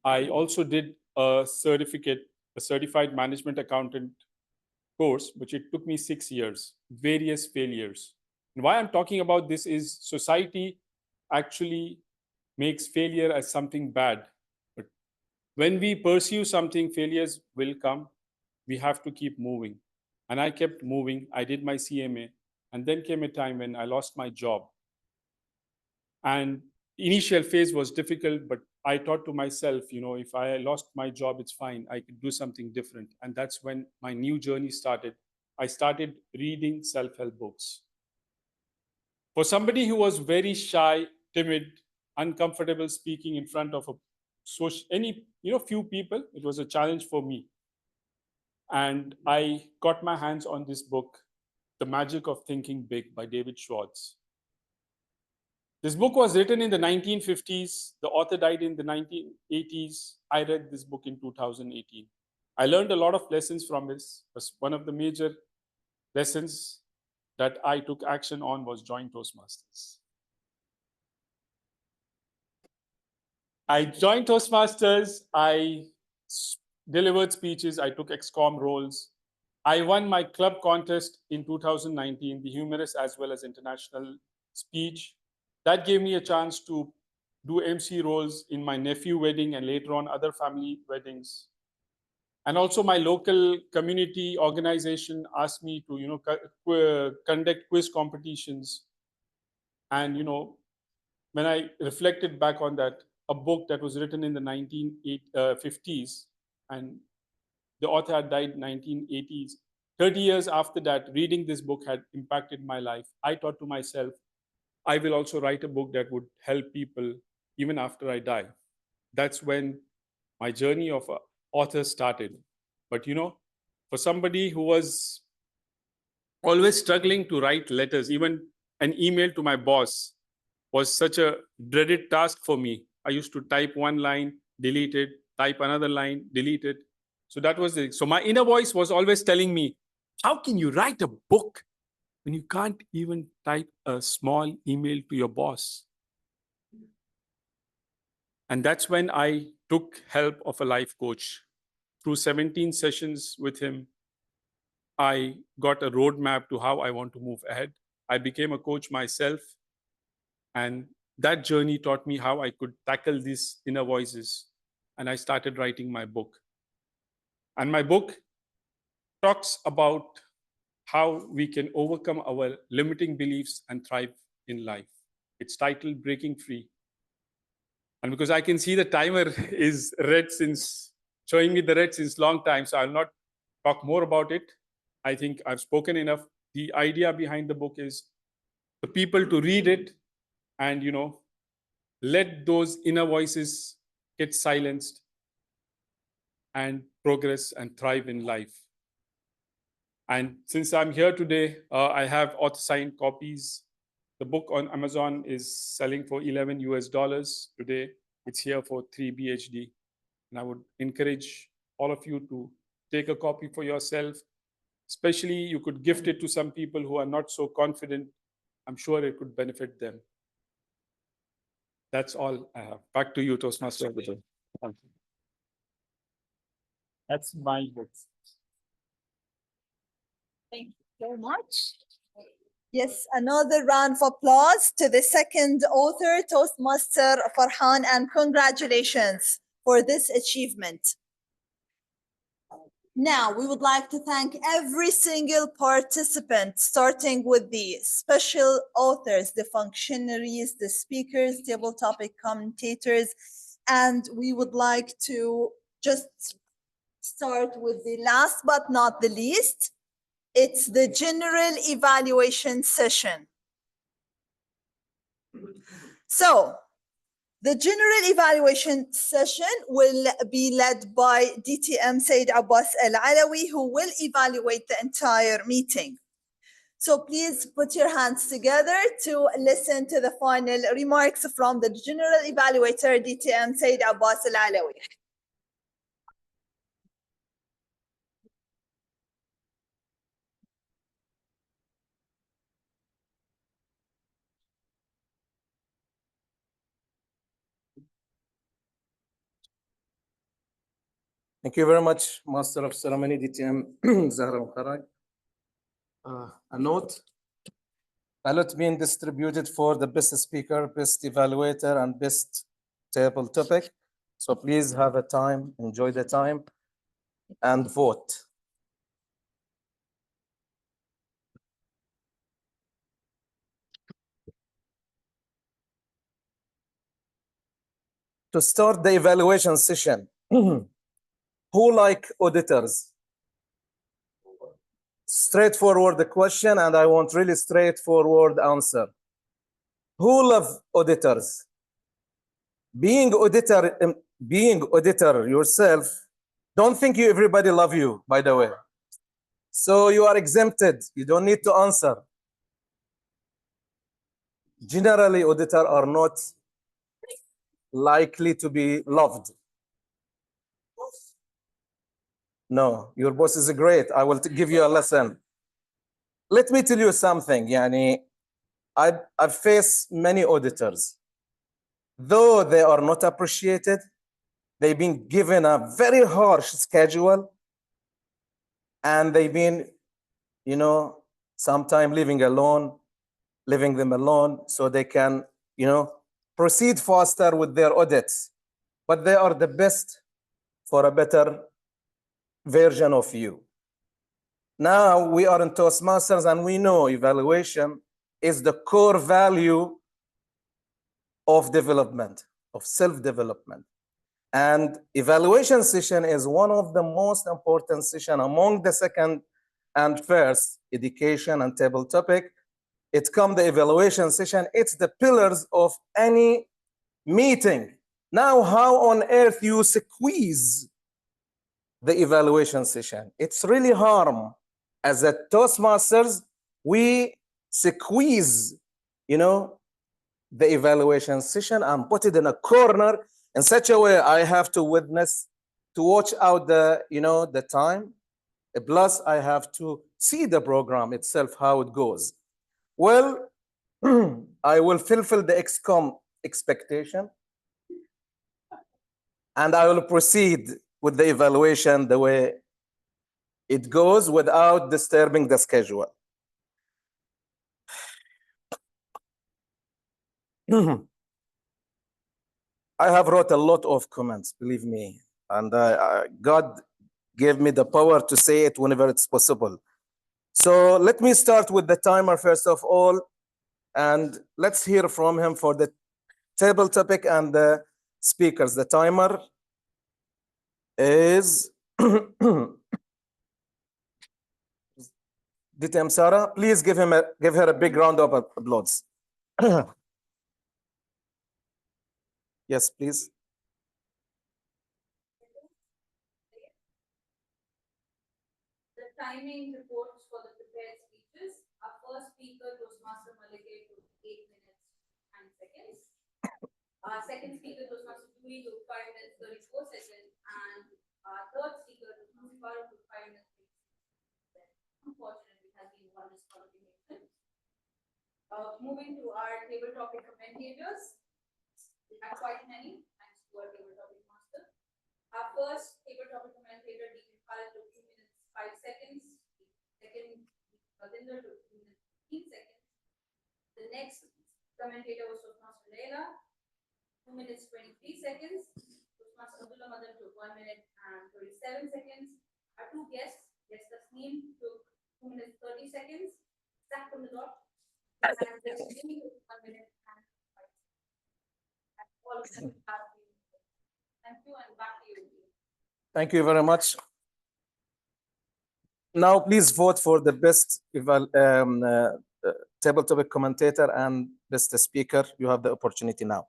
I also did a certified management accountant course, which it took me 6 years, various failures. And why I'm talking about this is society actually makes failure as something bad. But when we pursue something, failures will come. We have to keep moving. And I kept moving. I did my CMA. And then came a time when I lost my job. And initial phase was difficult, but I thought to myself, you know, if I lost my job, it's fine. I could do something different. And that's when my new journey started. I started reading self-help books. For somebody who was very shy, timid, uncomfortable speaking in front of few people, it was a challenge for me. And I got my hands on this book, The Magic of Thinking Big by David Schwartz. This book was written in the 1950s. The author died in the 1980s. I read this book in 2018. I learned a lot of lessons from this. One of the major lessons that I took action on was join Toastmasters. I joined Toastmasters. I delivered speeches. I took XCOM roles. I won my club contest in 2019, the humorous as well as international speech. That gave me a chance to do MC roles in my nephew wedding and later on other family weddings. And also my local community organization asked me to, you know, conduct quiz competitions. And, you know, when I reflected back on that, a book that was written in the 1950s and the author had died in 1980s. 30 years after that, reading this book had impacted my life. I thought to myself, I will also write a book that would help people even after I die. That's when my journey of an author started. But, you know, for somebody who was always struggling to write letters, even an email to my boss was such a dreaded task for me. I used to type one line, delete it, type another line, delete it. So that was it. So my inner voice was always telling me, how can you write a book when you can't even type a small email to your boss? And that's when I took help of a life coach. Through 17 sessions with him, I got a roadmap to how I want to move ahead. I became a coach myself. And that journey taught me how I could tackle these inner voices. And I started writing my book. And my book talks about how we can overcome our limiting beliefs and thrive in life. It's titled Breaking Free. And because I can see the timer is red showing me the red since long time, so I'll not talk more about it. I think I've spoken enough. The idea behind the book is the people to read it and, you know, let those inner voices get silenced and progress and thrive in life. And since I'm here today, I have author-signed copies. The book on Amazon is selling for $11 US. Today, it's here for 3 BHD. And I would encourage all of you to take a copy for yourself Especially you could gift it to some people who are not so confident. I'm sure it could benefit them. That's all I have. Back to you, Toastmaster. That's my book. Thank you so much. Yes, another round of applause to the second author, Toastmaster Farhan, and congratulations for this achievement. Now, we would like to thank every single participant, starting with the special authors, the functionaries, the speakers, table topic commentators, and we would like to just start with the last but not the least. It's the general evaluation session. So, the general evaluation session will be led by DTM Said Abbas Al-Alawi, who will evaluate the entire meeting. So please put your hands together to listen to the final remarks from the general evaluator, DTM Said Abbas Al-Alawi. Thank you very much, Master of Ceremony, DTM Zahra Mukharraj. A note, ballot being distributed for the best speaker, best evaluator, and best table topic. So please have a time, enjoy the time, and vote. To start the evaluation session, who like auditors? Straightforward question, and I want really straightforward answer. Who love auditors? Being auditor yourself, don't think you everybody love you, by the way. So you are exempted. You don't need to answer. Generally, auditors are not likely to be loved. No, your boss is great. I will give you a lesson. Let me tell you something. Yani, I've faced many auditors. Though they are not appreciated, they've been given a very harsh schedule, and they've been, you know, sometime leaving them alone so they can, you know, proceed faster with their audits. But they are the best for a better version of you. Now we are in Toastmasters, and we know evaluation is the core value of development, of self-development. And evaluation session is one of the most important session among the second and first, education and table topic. It's come the evaluation session. It's the pillars of any meeting. Now, how on earth you squeeze the evaluation session? It's really harm. As a Toastmasters, we squeeze, you know, the evaluation session and put it in a corner in such a way I have to witness, to watch out the, you know, the time. Plus, I have to see the program itself, how it goes. Well, I will fulfill the XCOM expectation, and I will proceed with the evaluation the way it goes without disturbing the schedule. I have wrote a lot of comments, believe me, and God gave me the power to say it whenever it's possible. So let me start with the timer first of all, and let's hear from him for the table topic and the speakers. The timer is DTM Sarah. Please give her a big round of applause. Yes, please. The timing reports for the prepared speeches. Our first speaker, Toastmaster Malike, took 8 minutes and seconds. Our second speaker, Toastmaster Duri, took 5 minutes 34 seconds. And our third speaker, Toastmaster Farooq, took 5 minutes. Moving to our table topic commentators. We have quite many, thanks to our table topic master. Our first table topic commentator, Deacon Khalid, took 2 minutes 5 seconds. Second, Badinder took 2 minutes 15 seconds. The next commentator was Toastmaster Leila, 2 minutes 23 seconds. Toastmaster Abdullah Madan took 1 minute and 37 seconds. Our two guests, guest Tasneem took 2 minutes 30 seconds. Stack from the dot. And guest Jimmy took 1 minute and 5 seconds. And all of them have been. Thank you, and back to you. Thank you very much. Now, please vote for the best table topic commentator and best speaker. You have the opportunity now.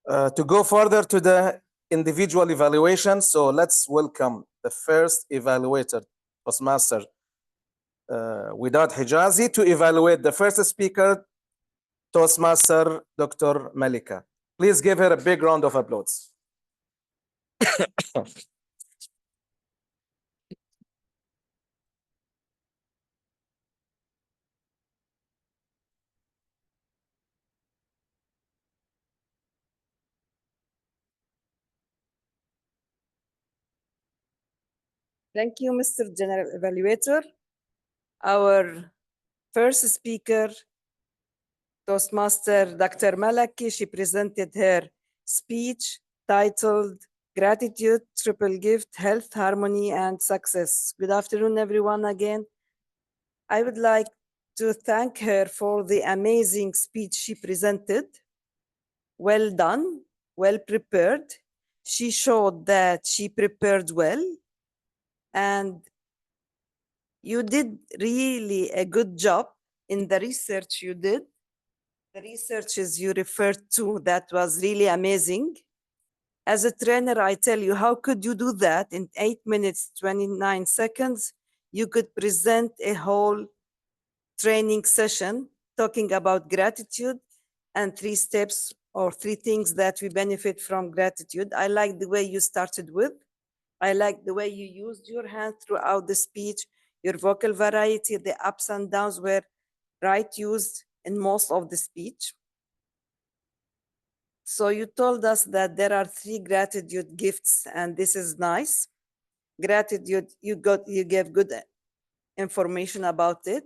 To go further to the individual evaluation, so let's welcome the first evaluator, Toastmaster Widad Hijazi, to evaluate the first speaker, Toastmaster Dr. Malika. Please give her a big round of applause. Thank you, Mr. General Evaluator. Our first speaker, Toastmaster Dr. Malaki, she presented her speech titled Gratitude, Triple Gift, Health, Harmony, and Success. Good afternoon, everyone, again. I would like to thank her for the amazing speech she presented. Well done, well prepared. She showed that she prepared well, and you did really a good job in the research you did. The researches you referred to, that was really amazing. As a trainer, I tell you, how could you do that in 8 minutes, 29 seconds? You could present a whole training session talking about gratitude and 3 steps or 3 things that we benefit from gratitude. I like the way you started with. I like the way you used your hand throughout the speech. Your vocal variety, the ups and downs were right used in most of the speech. So you told us that there are 3 gratitude gifts, and this is nice. Gratitude, you gave good information about it.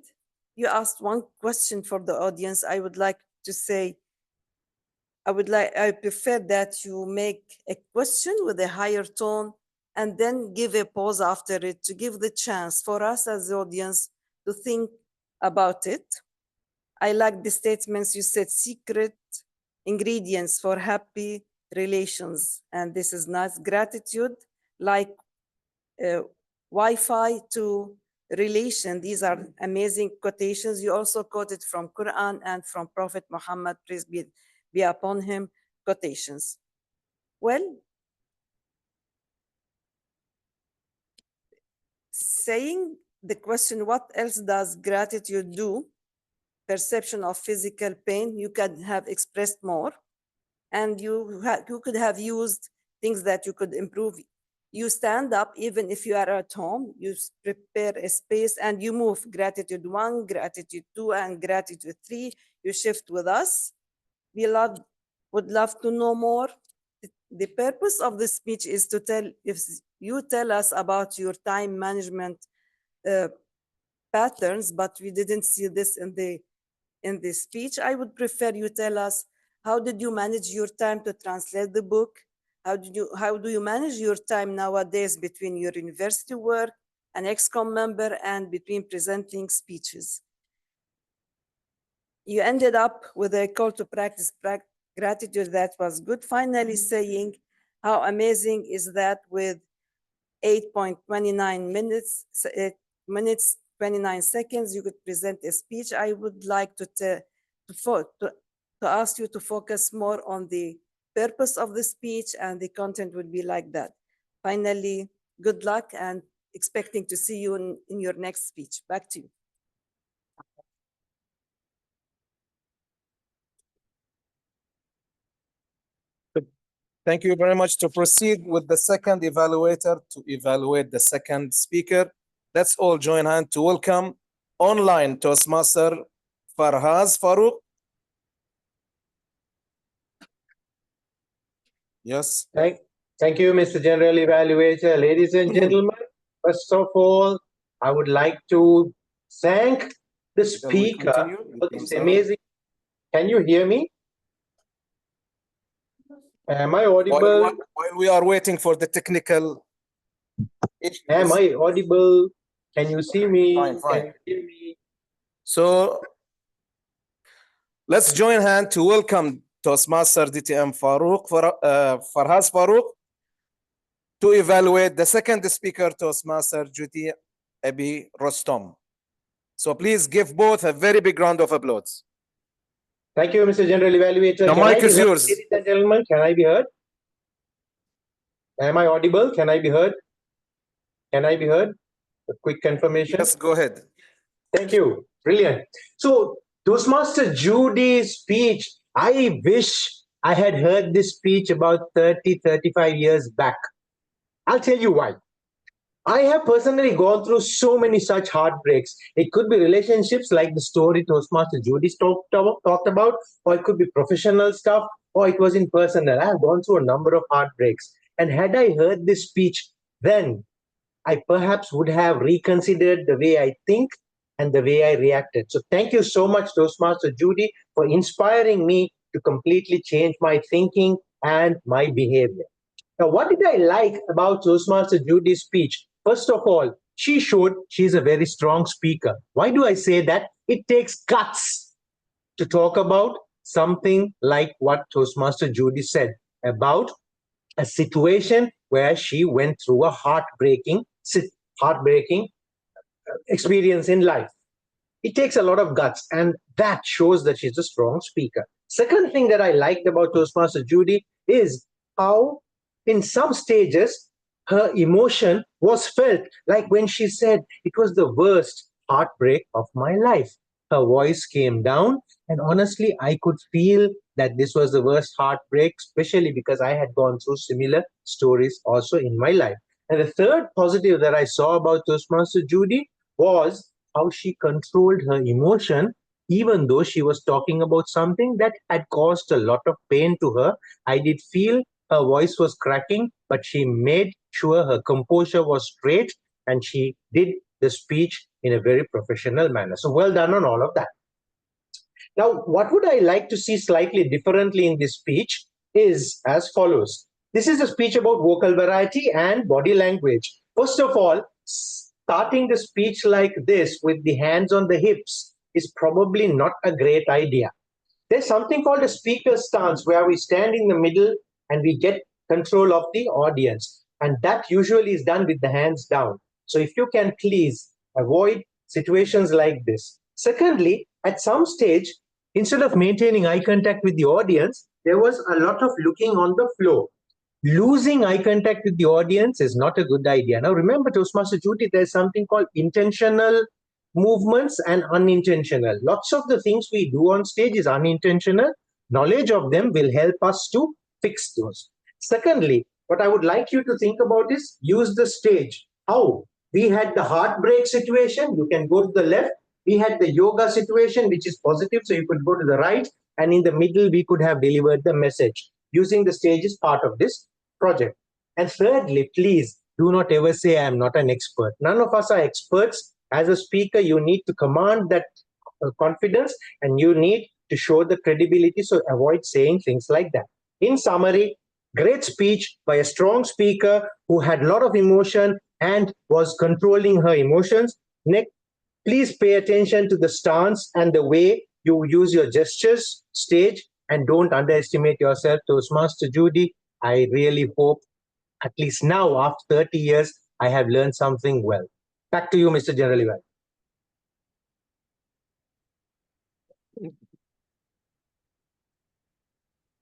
You asked one question for the audience. I would like to say, I prefer that you make a question with a higher tone and then give a pause after it to give the chance for us as the audience to think about it. I like the statements you said, secret ingredients for happy relations. And this is nice. Gratitude, like Wi-Fi to relation. These are amazing quotations. You also quoted from Quran and from Prophet Muhammad, peace be upon him, quotations. Well, saying the question, what else does gratitude do? Perception of physical pain, you could have expressed more, and you could have used things that you could improve. You stand up even if you are at home, you prepare a space and you move. Gratitude 1, gratitude 2, and gratitude 3. You shift with us. We would love to know more. The purpose of the speech is to tell us about your time management patterns, but we didn't see this in the speech. I would prefer you tell us, how did you manage your time to translate the book? How do you manage your time nowadays between your university work, an ExCom member, and between presenting speeches? You ended up with a call to practice gratitude that was good, finally saying how amazing is that with 8.29 minutes, 29 seconds, you could present a speech. I would like to ask you to focus more on the purpose of the speech, and the content would be like that. Finally, good luck, and expecting to see you in your next speech. Back to you. Thank you very much. To proceed with the second evaluator to evaluate the second speaker, let's all join hands to welcome online Toastmaster Farhaz Farouk. Yes. Thank you, Mr. General Evaluator. Ladies and gentlemen, first of all, I would like to thank the Shall we speaker continue? for this amazing. Can you hear me? Am I audible? While we are waiting for the technical issues. Am I audible? Can you see me? Fine, fine. Can you hear me? So let's join hands to welcome Toastmaster DTM Farhaz Farouk to evaluate the second speaker, Toastmaster Juti Abi Rostom. So please give both a very big round of applause. Thank you, Mr. General Evaluator. The Can I mic be is heard, yours. ladies and gentlemen? Can I be heard? Am I audible? Can I be heard? Can I be heard? A quick confirmation. Yes, go ahead. Thank you. Brilliant. So, Toastmaster Judy's speech, I wish I had heard this speech about 30, 35 years back. I'll tell you why. I have personally gone through so many such heartbreaks. It could be relationships like the story Toastmaster Judy talked about, or it could be professional stuff, or it was in personal. I have gone through a number of heartbreaks. And had I heard this speech then, I perhaps would have reconsidered the way I think and the way I reacted. So thank you so much, Toastmaster Judy, for inspiring me to completely change my thinking and my behavior. Now, what did I like about Toastmaster Judy's speech? First of all, she showed she's a very strong speaker. Why do I say that? It takes guts to talk about something like what Toastmaster Judy said about a situation where she went through a heartbreaking experience in life. It takes a lot of guts, and that shows that she's a strong speaker. Second thing that I liked about Toastmaster Judy is how, in some stages, her emotion was felt, like when she said it was the worst heartbreak of my life. Her voice came down, and honestly, I could feel that this was the worst heartbreak, especially because I had gone through similar stories also in my life. And the third positive that I saw about Toastmaster Judy was how she controlled her emotion, even though she was talking about something that had caused a lot of pain to her. I did feel her voice was cracking, but she made sure her composure was straight, and she did the speech in a very professional manner. So well done on all of that. Now, what would I like to see slightly differently in this speech is as follows. This is a speech about vocal variety and body language. First of all, starting the speech like this with the hands on the hips is probably not a great idea. There's something called a speaker stance where we stand in the middle and we get control of the audience. And that usually is done with the hands down. So if you can please avoid situations like this. Secondly, at some stage, instead of maintaining eye contact with the audience, there was a lot of looking on the floor. Losing eye contact with the audience is not a good idea. Now remember, Toastmaster Judy, there's something called intentional movements and unintentional. Lots of the things we do on stage is unintentional. Knowledge of them will help us to fix those. Secondly, what I would like you to think about is use the stage. How? We had the heartbreak situation, you can go to the left. We had the yoga situation, which is positive, so you could go to the right. And in the middle, we could have delivered the message. Using the stage is part of this project. And thirdly, please do not ever say I am not an expert. None of us are experts. As a speaker, you need to command that confidence, and you need to show the credibility. So avoid saying things like that. In summary, great speech by a strong speaker who had a lot of emotion and was controlling her emotions. Next, please pay attention to the stance and the way you use your gestures, stage, and don't underestimate yourself. Toastmaster Judy, I really hope, at least now, after 30 years, I have learned something well. Back to you, Mr. General Evaluator.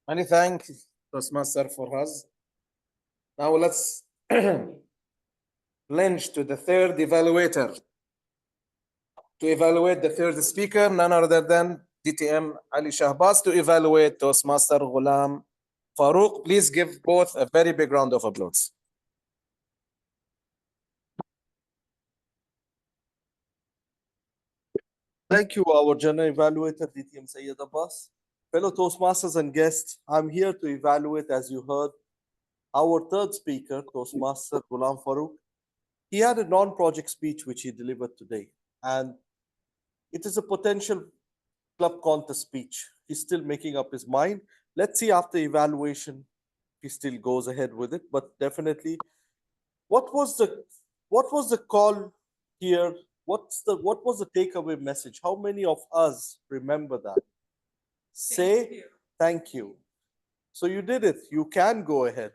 Many thanks, Toastmaster Farhaz. Now let's plunge to the third evaluator. To evaluate the third speaker, none other than DTM Ali Shahbaz to evaluate Toastmaster Ghulam Farouk. Please give both a very big round of applause. Thank you, our general evaluator, DTM Sayyid Abbas. Fellow Toastmasters and guests, I'm here to evaluate, as you heard, our third speaker, Toastmaster Ghulam Farooq. He had a non-project speech which he delivered today, and it is a potential club contest speech. He's still making up his mind. Let's see after evaluation if he still goes ahead with it. But definitely, what was the call here? What was the takeaway message? How many of us remember that? Say thank you. So you did it. You can go ahead.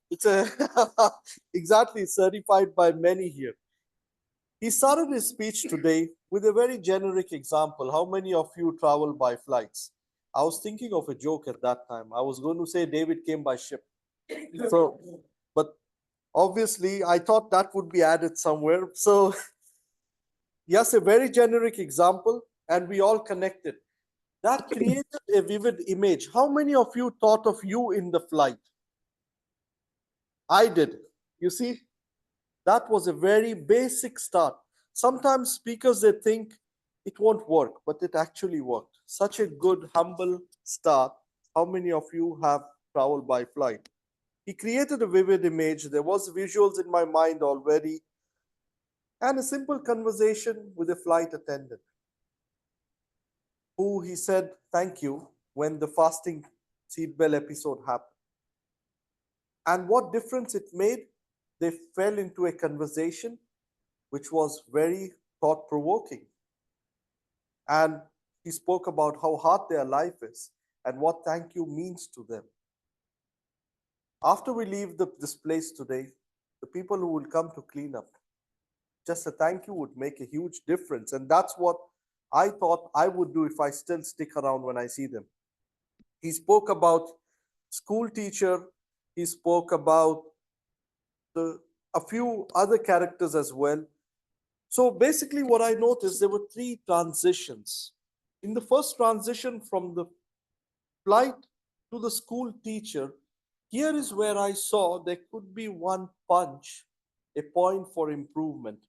It's a exactly certified by many here. He started his speech today with a very generic example. How many of you travel by flights? I was thinking of a joke at that time. I was going to say David came by ship. So, but obviously, I thought that would be added somewhere. So, yes, a very generic example, and we all connected. That created a vivid image. How many of you thought of you in the flight? I did. You see, that was a very basic start. Sometimes speakers, they think it won't work, but it actually worked. Such a good, humble start. How many of you have traveled by flight? He created a vivid image. There was visuals in my mind already, and a simple conversation with a flight attendant who he said thank you when the fasting seatbelt episode happened. And what difference it made? They fell into a conversation which was very thought provoking. And he spoke about how hard their life is and what thank you means to them. After we leave this place today, the people who will come to clean up, just a thank you would make a huge difference. And that's what I thought I would do if I still stick around when I see them. He spoke about school teacher. He spoke about a few other characters as well. So basically what I noticed, there were three transitions. In the first transition from the flight to the school teacher, here is where I saw there could be one punch, a point for improvement.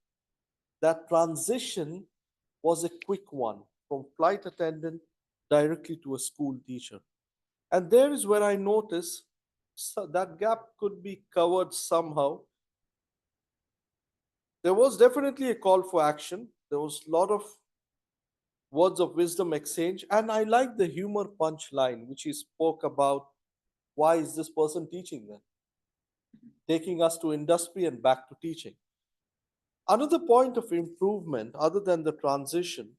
That transition was a quick one from flight attendant directly to a school teacher. And there is where I noticed that gap could be covered somehow. There was definitely a call for action. There was a lot of words of wisdom exchange. And I like the humor punch line, which he spoke about. Why is this person teaching them? Taking us to industry and back to teaching. Another point of improvement, other than the transition,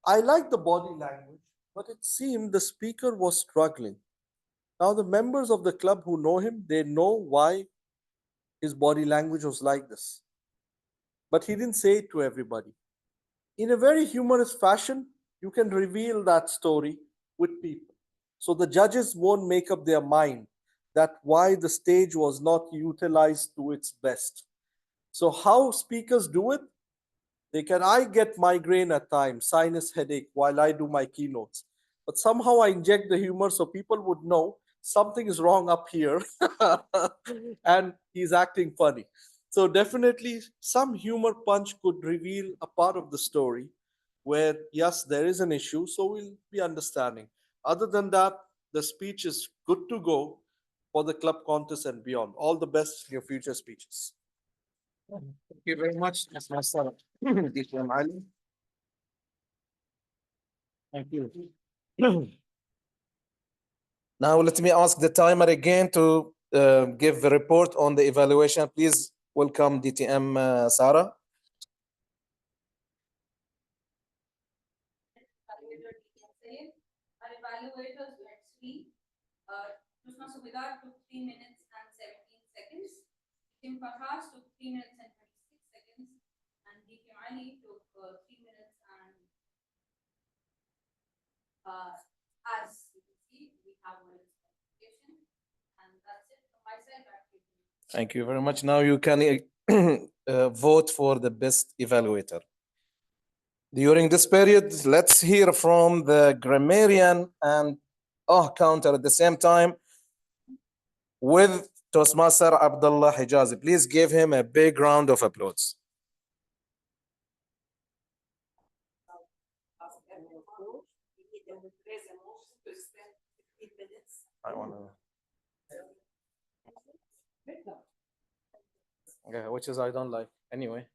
I like the body language, but it seemed the speaker was struggling. Now, the members of the club who know him, they know why his body language was like this. But he didn't say it to everybody. In a very humorous fashion, you can reveal that story with people. So the judges won't make up their mind that why the stage was not utilized to its best. So how speakers do it? I get migraine at times, sinus headache while I do my keynotes. But somehow I inject the humor so people would know something is wrong up here and he's acting funny. So definitely some humor punch could reveal a part of the story where, yes, there is an issue, so we'll be understanding. Other than that, the speech is good to go for the club contest and beyond. All the best in your future speeches. Thank you very much, Ms. Master. DTM Ali. Thank you. Now let me ask the timer again to give the report on the evaluation. Please welcome DTM Sarah. Our evaluators, let's see. Toastmaster Vidar took 3 minutes and 17 seconds. Tim Prakash took 3 minutes and 26 seconds. And DK Ali took 3 minutes and as you can see, we have one clarification. And that's it from my side. Back to you. Thank you very much. Now you can vote for the best evaluator. During this period, let's hear from the grammarian and counter at the same time with Toastmaster Abdullah Hijazi. Please give him a big round of applause. I want to. Yeah, which is I don't like. Anyway.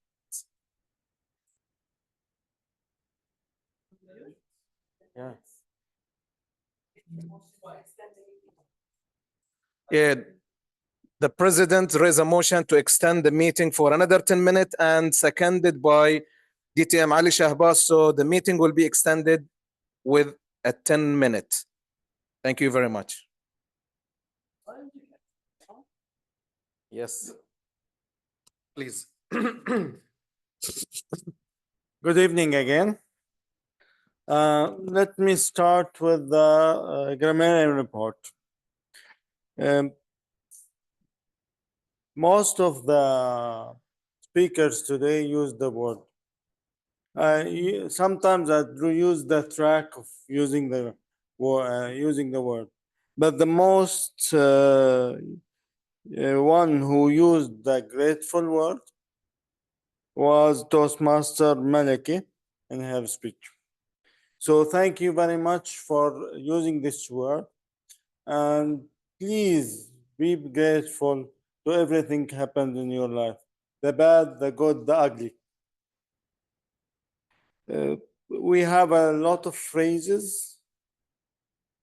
Yeah. Yeah. The president raised a motion to extend the meeting for another 10 minutes and seconded by DTM Ali Shahbaz. So the meeting will be extended with a 10 minutes. Thank you very much. Yes. Please. Good evening again. Let me start with the grammarian report. Most of the speakers today use the word. Sometimes I do use the track of using the word, but the most one who used the grateful word was Toastmaster Maliki in her speech. So thank you very much for using this word, and please be grateful to everything happened in your life, the bad, the good, the ugly. We have a lot of phrases,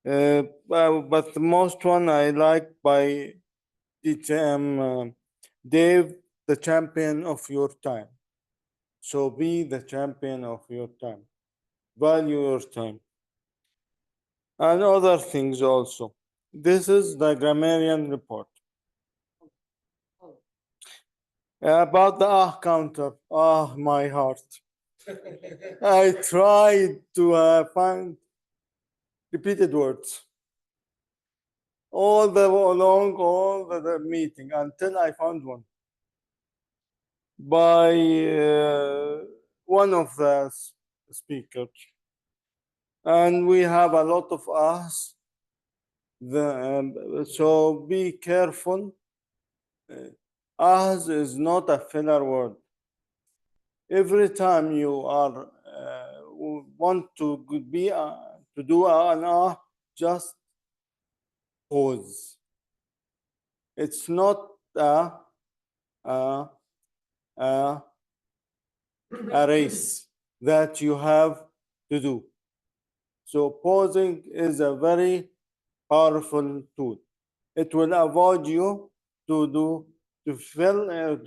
but the most one I like by DTM Dave, the champion of your time. So be the champion of your time. Value your time. And other things also. This is the grammarian report. About the counter. My heart. I tried to find repeated words all the meeting until I found one by one of the speakers. And we have a lot of us. So be careful. Us is not a filler word. Every time you are want to be to do an just pause. It's not a race that you have to do. So pausing is a very powerful tool. It will avoid you to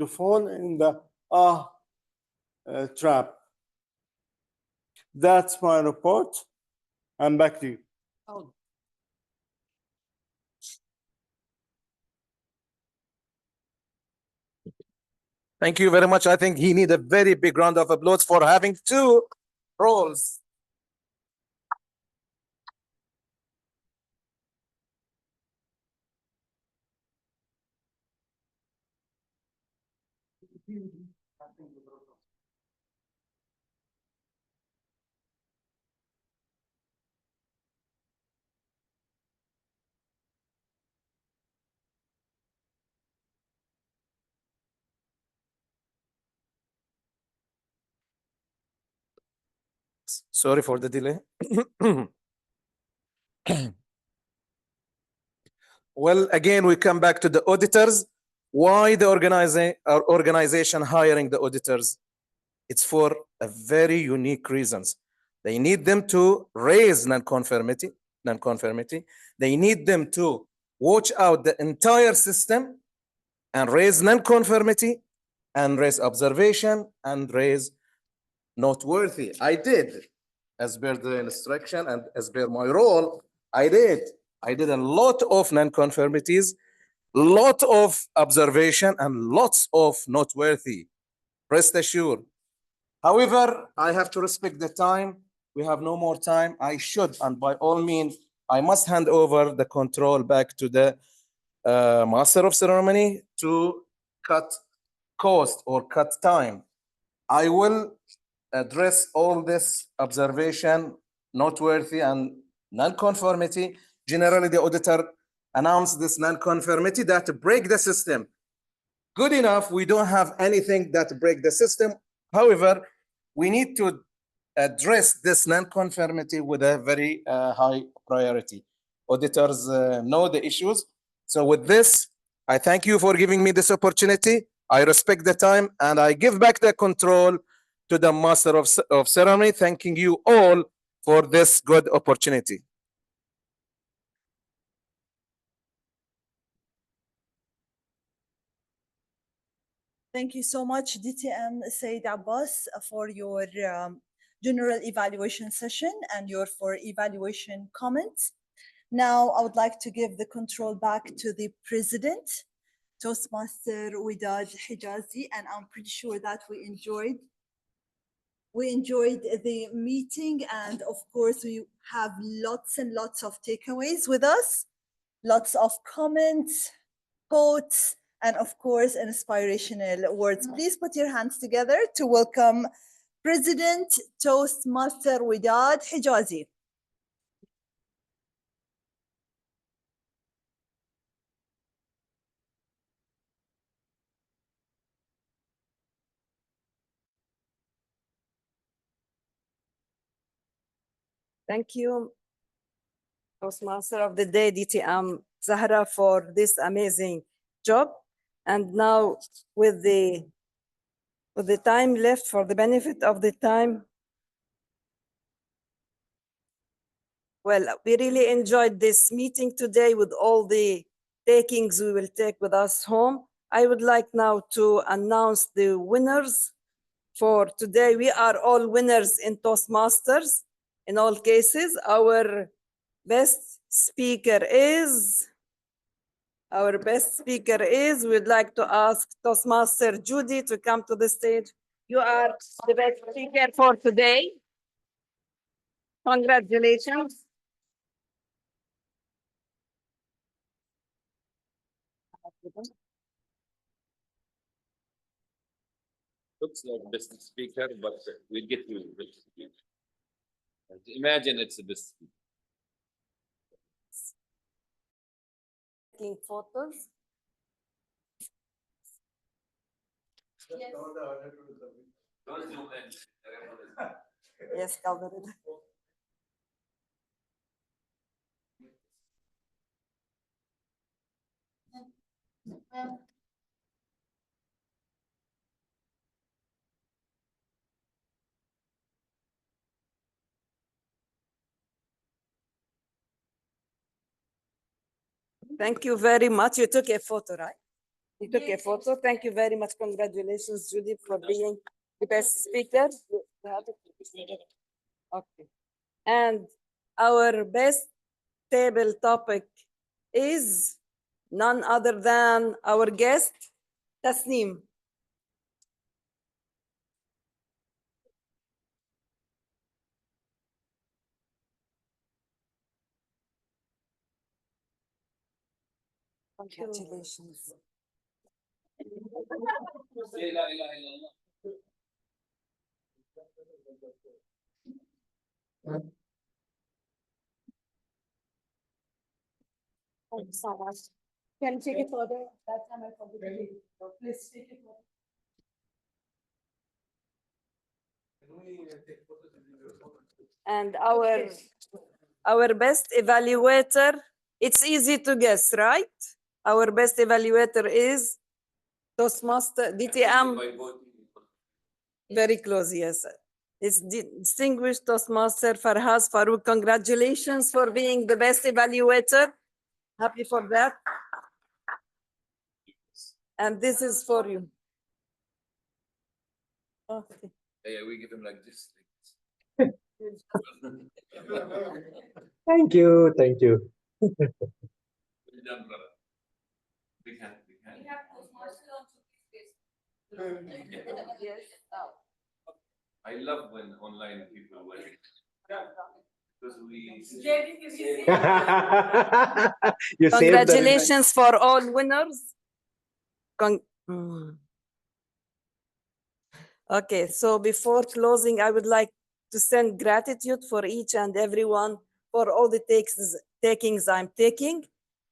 fall in the trap. That's my report. I'm back to you. Thank you very much. I think he needs a very big round of applause for having two roles. Sorry for the delay. Well, again, we come back to the auditors. Why the organization hiring the auditors? It's for a very unique reasons. They need them to raise non-conformity. They need them to watch out the entire system and raise non-conformity and raise observation and raise noteworthy. I did, as per the instruction and as per my role, I did a lot of non-conformities, lot of observation, and lots of noteworthy. Rest assured. However, I have to respect the time. We have no more time. I should, and by all means, I must hand over the control back to the master of ceremony to cut cost or cut time. I will address all this observation, noteworthy, and non-conformity. Generally, the auditor announced this non-conformity that break the system. Good enough, we don't have anything that break the system. However, we need to address this non-conformity with a very high priority. auditors know the issues. So with this, I thank you for giving me this opportunity. I respect the time and I give back the control to the Master of Ceremony, thanking you all for this good opportunity. Thank you so much, DTM Said Abbas, for your general evaluation session and your evaluation comments. Now, I would like to give the control back to the president, Toastmaster Widad Hijazi, and I'm pretty sure that we enjoyed the meeting, and of course, we have lots and lots of takeaways with us, lots of comments, quotes, and of course, inspirational words. Please put your hands together to welcome President Toastmaster Widad Hijazi. Thank you, Toastmaster of the Day, DTM Zahra, for this amazing job. And now with the time left, for the benefit of the time, well, we really enjoyed this meeting today with all the takings we will take with us home. I would like now to announce the winners for today. We are all winners in Toastmasters in all cases. Our best speaker is, we'd like to ask Toastmaster Judy to come to the stage. You are the best speaker for today. Congratulations. Looks like best speaker, but we'll get you best speaker. Imagine it's the best speaker. Taking photos. Yes, cover it. Thank you very much. You took a photo, right? You took a photo. Thank you very much. Congratulations, Judy, for being the best speaker. You have it? Okay. And our best table topic is none other than our guest, Tasneem. Congratulations. Thank you so much. Can you take it further? That time I forgot to take it. So please take it further. And our best evaluator, it's easy to guess, right? Our best evaluator is Toastmaster DTM. Very close, yes. It's distinguished Toastmaster Farhaz Farouk. Congratulations for being the best evaluator. Happy for that. And this is for you. Okay. Yeah, we give him like this. Thank you. Thank you. Well done, brother. Big hand, big hand. Yes. I love when online people win. Because we You saved the Congratulations for all winners. Okay, so before closing, I would like to send gratitude for each and everyone for all the takings I'm taking.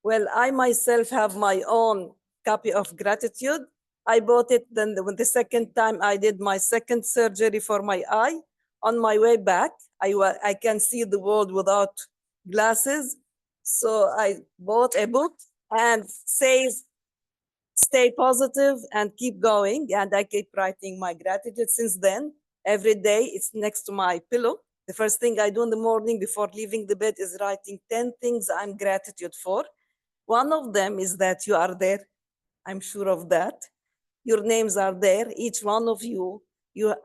Well, I myself have my own copy of gratitude. I bought it then the second time I did my second surgery for my eye. On my way back, I can see the world without glasses. So I bought a book and says, stay positive and keep going. And I keep writing my gratitude since then. Every day it's next to my pillow. The first thing I do in the morning before leaving the bed is writing 10 things I'm gratitude for. One of them is that you are there. I'm sure of that. Your names are there, each one of you.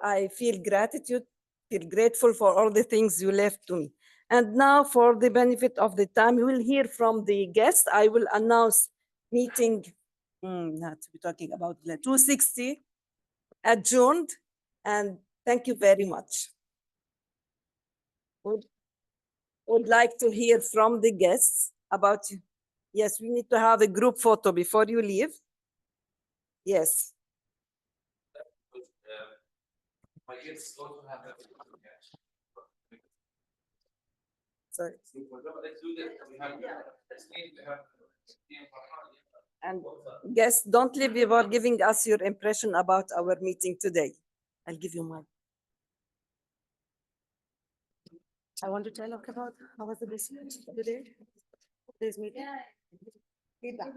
I feel gratitude, feel grateful for all the things you left to me. And now for the benefit of the time, we will hear from the guest. I will announce meeting, not to be talking about the 260 adjourned. And thank you very much. Would like to hear from the guests about you. Yes, we need to have a group photo before you leave. Yes. My kids also have that. Sorry. Let's do this. We have, And guests, don't leave without giving us your impression about our meeting today. I'll give you mine. I want to tell about how was the business today? Today's meeting. Feedback.